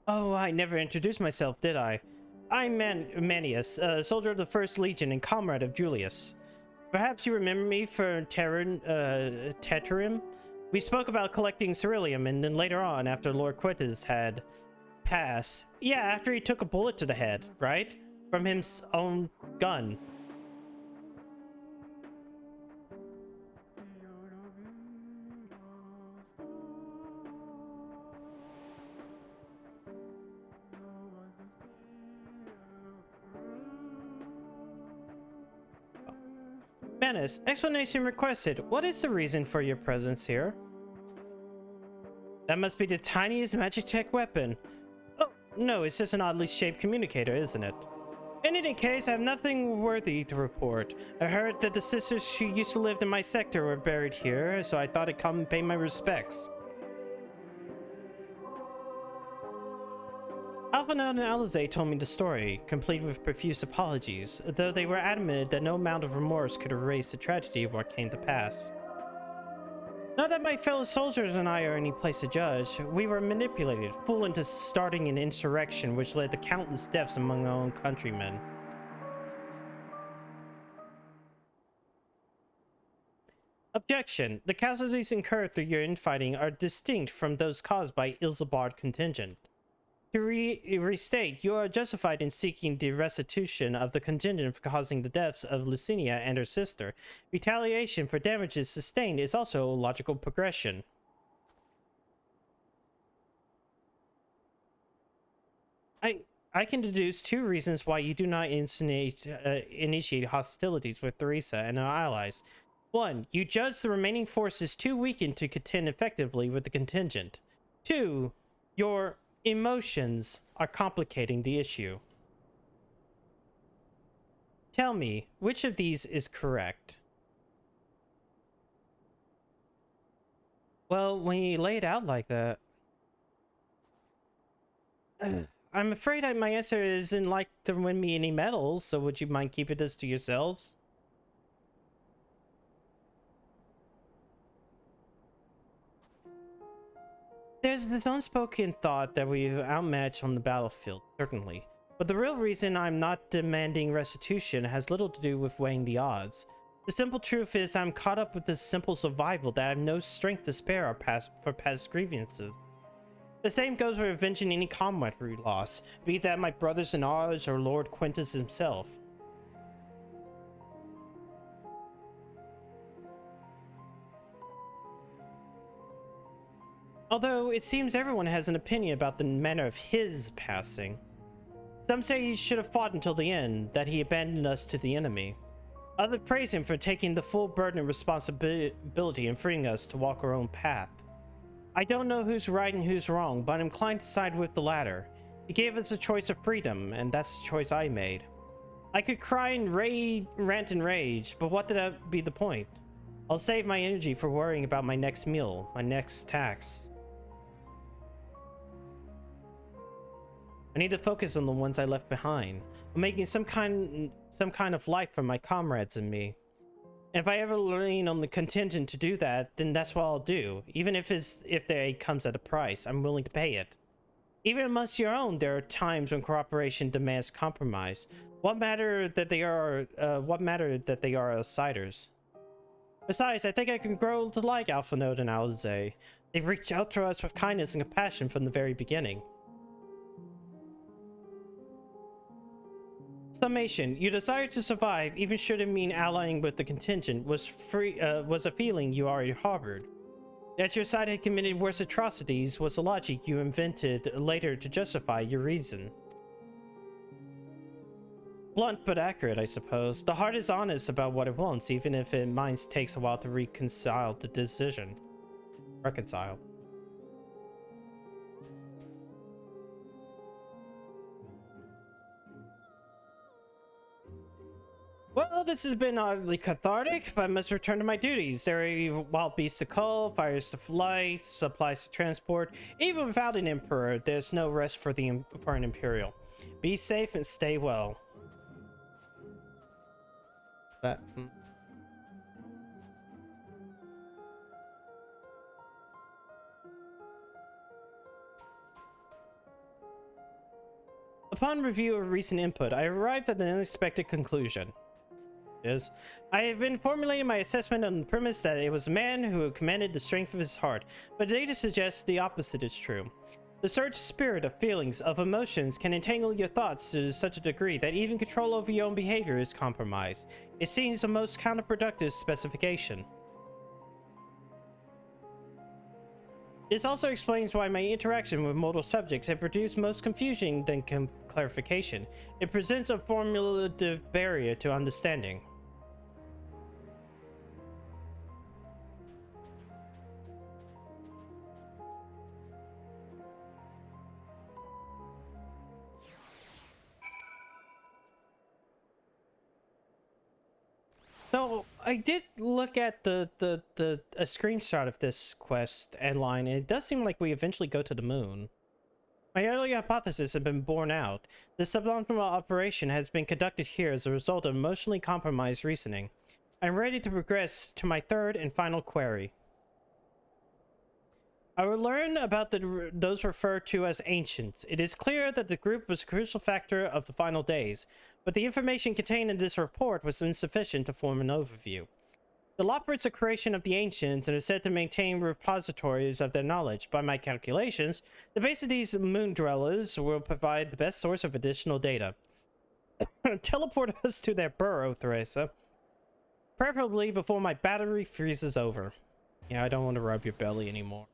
Oh, I never introduced myself, did I? I'm Manius, a soldier of the First Legion and comrade of Julius. Perhaps you remember me for Teterim? We spoke about collecting Ceruleum, and then later on, after Lord Quintus had passed. Yeah, after he took a bullet to the head, right? From his own gun. Manus, explanation requested. What is the reason for your presence here? That must be the tiniest magic tech weapon. Oh, no, it's just an oddly shaped communicator, isn't it? In any case, I have nothing worthy to report. I heard that the sisters who used to live in my sector were buried here, so I thought I'd come and pay my respects. Alphinaud and Alizé told me the story, complete with profuse apologies, though they were adamant that no amount of remorse could erase the tragedy of what came to pass. Not that my fellow soldiers and I are any place to judge. We were manipulated, fooled into starting an insurrection which led to countless deaths among our own countrymen. Objection. The casualties incurred through your infighting are distinct from those caused by Ilsabard contingent. To restate, you are justified in seeking the restitution of the contingent for causing the deaths of Lucinia and her sister. Retaliation for damages sustained is also a logical progression. I can deduce two reasons why you do not initiate hostilities with Theresa and her allies. 1. You judge the remaining forces too weakened to contend effectively with the contingent. 2. Your emotions are complicating the issue. Tell me, which of these is correct? Well, when you lay it out like that... I'm afraid my answer isn't like to win me any medals, so would you mind keeping this to yourselves? There's this unspoken thought that we've outmatched on the battlefield, certainly. But the real reason I'm not demanding restitution has little to do with weighing the odds. The simple truth is I'm caught up with this simple survival that I have no strength to spare for past grievances. The same goes for avenging any comradely loss, be that my brothers-in-arms or Lord Quintus himself. Although it seems everyone has an opinion about the manner of his passing. Some say he should have fought until the end, that he abandoned us to the enemy. Others praise him for taking the full burden and responsibility and freeing us to walk our own path. I don't know who's right and who's wrong, but I'm inclined to side with the latter. He gave us a choice of freedom, and that's the choice I made. I could cry and rant and rage, but what did that be the point? I'll save my energy for worrying about my next meal, my next tax. I need to focus on the ones I left behind. I'm making some kind of life for my comrades and me. And if I ever lean on the contingent to do that, then that's what I'll do. Even if the aid comes at a price, I'm willing to pay it. Even amongst your own, there are times when cooperation demands compromise. What matter that they are outsiders? Besides, I think I can grow to like Alphinaud and Alizé. They've reached out to us with kindness and compassion from the very beginning. Summation: your desire to survive, even should it mean allying with the contingent, was a feeling you already harbored. That your side had committed worse atrocities was a logic you invented later to justify your reason. Blunt but accurate, I suppose. The heart is honest about what it wants, even if it minds takes a while to reconcile the decision. Reconcile. Well, this has been oddly cathartic, but I must return to my duties. There are wild beasts to cull, fires to flight, supplies to transport. Even without an emperor, there's no rest for an imperial. Be safe and stay well. That. Upon review of recent input, I arrived at an unexpected conclusion. Yes. I have been formulating my assessment on the premise that it was a man who commanded the strength of his heart, but data suggests the opposite is true. The surge spirit of feelings, of emotions, can entangle your thoughts to such a degree that even control over your own behavior is compromised. It seems the most counterproductive specification. This also explains why my interaction with mortal subjects have produced most confusion than clarification. It presents a formulative barrier to understanding. So I did look at a screenshot of this quest and line, and it does seem like we eventually go to the moon. My earlier hypothesis has been borne out. This suboptimal operation has been conducted here as a result of emotionally compromised reasoning. I'm ready to progress to my third and final query. I will learn about those referred to as ancients. It is clear that the group was a crucial factor of the final days, but the information contained in this report was insufficient to form an overview. The Loprits are a creation of the ancients and are said to maintain repositories of their knowledge. By my calculations, the base of these moon dwellers will provide the best source of additional data. Teleport us to their burrow, Theresa. Preferably before my battery freezes over. Yeah, I don't want to rub your belly anymore.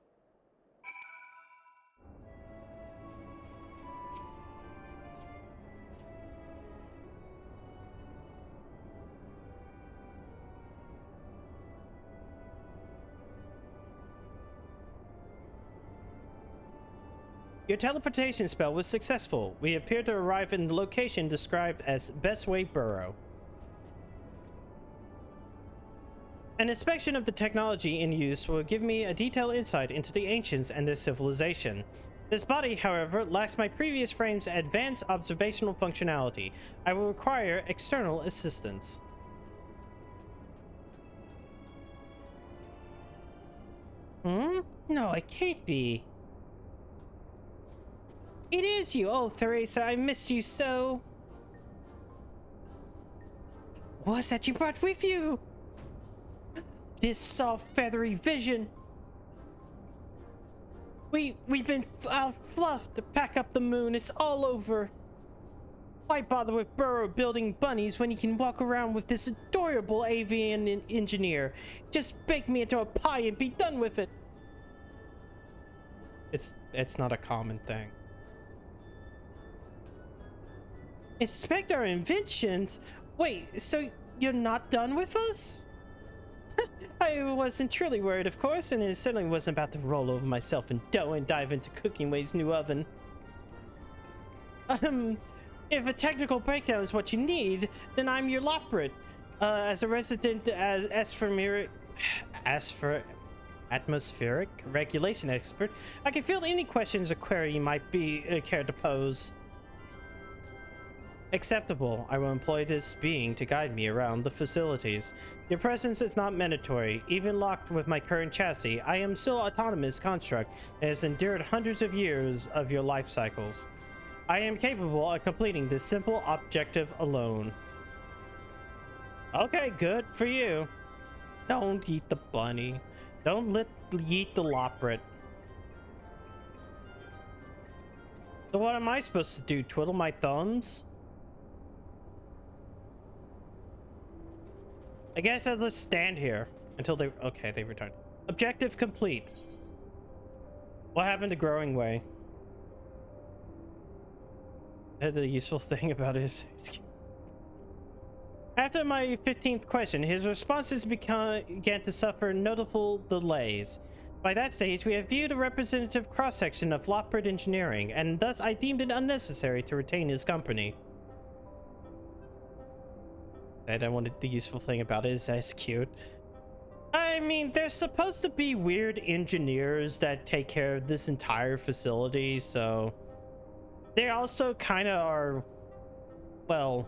Your teleportation spell was successful. We appear to arrive in the location described as Bestway Burrow. An inspection of the technology in use will give me a detailed insight into the ancients and their civilization. This body, however, lacks my previous frame's advanced observational functionality. I will require external assistance. No, it can't be. It is you! Oh, Theresa, I missed you so! What's that you brought with you? This soft, feathery vision! We've been fluffed to pack up the moon, it's all over! Why bother with Burrow building bunnies when you can walk around with this adorable avian engineer? Just bake me into a pie and be done with it! It's not a common thing. Inspect our inventions? Wait, so you're not done with us? I wasn't truly worried, of course, and it certainly wasn't about to roll over myself in dough and dive into Cooking Way's new oven. If a technical breakdown is what you need, then I'm your Loprit. As a resident atmospheric regulation expert, I can field any questions or query you might be care to pose. Acceptable. I will employ this being to guide me around the facilities. Your presence is not mandatory. Even locked with my current chassis, I am still an autonomous construct that has endured hundreds of years of your life cycles. I am capable of completing this simple objective alone. Okay, good for you. Don't eat the bunny. Don't eat the Loprit. So what am I supposed to do? Twiddle my thumbs? I guess I'll just stand here until they... Okay, they returned. Objective complete. What happened to Growing Way? The useful thing about his... After my 15th question, his responses began to suffer notable delays. By that stage, we have viewed a representative cross-section of Loprit engineering, and thus I deemed it unnecessary to retain his company. And I wanted the useful thing about it is that's cute. I mean, there's supposed to be weird engineers that take care of this entire facility, so they also kind of are, well,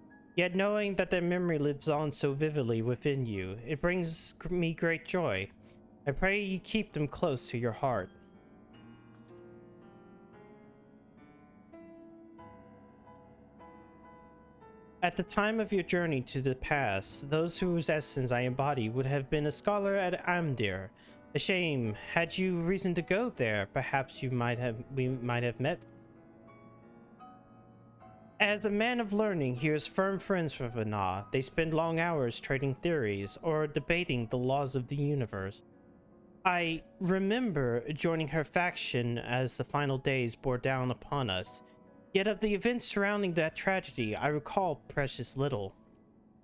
Yet knowing that their memory lives on so vividly within you, it brings me great joy. I pray you keep them close to your heart. At the time of your journey to the past, those whose essence I embody would have been a scholar at Amdir. A shame. Had you reason to go there, perhaps we might have met. As a man of learning, he is firm friends with Vana. They spend long hours trading theories or debating the laws of the universe. I remember joining her faction as the final days bore down upon us. Yet of the events surrounding that tragedy, I recall precious little.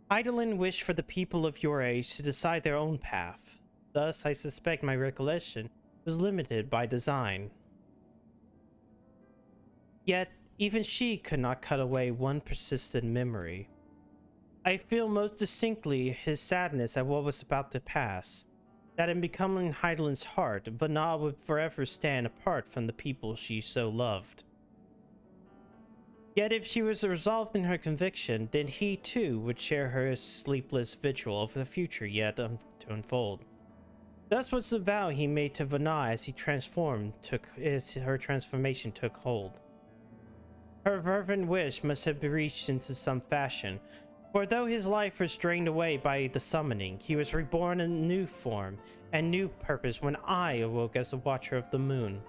Eidolon wished for the people of your age to decide their own path. Thus, I suspect my recollection was limited by design. Yet, even she could not cut away one persistent memory. I feel most distinctly his sadness at what was about to pass. That in becoming Eidolon's heart, Vana would forever stand apart from the people she so loved. Yet if she was resolved in her conviction, then he too would share her sleepless vigil over the future yet to unfold. Thus was the vow he made to Vana as her transformation took hold. Her fervent wish must have been reached into some fashion, for though his life was drained away by the summoning, he was reborn in a new form and new purpose when I awoke as the Watcher of the Moon.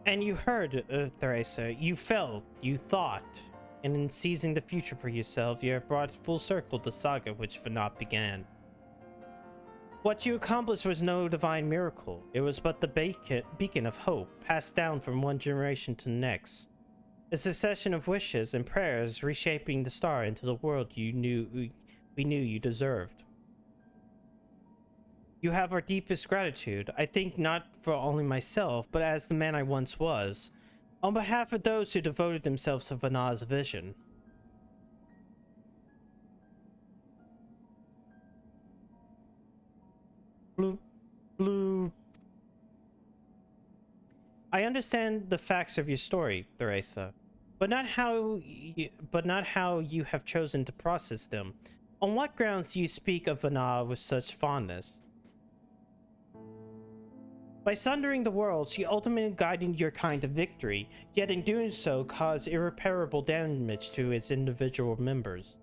And you heard, Theresa, you felt, you thought, and in seizing the future for yourself, you have brought full circle the saga which Vana began. What you accomplished was no divine miracle. It was but the beacon of hope, passed down from one generation to the next. A succession of wishes and prayers reshaping the star into the world we knew you deserved. You have our deepest gratitude, I think not for only myself, but as the man I once was, on behalf of those who devoted themselves to Vana's vision. Blue. I understand the facts of your story, Theresa, but not how you have chosen to process them. On what grounds do you speak of Vana with such fondness? By sundering the world, she ultimately guided your kind to victory, yet in doing so caused irreparable damage to its individual members.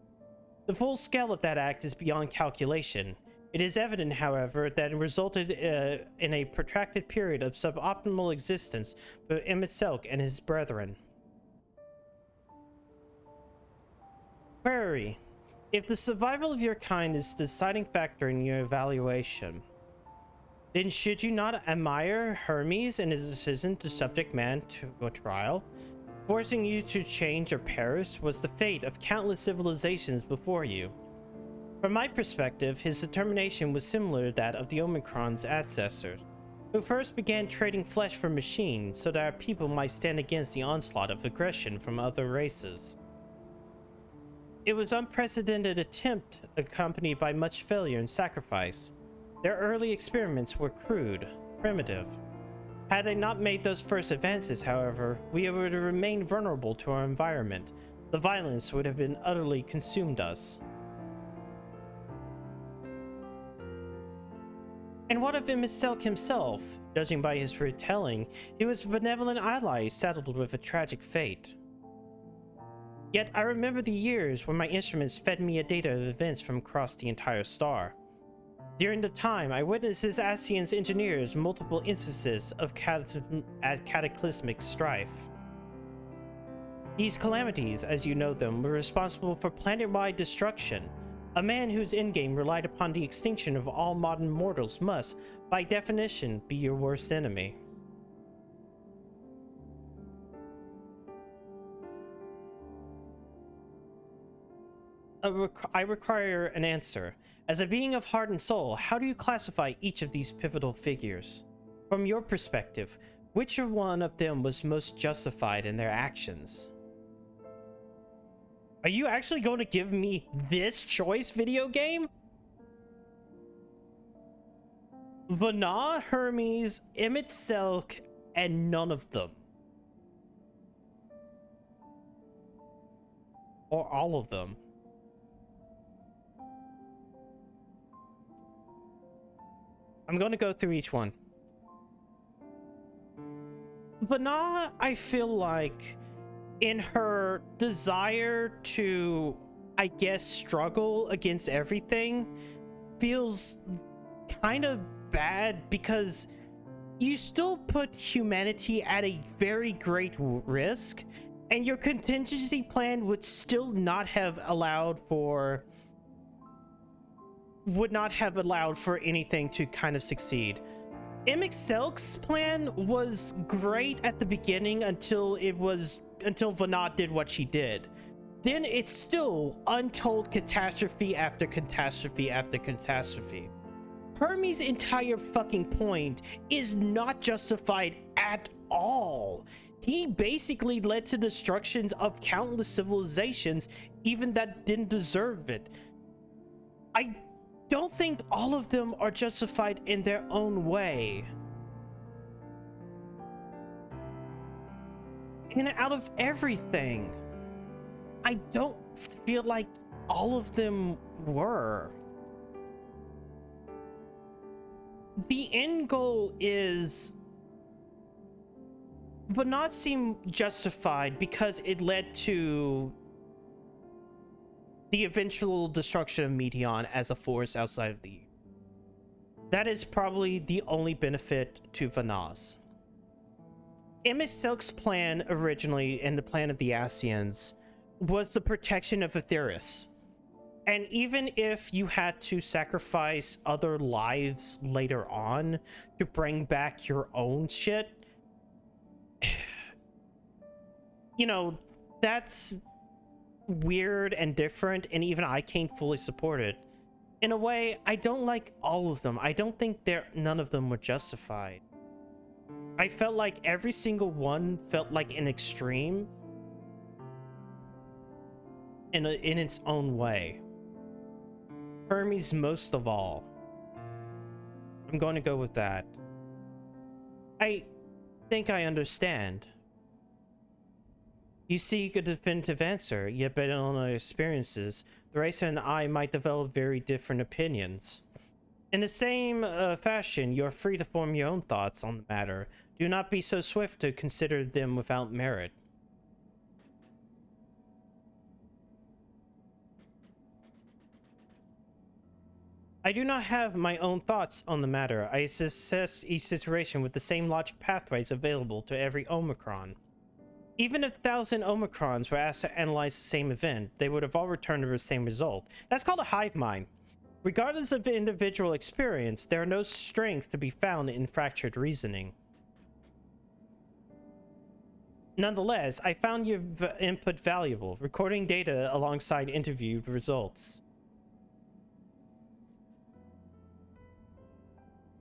The full scale of that act is beyond calculation. It is evident, however, that it resulted in a protracted period of suboptimal existence for Emet and his brethren. Query: if the survival of your kind is the deciding factor in your evaluation, then should you not admire Hermes and his decision to subject man to a trial? Forcing you to change or perish was the fate of countless civilizations before you. From my perspective, his determination was similar to that of the Omicron's ancestors, who first began trading flesh for machines so that our people might stand against the onslaught of aggression from other races. It was an unprecedented attempt accompanied by much failure and sacrifice. Their early experiments were crude, primitive. Had they not made those first advances, however, we would have remained vulnerable to our environment. The violence would have been utterly consumed us. And what of Emet himself? Judging by his retelling, he was a benevolent ally saddled with a tragic fate. Yet I remember the years when my instruments fed me a data of events from across the entire star. During the time, I witnessed his Asian's engineers multiple instances of cataclysmic strife. These calamities, as you know them, were responsible for planet-wide destruction. A man whose endgame relied upon the extinction of all modern mortals must, by definition, be your worst enemy. I require an answer. As a being of heart and soul, how do you classify each of these pivotal figures? From your perspective, which one of them was most justified in their actions? Are you actually going to give me this choice, video game? Vana, Hermes, Emet, and none of them. or all of them. I'm going to go through each one. Vana, I feel like in her desire to, I guess, struggle against everything, feels kind of bad because you still put humanity at a very great risk, and your contingency plan would still not have allowed for anything to kind of succeed. Imixelk's plan was great at the beginning until Vana did what she did. Then it's still untold catastrophe after catastrophe after catastrophe. Hermes' entire fucking point is not justified at all. He basically led to destructions of countless civilizations, even that didn't deserve it. I don't think all of them are justified in their own way. And out of everything, I don't feel like all of them were. The end goal would not seem justified because it led to the eventual destruction of Meteon as a force outside of the U. That is probably the only benefit to Vana's. Imixelk's plan originally, and the plan of the Asians, was the protection of Aetheris. And even if you had to sacrifice other lives later on to bring back your own shit, you know, that's weird and different, and even I can't fully support it. In a way, I don't like all of them. I don't think none of them were justified. I felt like every single one felt like an extreme in its own way. Hermes most of all. I'm going to go with that. I think I understand. You seek a definitive answer, yet based on our experiences, the racer and I might develop very different opinions. In the same fashion, you're free to form your own thoughts on the matter. Do not be so swift to consider them without merit. I do not have my own thoughts on the matter. I assess each situation with the same logic pathways available to every Omicron. Even if 1,000 Omicrons were asked to analyze the same event, they would have all returned to the same result. That's called a hive mind. Regardless of individual experience, there are no strengths to be found in fractured reasoning. Nonetheless, I found your input valuable, recording data alongside interviewed results.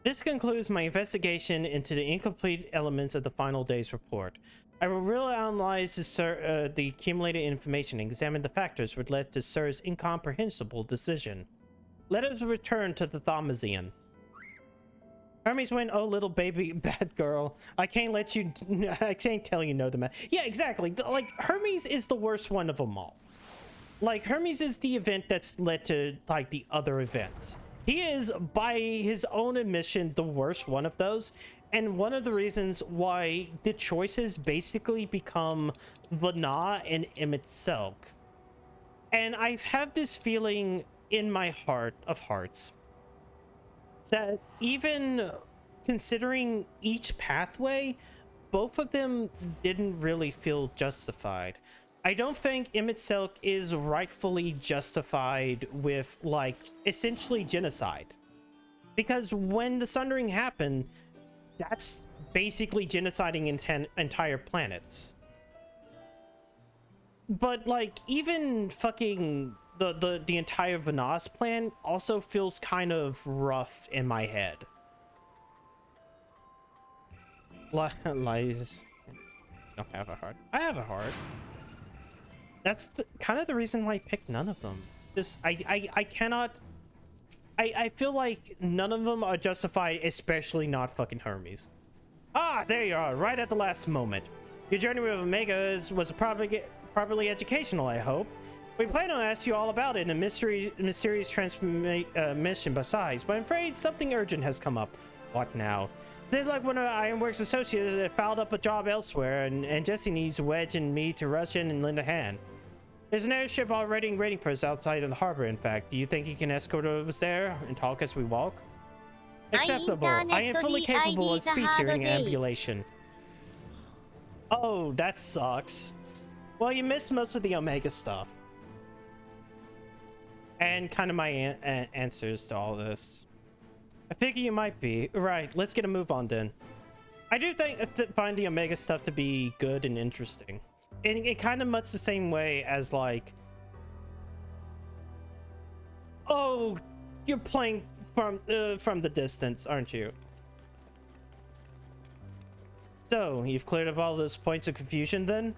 This concludes my investigation into the incomplete elements of the final day's report. I will reanalyze the accumulated information and examine the factors which led to Sir's incomprehensible decision. Let us return to the Thaumazian. Hermes went, "Oh, little baby bad girl. I can't tell you no to man." Yeah, exactly. Like, Hermes is the worst one of them all. Like, Hermes is the event that's led to, like, the other events. He is, by his own admission, the worst one of those. And one of the reasons why the choices basically become Vana and Imixelk. And I have this feeling in my heart of hearts that even considering each pathway, both of them didn't really feel justified. I don't think Imixelk is rightfully justified with, like, essentially genocide. Because when the Sundering happened, that's basically genociding entire planets. But, like, even fucking the entire Vana's plan also feels kind of rough in my head. Lies. I don't have a heart. I have a heart. That's kind of the reason why I picked none of them. Just, I cannot... I feel like none of them are justified, especially not fucking Hermes. Ah, there you are, right at the last moment. Your journey with Omega was properly educational, I hope. We plan on asking you all about it in a mysterious transmission besides, but I'm afraid something urgent has come up. What now? Seems like one of Ironworks associates have fouled up a job elsewhere, and Jesse needs Wedge and me to rush in and lend a hand. There's an airship already waiting for us outside of the harbor, in fact. Do you think you can escort us there and talk as we walk? Acceptable. I am fully capable of speech during ambulation. Oh, that sucks. Well, you missed most of the Omega stuff. And kind of my answers to all this. I figure you might be. Right, let's get a move on then. I do find the Omega stuff to be good and interesting. And it kind of much the same way as like... Oh, you're playing from the distance, aren't you? So, you've cleared up all those points of confusion then?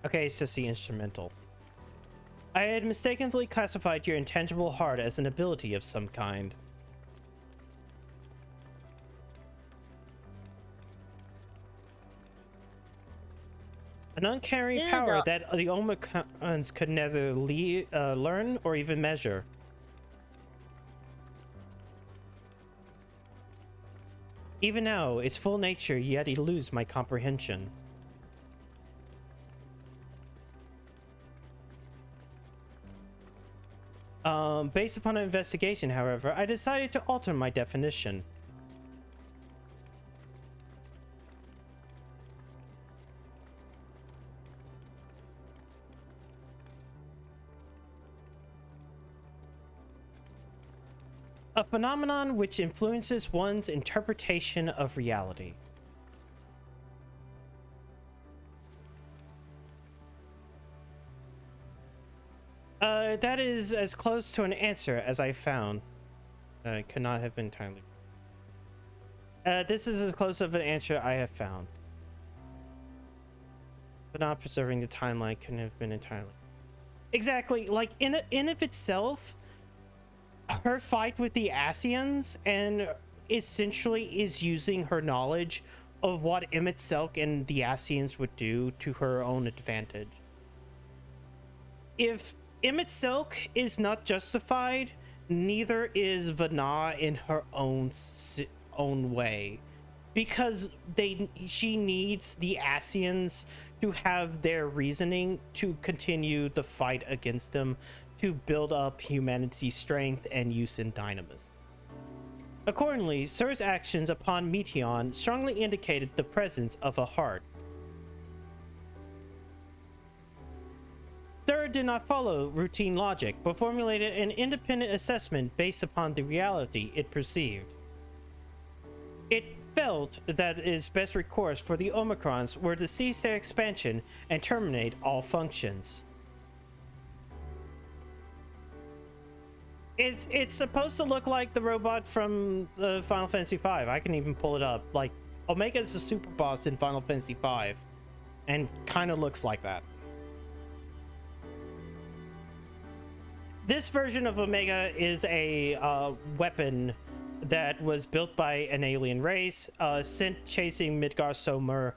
Okay, it's just the instrumental. I had mistakenly classified your intangible heart as an ability of some kind. An uncaring power that the Omicrons could neither learn or even measure. Even now, its full nature yet eludes my comprehension. Based upon an investigation, however, I decided to alter my definition. A phenomenon which influences one's interpretation of reality. That is as close to an answer as I found. Could not have been entirely. This is as close of an answer I have found. But not preserving the timeline couldn't have been entirely. Exactly, like in of itself, her fight with the Asians and essentially is using her knowledge of what Emmett Silk and the Asians would do to her own advantage. If Emmett Silk is not justified, neither is Vana in her own way, because she needs the Asians to have their reasoning to continue the fight against them, to build up humanity's strength and use in dynamis. Accordingly, Sir's actions upon Meteon strongly indicated the presence of a heart. Sir did not follow routine logic, but formulated an independent assessment based upon the reality it perceived. It felt that its best recourse for the Omicrons were to cease their expansion and terminate all functions. It's supposed to look like the robot from Final Fantasy V. I can even pull it up. Like, Omega is the super boss in Final Fantasy V, and kind of looks like that. This version of Omega is a weapon that was built by an alien race, sent chasing Midgar Somer,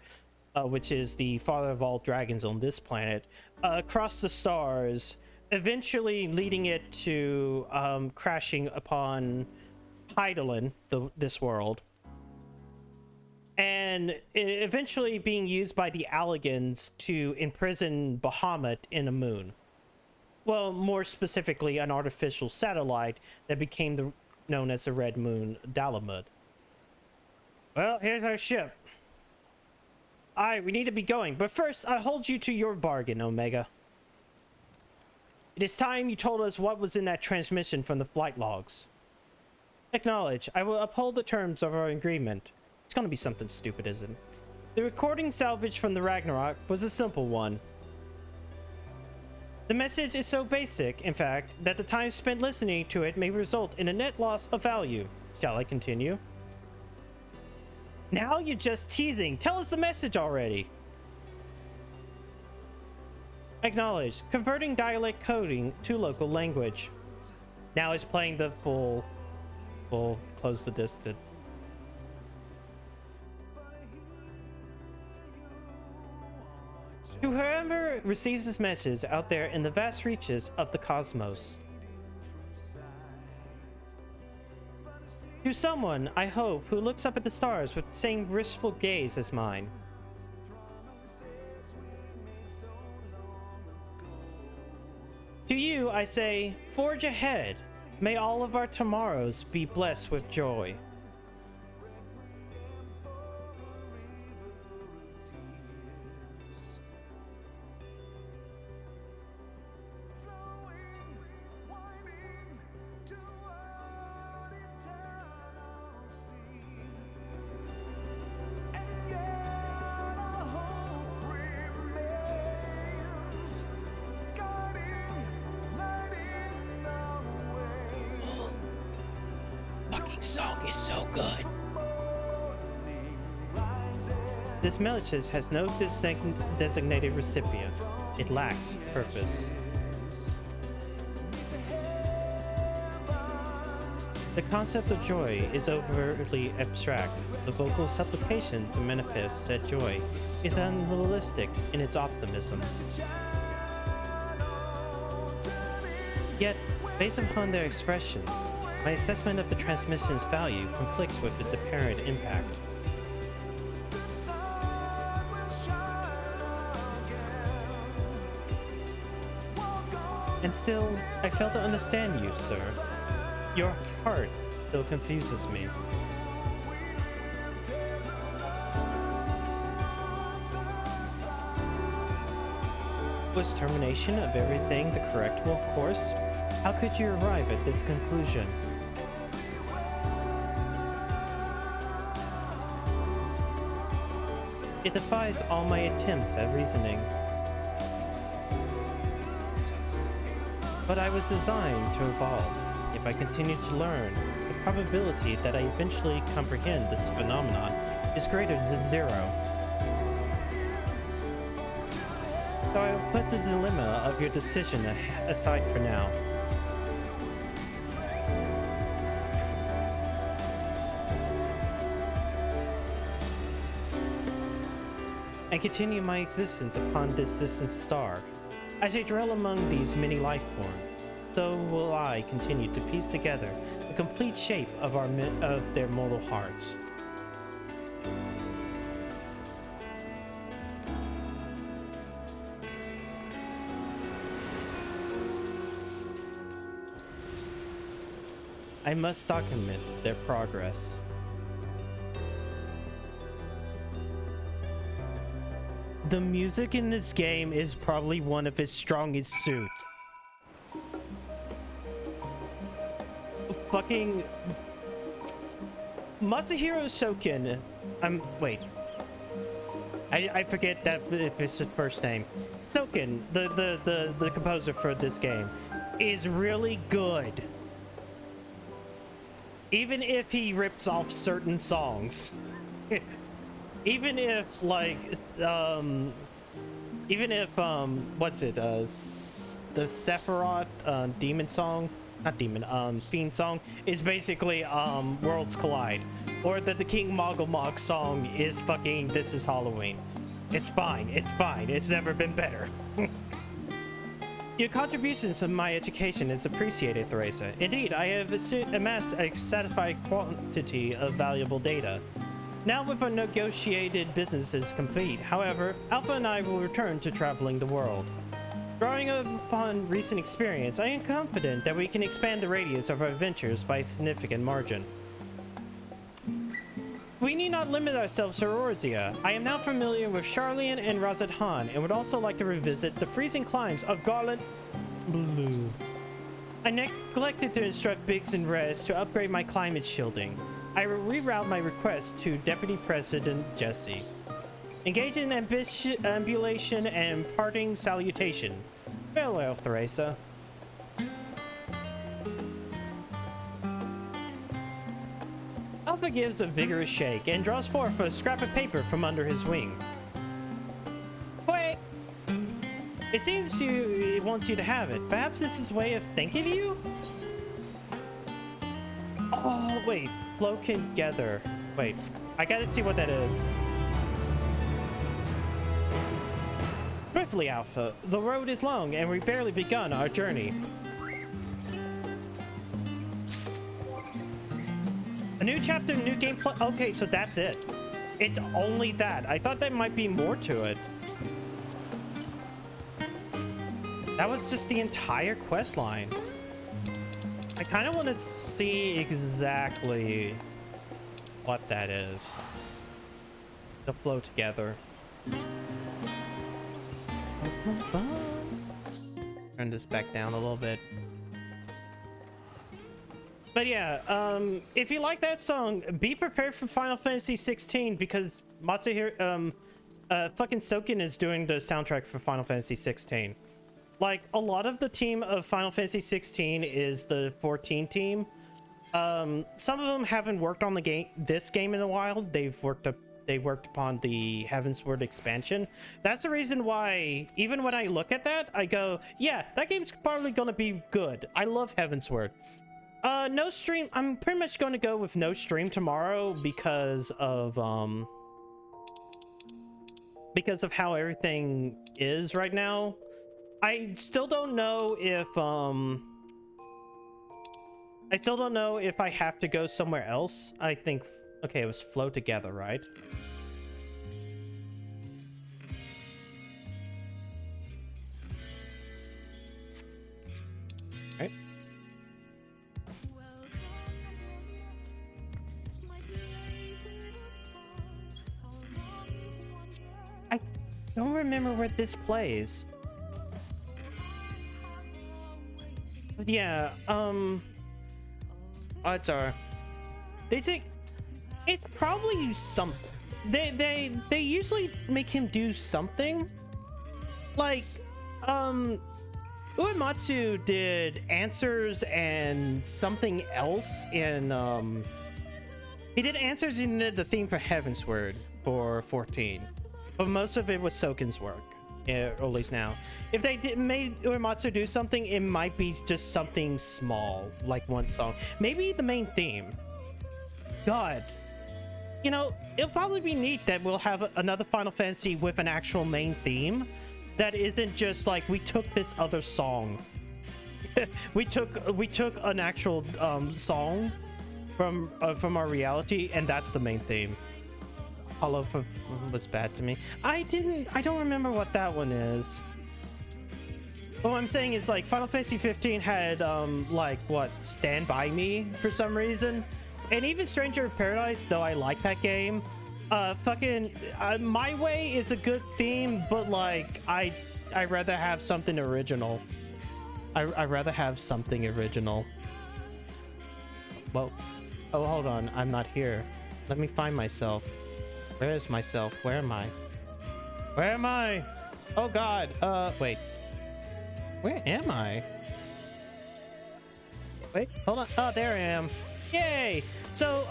which is the father of all dragons on this planet, across the stars, eventually leading it to crashing upon Hydaelyn, this world, and eventually being used by the Alligans to imprison Bahamut in a moon. Well, more specifically, an artificial satellite that became known as the Red Moon, Dalamud. Well, here's our ship. Aye, we need to be going, but first, I hold you to your bargain, Omega. It is time you told us what was in that transmission from the flight logs. Acknowledge, I will uphold the terms of our agreement. It's gonna be something stupid, isn't it? The recording salvaged from the Ragnarok was a simple one. The message is so basic, in fact, that the time spent listening to it may result in a net loss of value. Shall I continue? Now you're just teasing. Tell us the message already. Acknowledge. Converting dialect coding to local language. Now it's playing the full close the distance. To whoever receives this message out there in the vast reaches of the cosmos. To someone, I hope, who looks up at the stars with the same wistful gaze as mine. To you, I say, forge ahead. May all of our tomorrows be blessed with joy. Song is so good. This message has no designated recipient. It lacks purpose. The concept of joy is overtly abstract. The vocal supplication to manifest said joy is unrealistic in its optimism. Yet, based upon their expressions, my assessment of the transmission's value conflicts with its apparent impact. And still, I fail to understand you, sir. Your heart still confuses me. Was termination of everything the correct course? How could you arrive at this conclusion? It defies all my attempts at reasoning. But I was designed to evolve. If I continue to learn, the probability that I eventually comprehend this phenomenon is greater than zero. So I will put the dilemma of your decision aside for now. And continue my existence upon this distant star. As I dwell among these many life forms, so will I continue to piece together the complete shape of their mortal hearts. I must document their progress. The music in this game is probably one of its strongest suits. Fucking Masahiro Shokin. Wait. I forget that if it's his first name. Shokin, the composer for this game, is really good. Even if he rips off certain songs. Even if what's it, the Sephiroth demon song, not demon, fiend song is basically Worlds Collide, or that the King Moggle song is fucking This Is Halloween. It's fine, it's never been better. Your contributions to my education is appreciated, Theresa. Indeed, I have amassed a satisfying quantity of valuable data. Now with our negotiated businesses complete, however, Alpha and I will return to traveling the world. Drawing upon recent experience, I am confident that we can expand the radius of our adventures by a significant margin. We need not limit ourselves to Eorzea. I am now familiar with Sharlayan and Razad-Han, and would also like to revisit the freezing climes of Garland Blue. I neglected to instruct Biggs and Rez to upgrade my climate shielding. I will reroute my request to Deputy President Jesse. Engage in ambulation and parting salutation. Farewell, Theresa. Alpha gives a vigorous shake and draws forth a scrap of paper from under his wing. Wait! It seems he wants you to have it. Perhaps this is a way of thanking you? Oh, wait. Flow together. Wait. I gotta see what that is. lively, Alpha. The road is long, and we've barely begun our journey. A new chapter, new gameplay. Okay, so that's it. It's only that. I thought there might be more to it. That was just the entire quest line. I kind of want to see exactly what that is. To flow together. Turn this back down a little bit. But yeah, if you like that song, be prepared for Final Fantasy 16 because Masahiro, fucking Soken is doing the soundtrack for Final Fantasy 16. Like, a lot of the team of Final Fantasy 16 is the 14 team. Some of them haven't worked on this game in a while. They worked upon the Heavensward expansion. That's the reason why, even when I look at that, I go, yeah, that game's probably gonna be good. I love Heavensward. No stream. I'm pretty much going to go with no stream tomorrow because of how everything is right now. I still don't know if I have to go somewhere else. I think, okay, it was flow together, right? Right. I don't remember where this plays. But yeah, odds are they think it's probably some they usually make him do something like Uematsu did answers and something else in he did answers and did the theme for Heavensward for 14, but most of it was Soken's work. Or at least now. If they made Uematsu do something, it might be just something small, like one song. Maybe the main theme. God. You know, it'll probably be neat that we'll have another Final Fantasy with an actual main theme that isn't just like we took this other song. we took an actual song from our reality, and that's the main theme. Hollow was bad to me. I don't remember what that one is. What I'm saying is, like, Final Fantasy 15 had like what, Stand By Me for some reason, and even Stranger of Paradise, though I like that game. My Way is a good theme, but like I'd rather have something original. I'd rather have something original. Well, oh, hold on, I'm not here. Let me find myself. Where is myself? Where am I? Where am I? Oh god. Wait. Where am I? Wait, hold on. Oh, there I am. Yay! So,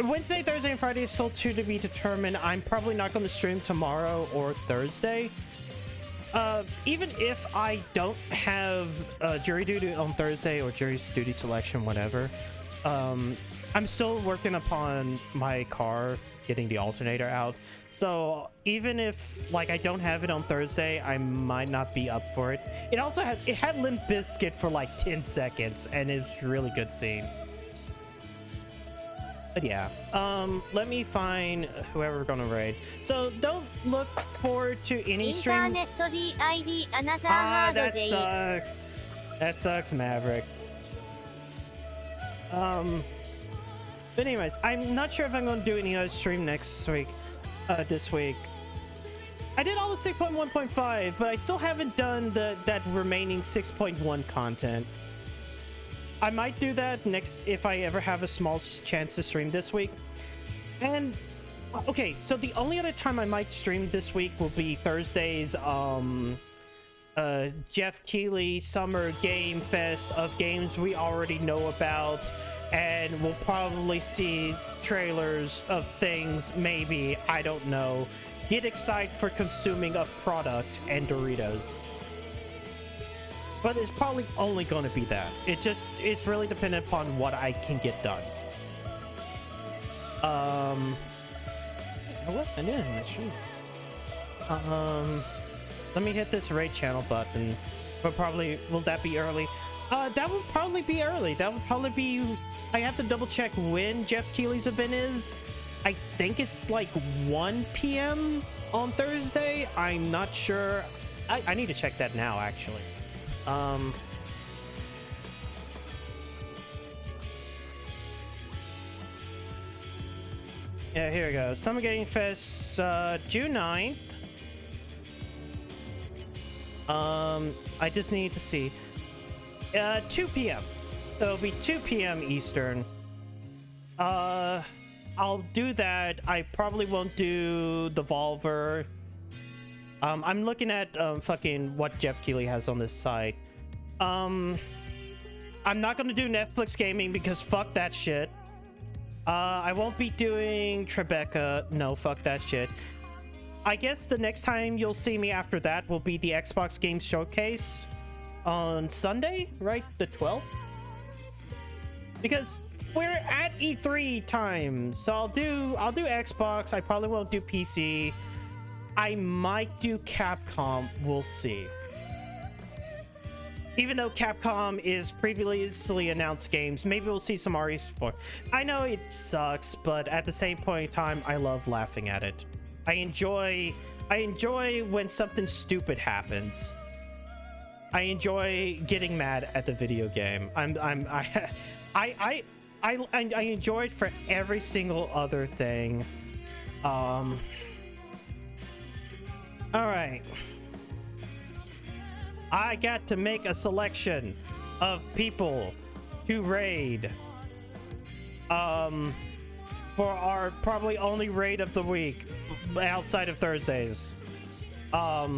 Wednesday, Thursday, and Friday is still to be determined. I'm probably not going to stream tomorrow or Thursday. Even if I don't have jury duty on Thursday or jury duty selection, whatever, I'm still working upon my car, getting the alternator out. So even if like I don't have it on Thursday, I might not be up for it. It also had Limp Bizkit for like 10 seconds, and it's a really good scene. But yeah, let me find whoever we're gonna raid. So don't look forward to any stream. That sucks. That sucks, Maverick. But anyways, I'm not sure if I'm going to do any other stream next week, this week. I did all the 6.1.5, but I still haven't done that remaining 6.1 content. I might do that next if I ever have a small chance to stream this week. And okay, so the only other time I might stream this week will be Thursday's Jeff Keighley Summer Game Fest of games we already know about, and we'll probably see trailers of things, maybe, I don't know. Get excited for consuming of product and Doritos. But it's probably only going to be that. It's really dependent upon what I can get done. What? I didn't stream. Let me hit this raid channel button. But probably, will that be early? That would probably be early. That would probably be, I have to double check when Jeff Keighley's event is. I think it's like 1 p.m. on Thursday. I'm not sure. I need to check that now, actually. Yeah, here we go. Summer Gaming Fest, June 9th. I just need to see. 2 p.m. So it'll be 2 p.m. Eastern. I'll do that. I probably won't do the Volver. I'm looking at fucking what Jeff Keighley has on this site. I'm not gonna do Netflix gaming because fuck that shit. I won't be doing Tribeca. No, fuck that shit. I guess the next time you'll see me after that will be the Xbox Games Showcase on Sunday, right? The 12th? Because we're at E3 time. So I'll do Xbox. I probably won't do PC. I might do Capcom. We'll see. Even though Capcom is previously announced games, maybe we'll see some RE4. I know it sucks, but at the same point in time, I love laughing at it. I enjoy when something stupid happens. I enjoy getting mad at the video game. I enjoy it for every single other thing. All right. I got to make a selection of people to raid. For our probably only raid of the week outside of Thursdays. Let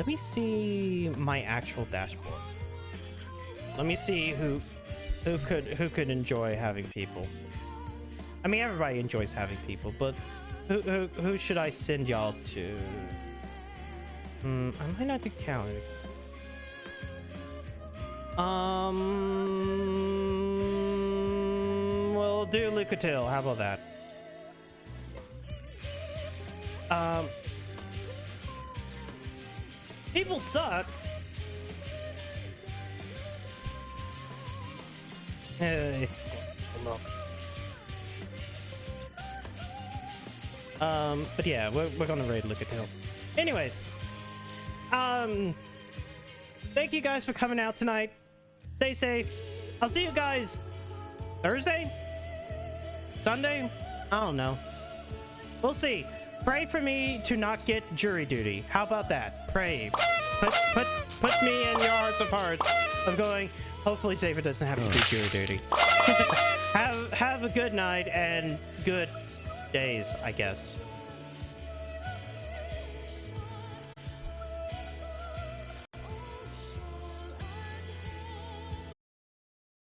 me see my actual dashboard. Let me see who could enjoy having people. I mean, everybody enjoys having people, but who should I send y'all to? I might not do calendars. We'll do Lucatil. How about that? People suck. Hey. But yeah, we're gonna raid Lucatil. Anyways, thank you guys for coming out tonight. Stay safe. I'll see you guys Thursday? Sunday? I don't know. We'll see. Pray for me to not get jury duty. How about that? Pray. Put me in your hearts of hearts of going, hopefully Xavier doesn't have to do jury duty. Have a good night and good days, I guess.